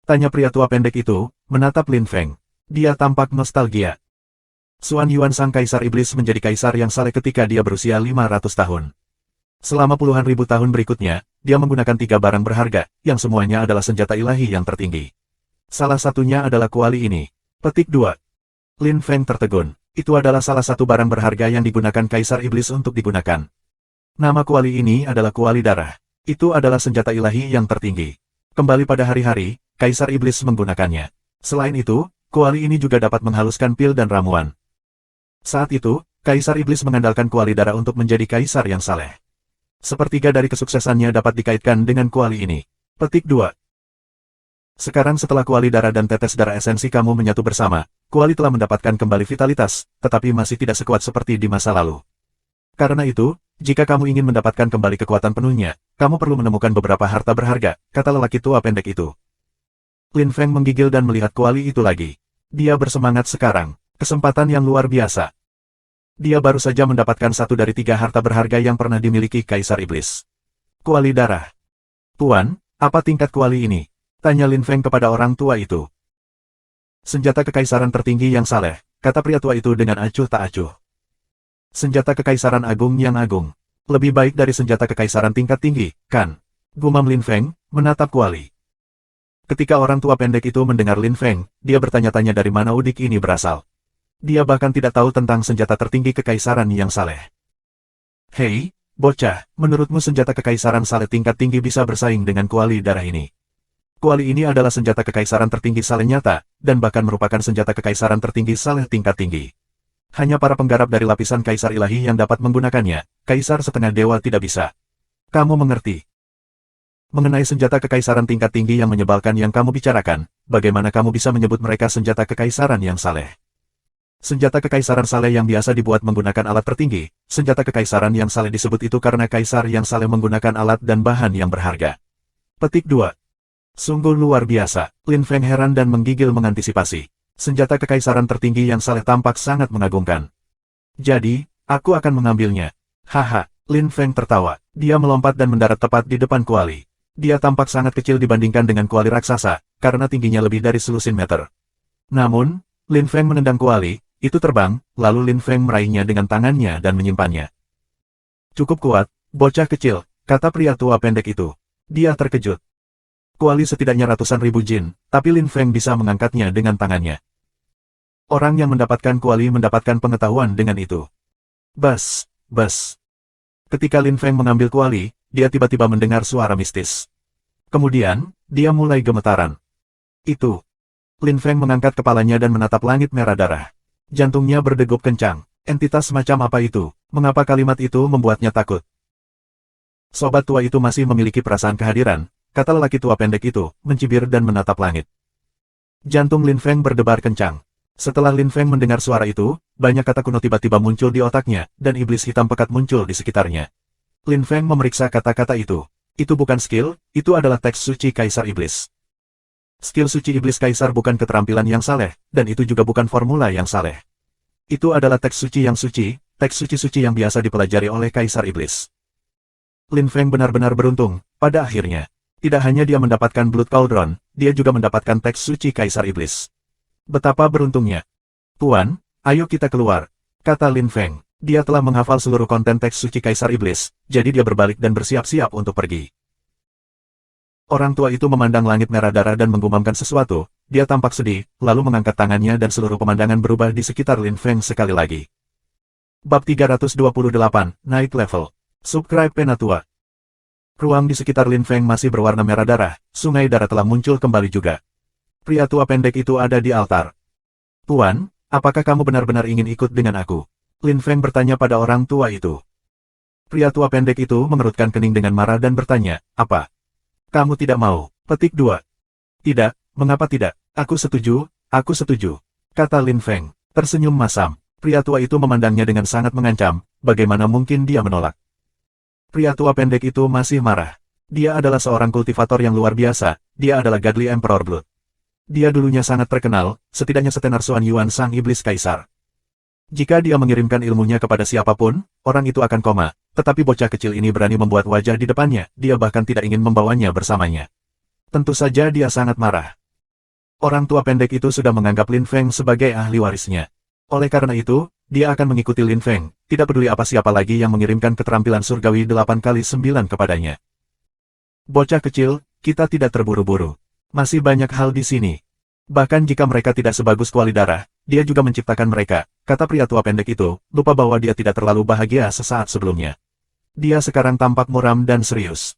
Speaker 1: Tanya pria tua pendek itu, menatap Lin Feng. Dia tampak nostalgia. Xuan Yuan sang Kaisar Iblis menjadi kaisar yang saleh ketika dia berusia 500 tahun. Selama puluhan ribu tahun berikutnya, dia menggunakan 3 barang berharga, yang semuanya adalah senjata ilahi yang tertinggi. Salah satunya adalah kuali ini. Petik 2. Lin Feng tertegun. Itu adalah salah satu barang berharga yang digunakan Kaisar Iblis untuk digunakan. Nama kuali ini adalah kuali darah. Itu adalah senjata ilahi yang tertinggi. Kembali pada hari-hari, Kaisar Iblis menggunakannya. Selain itu, kuali ini juga dapat menghaluskan pil dan ramuan. Saat itu, Kaisar Iblis mengandalkan kuali darah untuk menjadi kaisar yang saleh. Sepertiga dari kesuksesannya dapat dikaitkan dengan kuali ini. Petik 2. Sekarang setelah kuali darah dan tetes darah esensi kamu menyatu bersama, kuali telah mendapatkan kembali vitalitas, tetapi masih tidak sekuat seperti di masa lalu. Karena itu, jika kamu ingin mendapatkan kembali kekuatan penuhnya, kamu perlu menemukan beberapa harta berharga, kata lelaki tua pendek itu. Lin Feng menggigil dan melihat kuali itu lagi. Dia bersemangat sekarang, kesempatan yang luar biasa. Dia baru saja mendapatkan 1 dari 3 harta berharga yang pernah dimiliki Kaisar Iblis. Kuali darah. Tuan, apa tingkat kuali ini? Tanya Lin Feng kepada orang tua itu. Senjata kekaisaran tertinggi yang saleh, kata pria tua itu dengan acuh tak acuh. Senjata kekaisaran agung yang agung. Lebih baik dari senjata kekaisaran tingkat tinggi, kan? Gumam Lin Feng, menatap kuali. Ketika orang tua pendek itu mendengar Lin Feng, dia bertanya-tanya dari mana udik ini berasal. Dia bahkan tidak tahu tentang senjata tertinggi kekaisaran yang saleh. Hei, bocah, menurutmu senjata kekaisaran saleh tingkat tinggi bisa bersaing dengan kuali darah ini? Kuali ini adalah senjata kekaisaran tertinggi saleh nyata, dan bahkan merupakan senjata kekaisaran tertinggi saleh tingkat tinggi. Hanya para penggarap dari lapisan kaisar ilahi yang dapat menggunakannya, kaisar setengah dewa tidak bisa. Kamu mengerti? Mengenai senjata kekaisaran tingkat tinggi yang menyebalkan yang kamu bicarakan, bagaimana kamu bisa menyebut mereka senjata kekaisaran yang saleh? Senjata kekaisaran saleh yang biasa dibuat menggunakan alat tertinggi, senjata kekaisaran yang saleh disebut itu karena kaisar yang saleh menggunakan alat dan bahan yang berharga. Petik 2. Sungguh luar biasa. Lin Feng heran dan menggigil mengantisipasi. Senjata kekaisaran tertinggi yang saleh tampak sangat mengagumkan. Jadi, aku akan mengambilnya. Haha, Lin Feng tertawa. Dia melompat dan mendarat tepat di depan kuali. Dia tampak sangat kecil dibandingkan dengan kuali raksasa, karena tingginya lebih dari selusin meter. Namun, Lin Feng menendang kuali, itu terbang, lalu Lin Feng meraihnya dengan tangannya dan menyimpannya. Cukup kuat, bocah kecil, kata pria tua pendek itu. Dia terkejut. Kuali setidaknya ratusan ribu jin, tapi Lin Feng bisa mengangkatnya dengan tangannya. Orang yang mendapatkan kuali mendapatkan pengetahuan dengan itu. Bas, bas. Ketika Lin Feng mengambil kuali, dia tiba-tiba mendengar suara mistis. Kemudian, dia mulai gemetaran. Itu. Lin Feng mengangkat kepalanya dan menatap langit merah darah. Jantungnya berdegup kencang. Entitas semacam apa itu? Mengapa kalimat itu membuatnya takut? Sobat tua itu masih memiliki perasaan kehadiran, kata lelaki tua pendek itu, mencibir dan menatap langit. Jantung Lin Feng berdebar kencang. Setelah Lin Feng mendengar suara itu, banyak kata kuno tiba-tiba muncul di otaknya, dan iblis hitam pekat muncul di sekitarnya. Lin Feng memeriksa kata-kata itu. Itu bukan skill, itu adalah teks suci Kaisar Iblis. Skill suci iblis kaisar bukan keterampilan yang saleh, dan itu juga bukan formula yang saleh. Itu adalah teks suci yang suci, teks suci-suci yang biasa dipelajari oleh Kaisar Iblis. Lin Feng benar-benar beruntung, pada akhirnya. Tidak hanya dia mendapatkan Blood Cauldron, dia juga mendapatkan teks suci Kaisar Iblis. Betapa beruntungnya. Tuan, ayo kita keluar, kata Lin Feng. Dia telah menghafal seluruh konten teks suci Kaisar Iblis, jadi dia berbalik dan bersiap-siap untuk pergi. Orang tua itu memandang langit merah darah dan menggumamkan sesuatu, dia tampak sedih, lalu mengangkat tangannya dan seluruh pemandangan berubah di sekitar Lin Feng sekali lagi. Bab 328, Naik Level. Subscribe Penatua. Ruang di sekitar Lin Feng masih berwarna merah darah, sungai darah telah muncul kembali juga. Pria tua pendek itu ada di altar. Tuan, apakah kamu benar-benar ingin ikut dengan aku? Lin Feng bertanya pada orang tua itu. Pria tua pendek itu mengerutkan kening dengan marah dan bertanya, apa? Kamu tidak mau. Petik 2. Tidak, mengapa tidak? Aku setuju, kata Lin Feng, tersenyum masam. Pria tua itu memandangnya dengan sangat mengancam, bagaimana mungkin dia menolak. Pria tua pendek itu masih marah. Dia adalah seorang kultivator yang luar biasa, dia adalah Godly Emperor Blood. Dia dulunya sangat terkenal, setidaknya setenar Xuan Yuan sang iblis kaisar. Jika dia mengirimkan ilmunya kepada siapapun, orang itu akan koma. Tetapi bocah kecil ini berani membuat wajah di depannya, dia bahkan tidak ingin membawanya bersamanya. Tentu saja dia sangat marah. Orang tua pendek itu sudah menganggap Lin Feng sebagai ahli warisnya. Oleh karena itu, dia akan mengikuti Lin Feng, tidak peduli apa siapa lagi yang mengirimkan keterampilan surgawi 8x9 kepadanya. Bocah kecil, kita tidak terburu-buru. Masih banyak hal di sini. Bahkan jika mereka tidak sebagus kuali darah, dia juga menciptakan mereka, kata pria tua pendek itu, lupa bahwa dia tidak terlalu bahagia sesaat sebelumnya. Dia sekarang tampak muram dan serius.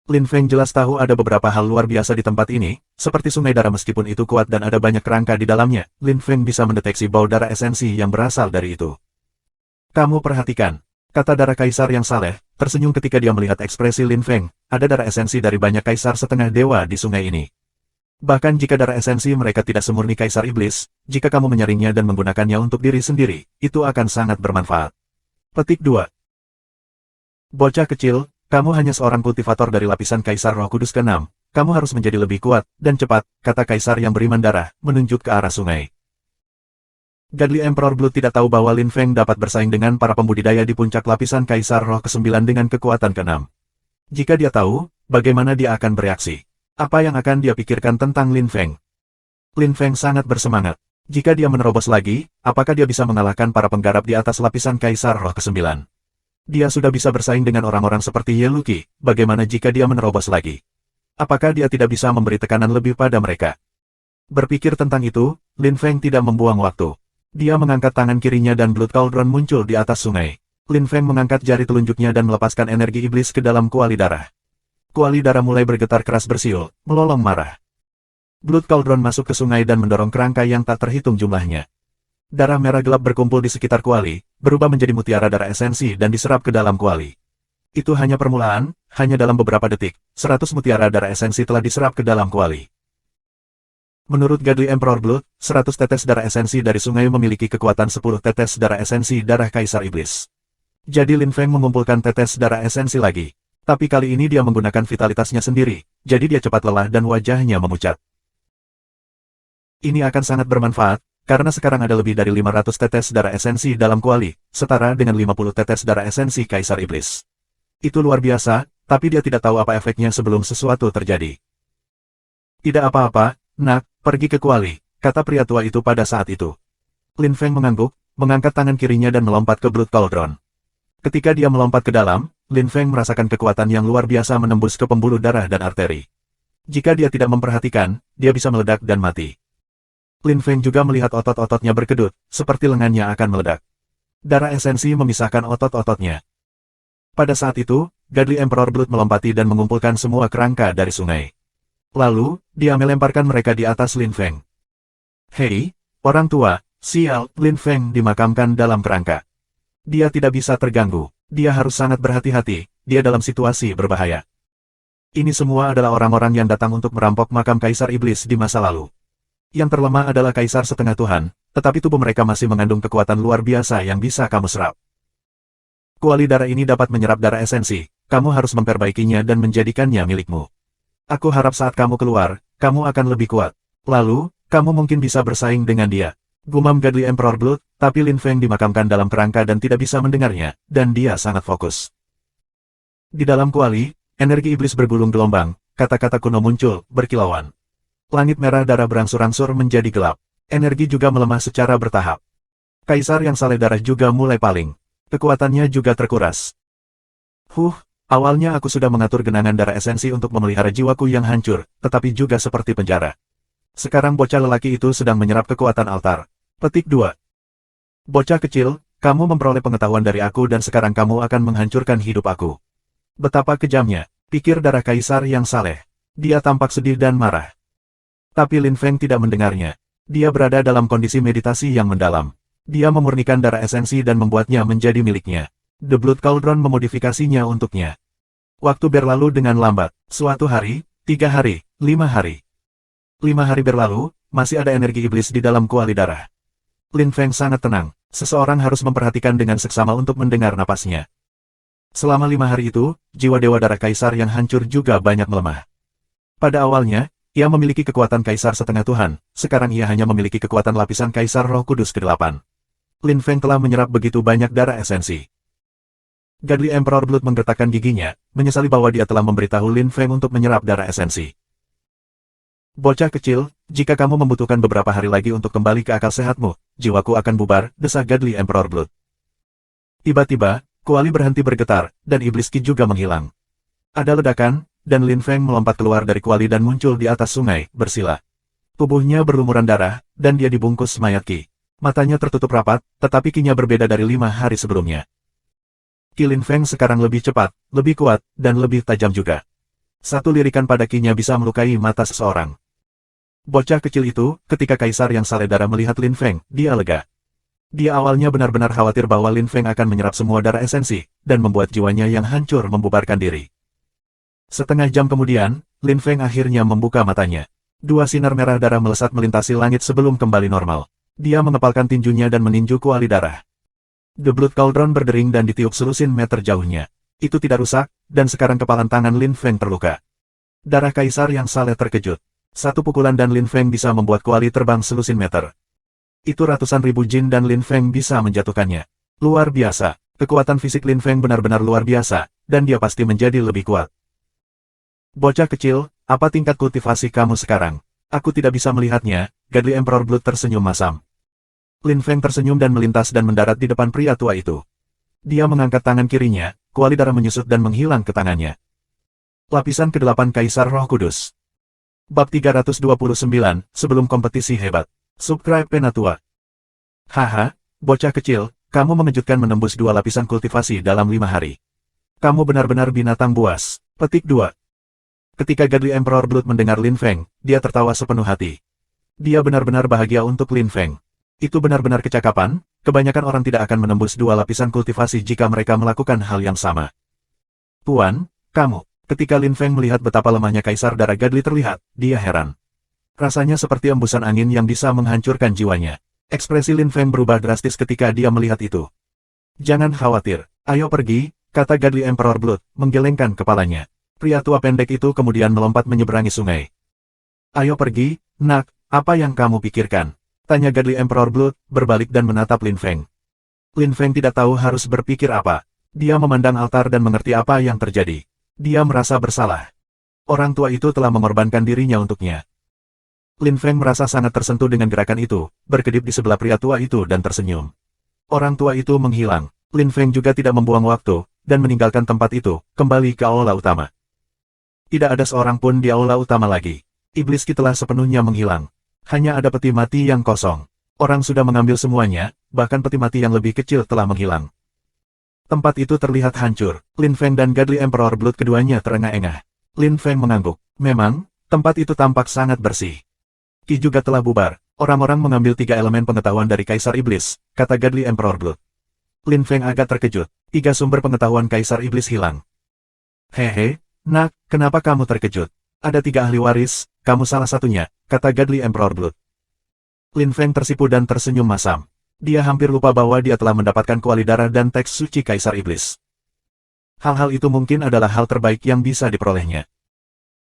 Speaker 1: Lin Feng jelas tahu ada beberapa hal luar biasa di tempat ini, seperti sungai darah meskipun itu kuat dan ada banyak kerangka di dalamnya, Lin Feng bisa mendeteksi bau darah esensi yang berasal dari itu. Kamu perhatikan, kata darah kaisar yang saleh, tersenyum ketika dia melihat ekspresi Lin Feng, ada darah esensi dari banyak kaisar setengah dewa di sungai ini. Bahkan jika darah esensi mereka tidak semurni Kaisar Iblis, jika kamu menyaringnya dan menggunakannya untuk diri sendiri, itu akan sangat bermanfaat. Petik 2. Bocah kecil, kamu hanya seorang kultivator dari lapisan Kaisar Roh Kudus ke-6, kamu harus menjadi lebih kuat dan cepat, kata Kaisar yang beriman darah, menunjuk ke arah sungai. Godly Emperor Blood tidak tahu bahwa Lin Feng dapat bersaing dengan para pembudidaya di puncak lapisan Kaisar Roh ke-9 dengan kekuatan ke-6. Jika dia tahu, bagaimana dia akan bereaksi? Apa yang akan dia pikirkan tentang Lin Feng? Lin Feng sangat bersemangat. Jika dia menerobos lagi, apakah dia bisa mengalahkan para penggarap di atas lapisan Kaisar Roh ke-9? Dia sudah bisa bersaing dengan orang-orang seperti Ye Luqi, bagaimana jika dia menerobos lagi? Apakah dia tidak bisa memberi tekanan lebih pada mereka? Berpikir tentang itu, Lin Feng tidak membuang waktu. Dia mengangkat tangan kirinya dan Blood Cauldron muncul di atas sungai. Lin Feng mengangkat jari telunjuknya dan melepaskan energi iblis ke dalam kuali darah. Kuali darah mulai bergetar keras bersiul, melolong marah. Blood Cauldron masuk ke sungai dan mendorong kerangka yang tak terhitung jumlahnya. Darah merah gelap berkumpul di sekitar kuali, berubah menjadi mutiara darah esensi dan diserap ke dalam kuali. Itu hanya permulaan, hanya dalam beberapa detik, 100 mutiara darah esensi telah diserap ke dalam kuali. Menurut Godly Emperor Blood, 100 tetes darah esensi dari sungai memiliki kekuatan 10 tetes darah esensi darah Kaisar Iblis. Jadi Lin Feng mengumpulkan tetes darah esensi lagi. Tapi kali ini dia menggunakan vitalitasnya sendiri, jadi dia cepat lelah dan wajahnya memucat. Ini akan sangat bermanfaat, karena sekarang ada lebih dari 500 tetes darah esensi dalam kuali, setara dengan 50 tetes darah esensi Kaisar Iblis. Itu luar biasa, tapi dia tidak tahu apa efeknya sebelum sesuatu terjadi. Tidak apa-apa, nak, pergi ke kuali, kata pria tua itu pada saat itu. Lin Feng mengangguk, mengangkat tangan kirinya dan melompat ke Blood Cauldron. Ketika dia melompat ke dalam, Lin Feng merasakan kekuatan yang luar biasa menembus ke pembuluh darah dan arteri. Jika dia tidak memperhatikan, dia bisa meledak dan mati. Lin Feng juga melihat otot-ototnya berkedut, seperti lengannya akan meledak. Darah esensi memisahkan otot-ototnya. Pada saat itu, Godly Emperor Blood melompati dan mengumpulkan semua kerangka dari sungai. Lalu, dia melemparkan mereka di atas Lin Feng. Hei, orang tua, sial, Lin Feng dimakamkan dalam kerangka. Dia tidak bisa terganggu, dia harus sangat berhati-hati, dia dalam situasi berbahaya. Ini semua adalah orang-orang yang datang untuk merampok makam Kaisar Iblis di masa lalu. Yang terlemah adalah Kaisar setengah Tuhan, tetapi tubuh mereka masih mengandung kekuatan luar biasa yang bisa kamu serap. Kuali darah ini dapat menyerap darah esensi, kamu harus memperbaikinya dan menjadikannya milikmu. Aku harap saat kamu keluar, kamu akan lebih kuat. Lalu, kamu mungkin bisa bersaing dengan dia. Gumam Godly Emperor Blood, tapi Lin Feng dimakamkan dalam kerangka dan tidak bisa mendengarnya, dan dia sangat fokus. Di dalam kuali, energi iblis bergulung gelombang, kata-kata kuno muncul, berkilauan. Langit merah darah berangsur-angsur menjadi gelap. Energi juga melemah secara bertahap. Kaisar yang saleh darah juga mulai paling. Kekuatannya juga terkuras. Awalnya aku sudah mengatur genangan darah esensi untuk memelihara jiwaku yang hancur, tetapi juga seperti penjara. Sekarang bocah lelaki itu sedang menyerap kekuatan altar. Petik 2. Bocah kecil, kamu memperoleh pengetahuan dari aku dan sekarang kamu akan menghancurkan hidup aku. Betapa kejamnya, pikir darah Kaisar yang saleh. Dia tampak sedih dan marah. Tapi Lin Feng tidak mendengarnya. Dia berada dalam kondisi meditasi yang mendalam. Dia memurnikan darah esensi dan membuatnya menjadi miliknya. The Blood Cauldron memodifikasinya untuknya. Waktu berlalu dengan lambat. Suatu hari, 3 hari, 5 hari. 5 hari berlalu, masih ada energi iblis di dalam kuali darah. Lin Feng sangat tenang. Seseorang harus memperhatikan dengan seksama untuk mendengar napasnya. Selama 5 hari itu, jiwa dewa darah Kaisar yang hancur juga banyak melemah. Pada awalnya, ia memiliki kekuatan Kaisar setengah Tuhan, sekarang ia hanya memiliki kekuatan lapisan Kaisar Roh Kudus ke-8. Lin Feng telah menyerap begitu banyak darah esensi. Godly Emperor Blood menggertakkan giginya, menyesali bahwa dia telah memberitahu Lin Feng untuk menyerap darah esensi. Bocah kecil, jika kamu membutuhkan beberapa hari lagi untuk kembali ke akal sehatmu, jiwaku akan bubar, desak Godly Emperor Blood. Tiba-tiba, kuali berhenti bergetar, dan iblis Qi juga menghilang. Ada ledakan, dan Lin Feng melompat keluar dari kuali dan muncul di atas sungai, bersila. Tubuhnya berlumuran darah, dan dia dibungkus mayat Qi. Matanya tertutup rapat, tetapi Qi-nya berbeda dari 5 hari sebelumnya. Qi Lin Feng sekarang lebih cepat, lebih kuat, dan lebih tajam juga. Satu lirikan pada Qi-nya bisa melukai mata seseorang. Bocah kecil itu, ketika Kaisar yang saleh darah melihat Lin Feng, dia lega. Dia awalnya benar-benar khawatir bahwa Lin Feng akan menyerap semua darah esensi, dan membuat jiwanya yang hancur membubarkan diri. Setengah jam kemudian, Lin Feng akhirnya membuka matanya. 2 sinar merah darah melesat melintasi langit sebelum kembali normal. Dia mengepalkan tinjunya dan meninju kuali darah. The Blood Cauldron berdering dan ditiup selusin meter jauhnya. Itu tidak rusak, dan sekarang kepalan tangan Lin Feng terluka. Darah Kaisar yang saleh terkejut. Satu pukulan dan Lin Feng bisa membuat kuali terbang selusin meter. Itu ratusan ribu jin dan Lin Feng bisa menjatuhkannya. Luar biasa, kekuatan fisik Lin Feng benar-benar luar biasa, dan dia pasti menjadi lebih kuat. Bocah kecil, apa tingkat kultivasi kamu sekarang? Aku tidak bisa melihatnya, Godly Emperor Blood tersenyum masam. Lin Feng tersenyum dan melintas dan mendarat di depan pria tua itu. Dia mengangkat tangan kirinya, kuali darah menyusut dan menghilang ke tangannya. Lapisan ke-8 Kaisar Roh Kudus. Bab 329, sebelum kompetisi hebat. Subscribe Penatua. Haha, bocah kecil, kamu mengejutkan menembus 2 lapisan kultivasi dalam 5 hari. Kamu benar-benar binatang buas. Petik 2. Ketika Godly Emperor Blood mendengar Lin Feng, dia tertawa sepenuh hati. Dia benar-benar bahagia untuk Lin Feng. Itu benar-benar kecakapan, kebanyakan orang tidak akan menembus 2 lapisan kultivasi jika mereka melakukan hal yang sama. Tuan, kamu. Ketika Lin Feng melihat betapa lemahnya Kaisar darah Godly terlihat, dia heran. Rasanya seperti embusan angin yang bisa menghancurkan jiwanya. Ekspresi Lin Feng berubah drastis ketika dia melihat itu. Jangan khawatir, ayo pergi, kata Godly Emperor Blood, menggelengkan kepalanya. Pria tua pendek itu kemudian melompat menyeberangi sungai. Ayo pergi, nak, apa yang kamu pikirkan? Tanya Godly Emperor Blood, berbalik dan menatap Lin Feng. Lin Feng tidak tahu harus berpikir apa. Dia memandang altar dan mengerti apa yang terjadi. Dia merasa bersalah. Orang tua itu telah mengorbankan dirinya untuknya. Lin Feng merasa sangat tersentuh dengan gerakan itu, berkedip di sebelah pria tua itu dan tersenyum. Orang tua itu menghilang. Lin Feng juga tidak membuang waktu, dan meninggalkan tempat itu, kembali ke aula utama. Tidak ada seorang pun di aula utama lagi. Iblis Ki telah sepenuhnya menghilang. Hanya ada peti mati yang kosong. Orang sudah mengambil semuanya, bahkan peti mati yang lebih kecil telah menghilang. Tempat itu terlihat hancur. Lin Feng dan Godly Emperor Blood keduanya terengah-engah. Lin Feng mengangguk. Memang, tempat itu tampak sangat bersih. Ki juga telah bubar. Orang-orang mengambil 3 elemen pengetahuan dari Kaisar Iblis, kata Godly Emperor Blood. Lin Feng agak terkejut. 3 sumber pengetahuan Kaisar Iblis hilang. Hehe, nak, kenapa kamu terkejut? Ada 3 ahli waris, kamu salah satunya, kata Godly Emperor Blood. Lin Feng tersipu dan tersenyum masam. Dia hampir lupa bahwa dia telah mendapatkan kuali darah dan teks suci Kaisar Iblis. Hal-hal itu mungkin adalah hal terbaik yang bisa diperolehnya.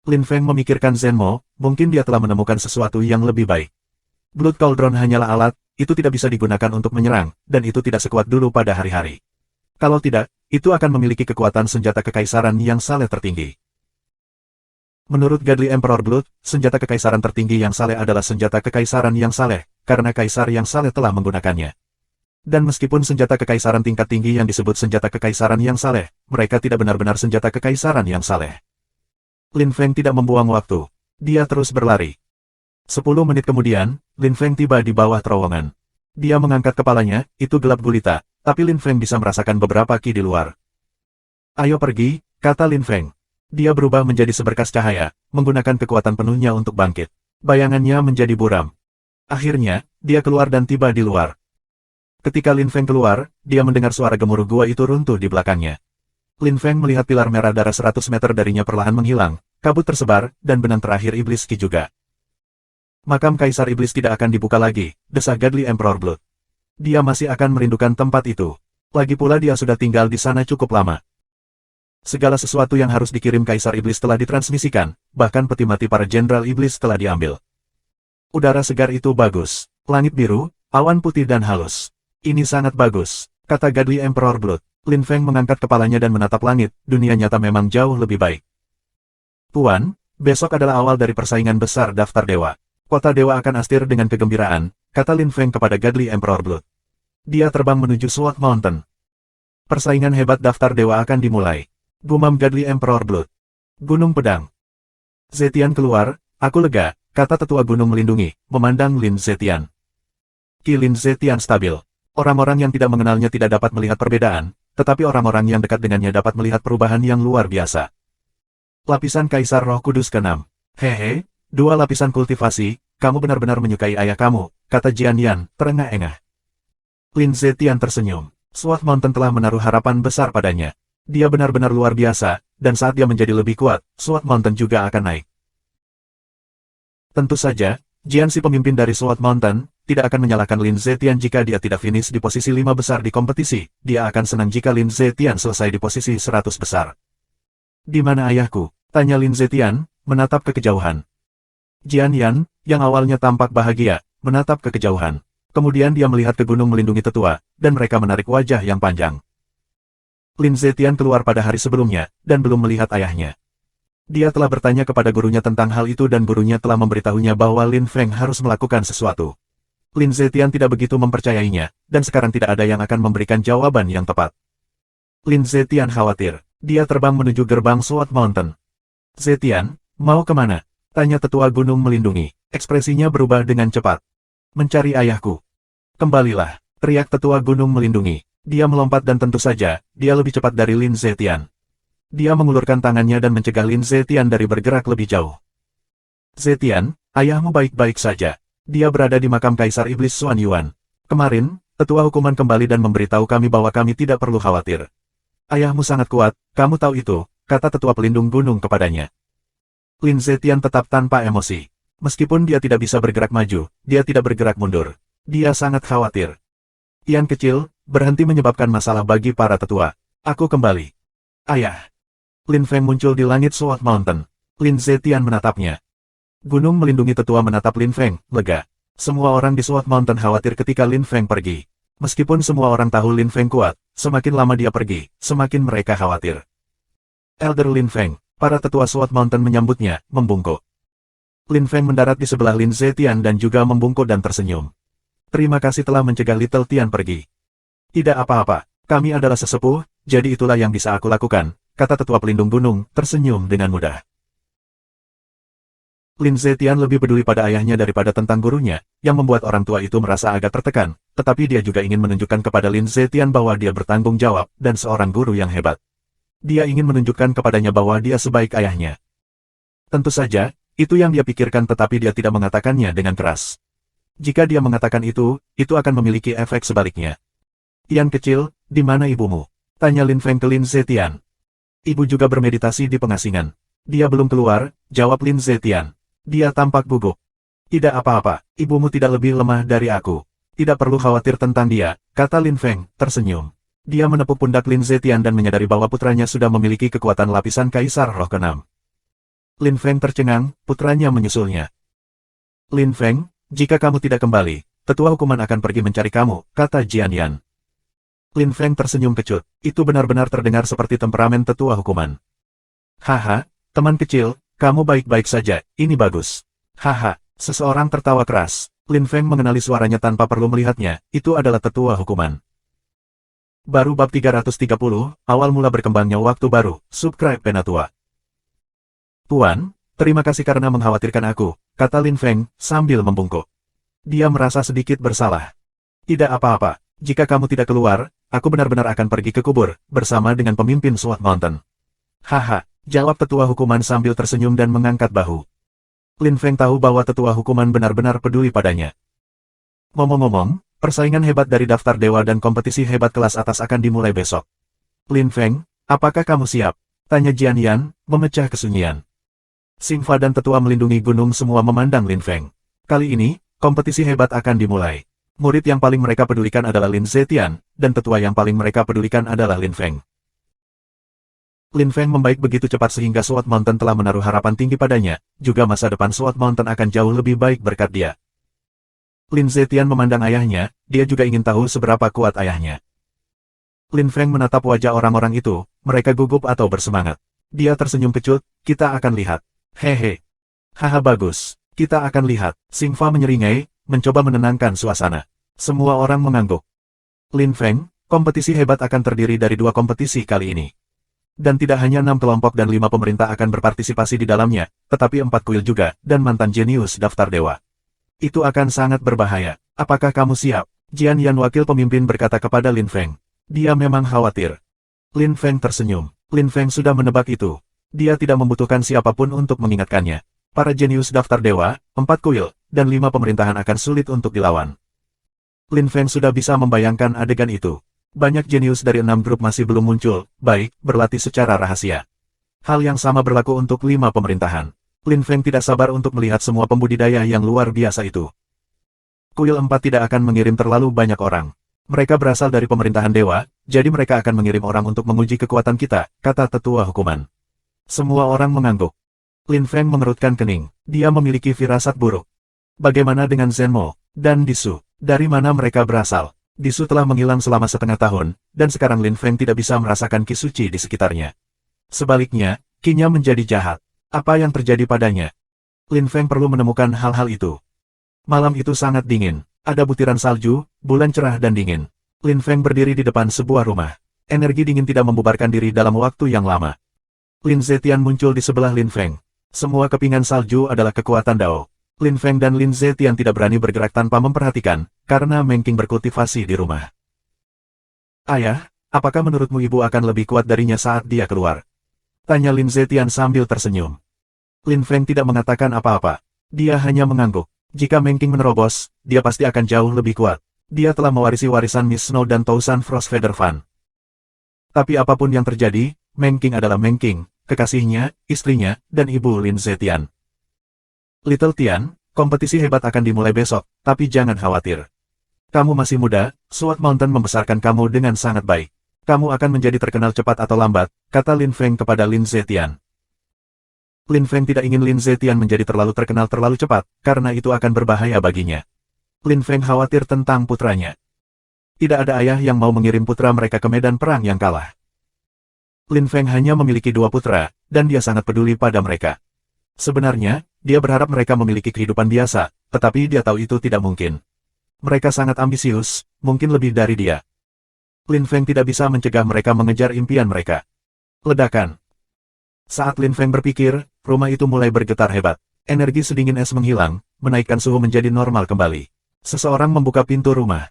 Speaker 1: Lin Feng memikirkan Zenmo, mungkin dia telah menemukan sesuatu yang lebih baik. Blood Cauldron hanyalah alat, itu tidak bisa digunakan untuk menyerang, dan itu tidak sekuat dulu pada hari-hari. Kalau tidak, itu akan memiliki kekuatan senjata kekaisaran yang saleh tertinggi. Menurut Godly Emperor Blood, senjata kekaisaran tertinggi yang saleh adalah senjata kekaisaran yang saleh, karena kaisar yang saleh telah menggunakannya. Dan meskipun senjata kekaisaran tingkat tinggi yang disebut senjata kekaisaran yang saleh, mereka tidak benar-benar senjata kekaisaran yang saleh. Lin Feng tidak membuang waktu. Dia terus berlari. 10 menit kemudian, Lin Feng tiba di bawah terowongan. Dia mengangkat kepalanya, itu gelap gulita, tapi Lin Feng bisa merasakan beberapa ki di luar. Ayo pergi, kata Lin Feng. Dia berubah menjadi seberkas cahaya, menggunakan kekuatan penuhnya untuk bangkit. Bayangannya menjadi buram. Akhirnya, dia keluar dan tiba di luar. Ketika Lin Feng keluar, dia mendengar suara gemuruh gua itu runtuh di belakangnya. Lin Feng melihat pilar merah darah 100 meter darinya perlahan menghilang, kabut tersebar, dan benang terakhir Iblis Ki juga. Makam Kaisar Iblis tidak akan dibuka lagi, desah Godly Emperor Blood. Dia masih akan merindukan tempat itu. Lagi pula dia sudah tinggal di sana cukup lama. Segala sesuatu yang harus dikirim Kaisar Iblis telah ditransmisikan, bahkan peti mati para Jenderal Iblis telah diambil. Udara segar itu bagus, langit biru, awan putih dan halus. Ini sangat bagus, kata Godly Emperor Blood. Lin Feng mengangkat kepalanya dan menatap langit, dunia nyata memang jauh lebih baik. Tuan, besok adalah awal dari persaingan besar daftar dewa. Kota dewa akan astir dengan kegembiraan, kata Lin Feng kepada Godly Emperor Blood. Dia terbang menuju Sword Mountain. Persaingan hebat daftar dewa akan dimulai. Gumam Godly Emperor Blood. Gunung Pedang. Zetian keluar, aku lega, kata tetua gunung melindungi, memandang Lin Zetian. Ki Lin Zetian stabil. Orang-orang yang tidak mengenalnya tidak dapat melihat perbedaan, tetapi orang-orang yang dekat dengannya dapat melihat perubahan yang luar biasa. Lapisan Kaisar Roh Kudus ke-6. Hehe, 2 lapisan kultivasi, kamu benar-benar menyukai ayah kamu, kata Jian Yan, terengah-engah. Lin Zetian tersenyum. Sword Mountain telah menaruh harapan besar padanya. Dia benar-benar luar biasa, dan saat dia menjadi lebih kuat, Sword Mountain juga akan naik. Tentu saja, Jian si pemimpin dari Sword Mountain, tidak akan menyalahkan Lin Zetian jika dia tidak finish di posisi 5 besar di kompetisi, dia akan senang jika Lin Zetian selesai di posisi 100 besar. Di mana ayahku? Tanya Lin Zetian, menatap ke kejauhan. Jian Yan, yang awalnya tampak bahagia, menatap ke kejauhan. Kemudian dia melihat ke gunung melindungi tetua, dan mereka menarik wajah yang panjang. Lin Zetian keluar pada hari sebelumnya, dan belum melihat ayahnya. Dia telah bertanya kepada gurunya tentang hal itu dan gurunya telah memberitahunya bahwa Lin Feng harus melakukan sesuatu. Lin Zetian tidak begitu mempercayainya, dan sekarang tidak ada yang akan memberikan jawaban yang tepat. Lin Zetian khawatir. Dia terbang menuju gerbang Sword Mountain. Zetian, mau kemana? Tanya tetua gunung melindungi. Ekspresinya berubah dengan cepat. Mencari ayahku. Kembalilah, teriak tetua gunung melindungi. Dia melompat dan tentu saja, dia lebih cepat dari Lin Zetian. Dia mengulurkan tangannya dan mencegah Lin Zetian dari bergerak lebih jauh. Zetian, ayahmu baik-baik saja. Dia berada di makam Kaisar Iblis Xuan Yuan. Kemarin, tetua hukuman kembali dan memberitahu kami bahwa kami tidak perlu khawatir. Ayahmu sangat kuat, kamu tahu itu, kata tetua pelindung gunung kepadanya. Lin Zetian tetap tanpa emosi. Meskipun dia tidak bisa bergerak maju, dia tidak bergerak mundur. Dia sangat khawatir. Tian kecil, berhenti menyebabkan masalah bagi para tetua. Aku kembali. Ayah. Lin Feng muncul di langit Sword Mountain. Lin Zetian menatapnya. Gunung melindungi tetua menatap Lin Feng, lega. Semua orang di Sword Mountain khawatir ketika Lin Feng pergi. Meskipun semua orang tahu Lin Feng kuat, semakin lama dia pergi, semakin mereka khawatir. Elder Lin Feng, para tetua Sword Mountain menyambutnya, membungkuk. Lin Feng mendarat di sebelah Lin Zetian dan juga membungkuk dan tersenyum. Terima kasih telah mencegah Little Tian pergi. Tidak apa-apa, kami adalah sesepuh, jadi itulah yang bisa aku lakukan, kata tetua pelindung gunung, tersenyum dengan mudah. Lin Zetian lebih peduli pada ayahnya daripada tentang gurunya, yang membuat orang tua itu merasa agak tertekan, tetapi dia juga ingin menunjukkan kepada Lin Zetian bahwa dia bertanggung jawab dan seorang guru yang hebat. Dia ingin menunjukkan kepadanya bahwa dia sebaik ayahnya. Tentu saja, itu yang dia pikirkan tetapi dia tidak mengatakannya dengan keras. Jika dia mengatakan itu akan memiliki efek sebaliknya. Tian kecil, di mana ibumu? Tanya Lin Feng ke Lin Zetian. Ibu juga bermeditasi di pengasingan. Dia belum keluar, jawab Lin Zetian. Dia tampak gugup. Tidak apa-apa, ibumu tidak lebih lemah dari aku. Tidak perlu khawatir tentang dia, kata Lin Feng, tersenyum. Dia menepuk pundak Lin Zetian dan menyadari bahwa putranya sudah memiliki kekuatan lapisan Kaisar Roh ke-6. Lin Feng tercengang, putranya menyusulnya. Lin Feng, jika kamu tidak kembali, tetua hukuman akan pergi mencari kamu, kata Jian Yan. Lin Feng tersenyum kecut, itu benar-benar terdengar seperti temperamen tetua hukuman. Haha, teman kecil, kamu baik-baik saja, ini bagus. Haha, seseorang tertawa keras. Lin Feng mengenali suaranya tanpa perlu melihatnya, itu adalah tetua hukuman. Baru bab 330, awal mula berkembangnya waktu baru, subscribe Penatua. Tuan, terima kasih karena mengkhawatirkan aku, kata Lin Feng, sambil membungkuk. Dia merasa sedikit bersalah. Tidak apa-apa, jika kamu tidak keluar, aku benar-benar akan pergi ke kubur, bersama dengan pemimpin Sword Mountain. Haha, jawab tetua hukuman sambil tersenyum dan mengangkat bahu. Lin Feng tahu bahwa tetua hukuman benar-benar peduli padanya. Ngomong-ngomong, persaingan hebat dari daftar dewa dan kompetisi hebat kelas atas akan dimulai besok. Lin Feng, apakah kamu siap? Tanya Jian Yan, memecah kesunyian. Xingfa dan tetua melindungi gunung semua memandang Lin Feng. Kali ini, kompetisi hebat akan dimulai. Murid yang paling mereka pedulikan adalah Lin Zetian, dan tetua yang paling mereka pedulikan adalah Lin Feng. Lin Feng membaik begitu cepat sehingga Sword Mountain telah menaruh harapan tinggi padanya, juga masa depan Sword Mountain akan jauh lebih baik berkat dia. Lin Zetian memandang ayahnya, dia juga ingin tahu seberapa kuat ayahnya. Lin Feng menatap wajah orang-orang itu, mereka gugup atau bersemangat. Dia tersenyum kecut, kita akan lihat. Hehe. Haha bagus, kita akan lihat. Xingfa menyeringai, mencoba menenangkan suasana. Semua orang mengangguk. Lin Feng, kompetisi hebat akan terdiri dari 2 kompetisi kali ini. Dan tidak hanya 6 kelompok dan 5 pemerintah akan berpartisipasi di dalamnya, tetapi 4 kuil juga, dan mantan jenius daftar dewa. Itu akan sangat berbahaya. Apakah kamu siap? Jian Yan wakil pemimpin berkata kepada Lin Feng. Dia memang khawatir. Lin Feng tersenyum. Lin Feng sudah menebak itu. Dia tidak membutuhkan siapapun untuk mengingatkannya. Para jenius daftar dewa, 4 kuil, dan 5 pemerintahan akan sulit untuk dilawan. Lin Feng sudah bisa membayangkan adegan itu. Banyak jenius dari 6 grup masih belum muncul, baik, berlatih secara rahasia. Hal yang sama berlaku untuk 5 pemerintahan. Lin Feng tidak sabar untuk melihat semua pembudidaya yang luar biasa itu. Kuil 4 tidak akan mengirim terlalu banyak orang. Mereka berasal dari pemerintahan dewa, jadi mereka akan mengirim orang untuk menguji kekuatan kita, kata tetua hukuman. Semua orang mengangguk. Lin Feng mengerutkan kening, dia memiliki firasat buruk. Bagaimana dengan Zhenmo dan Disu? Dari mana mereka berasal? Disu telah menghilang selama setengah tahun, dan sekarang Lin Feng tidak bisa merasakan ki suci di sekitarnya. Sebaliknya, kinya menjadi jahat. Apa yang terjadi padanya? Lin Feng perlu menemukan hal-hal itu. Malam itu sangat dingin. Ada butiran salju, bulan cerah dan dingin. Lin Feng berdiri di depan sebuah rumah. Energi dingin tidak membubarkan diri dalam waktu yang lama. Lin Zetian muncul di sebelah Lin Feng. Semua kepingan salju adalah kekuatan Dao. Lin Feng dan Lin Zetian tidak berani bergerak tanpa memperhatikan, karena Meng Qing berkultivasi di rumah. Ayah, apakah menurutmu ibu akan lebih kuat darinya saat dia keluar? Tanya Lin Zetian sambil tersenyum. Lin Feng tidak mengatakan apa-apa. Dia hanya mengangguk. Jika Meng Qing menerobos, dia pasti akan jauh lebih kuat. Dia telah mewarisi warisan Miss Snow dan Tousan Frostfeather Fan. Tapi apapun yang terjadi, Meng Qing adalah Meng Qing, kekasihnya, istrinya, dan ibu Lin Zetian. Little Tian, kompetisi hebat akan dimulai besok, tapi jangan khawatir. Kamu masih muda, Sword Mountain membesarkan kamu dengan sangat baik. Kamu akan menjadi terkenal cepat atau lambat, kata Lin Feng kepada Lin Zetian. Lin Feng tidak ingin Lin Zetian menjadi terlalu terkenal terlalu cepat, karena itu akan berbahaya baginya. Lin Feng khawatir tentang putranya. Tidak ada ayah yang mau mengirim putra mereka ke medan perang yang kalah. Lin Feng hanya memiliki 2 putra, dan dia sangat peduli pada mereka. Sebenarnya, dia berharap mereka memiliki kehidupan biasa, tetapi dia tahu itu tidak mungkin. Mereka sangat ambisius, mungkin lebih dari dia. Lin Feng tidak bisa mencegah mereka mengejar impian mereka. Ledakan. Saat Lin Feng berpikir, rumah itu mulai bergetar hebat. Energi sedingin es menghilang, menaikkan suhu menjadi normal kembali. Seseorang membuka pintu rumah.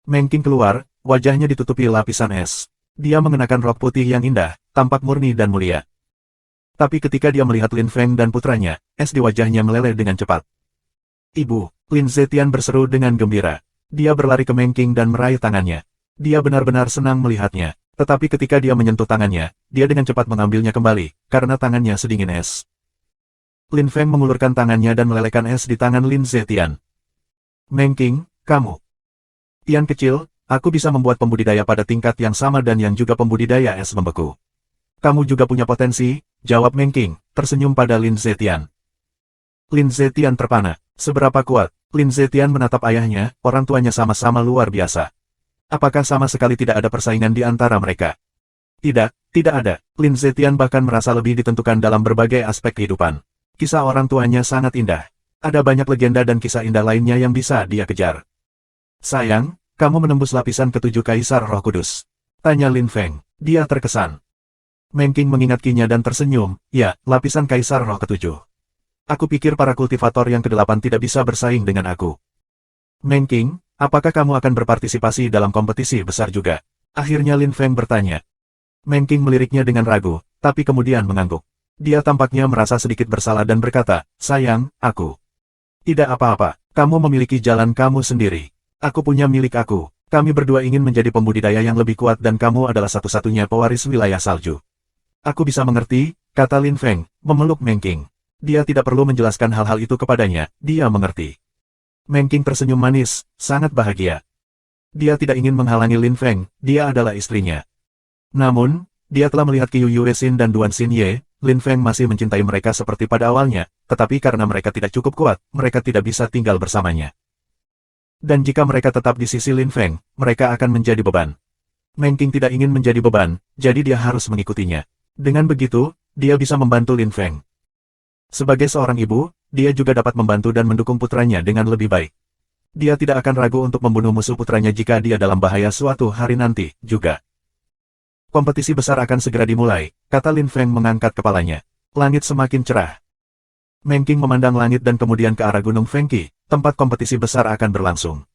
Speaker 1: Meng Qing keluar, wajahnya ditutupi lapisan es. Dia mengenakan rok putih yang indah, tampak murni dan mulia. Tapi ketika dia melihat Lin Feng dan putranya, es di wajahnya meleleh dengan cepat. Ibu, Lin Zetian berseru dengan gembira. Dia berlari ke Meng Qing dan meraih tangannya. Dia benar-benar senang melihatnya. Tetapi ketika dia menyentuh tangannya, dia dengan cepat mengambilnya kembali, karena tangannya sedingin es. Lin Feng mengulurkan tangannya dan melelehkan es di tangan Lin Zetian. Meng Qing, kamu. Tian kecil, aku bisa membuat pembudidaya pada tingkat yang sama dan yang juga pembudidaya es membeku. Kamu juga punya potensi, jawab Meng Qing, tersenyum pada Lin Zetian. Lin Zetian terpana. Seberapa kuat? Lin Zetian menatap ayahnya, orang tuanya sama-sama luar biasa. Apakah sama sekali tidak ada persaingan di antara mereka? Tidak, tidak ada. Lin Zetian bahkan merasa lebih ditentukan dalam berbagai aspek kehidupan. Kisah orang tuanya sangat indah. Ada banyak legenda dan kisah indah lainnya yang bisa dia kejar. Sayang, kamu menembus lapisan ke-7 Kaisar Roh Kudus. Tanya Lin Feng. Dia terkesan. Meng Qing mengingatkinya dan tersenyum. Ya, lapisan Kaisar Roh ke-7. Aku pikir para kultivator yang ke-8 tidak bisa bersaing dengan aku. Meng Qing, apakah kamu akan berpartisipasi dalam kompetisi besar juga? Akhirnya Lin Feng bertanya. Meng Qing meliriknya dengan ragu, tapi kemudian mengangguk. Dia tampaknya merasa sedikit bersalah dan berkata, sayang, aku. Tidak apa-apa, kamu memiliki jalan kamu sendiri. Aku punya milik aku. Kami berdua ingin menjadi pembudidaya yang lebih kuat dan kamu adalah satu-satunya pewaris wilayah salju. Aku bisa mengerti, kata Lin Feng, memeluk Meng Qing. Dia tidak perlu menjelaskan hal-hal itu kepadanya, dia mengerti. Meng Qing tersenyum manis, sangat bahagia. Dia tidak ingin menghalangi Lin Feng, dia adalah istrinya. Namun, dia telah melihat Qiu Yuesin dan Duan Xinye, Lin Feng masih mencintai mereka seperti pada awalnya, tetapi karena mereka tidak cukup kuat, mereka tidak bisa tinggal bersamanya. Dan jika mereka tetap di sisi Lin Feng, mereka akan menjadi beban. Meng Qing tidak ingin menjadi beban, jadi dia harus mengikutinya. Dengan begitu, dia bisa membantu Lin Feng. Sebagai seorang ibu, dia juga dapat membantu dan mendukung putranya dengan lebih baik. Dia tidak akan ragu untuk membunuh musuh putranya jika dia dalam bahaya suatu hari nanti, juga. Kompetisi besar akan segera dimulai, kata Lin Feng mengangkat kepalanya. Langit semakin cerah. Meng Qing memandang langit dan kemudian ke arah Gunung Fengqi, tempat kompetisi besar akan berlangsung.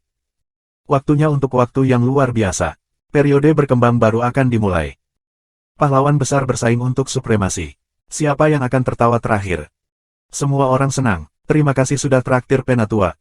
Speaker 1: Waktunya untuk waktu yang luar biasa. Periode berkembang baru akan dimulai. Pahlawan besar bersaing untuk supremasi. Siapa yang akan tertawa terakhir? Semua orang senang. Terima kasih sudah traktir Penatua.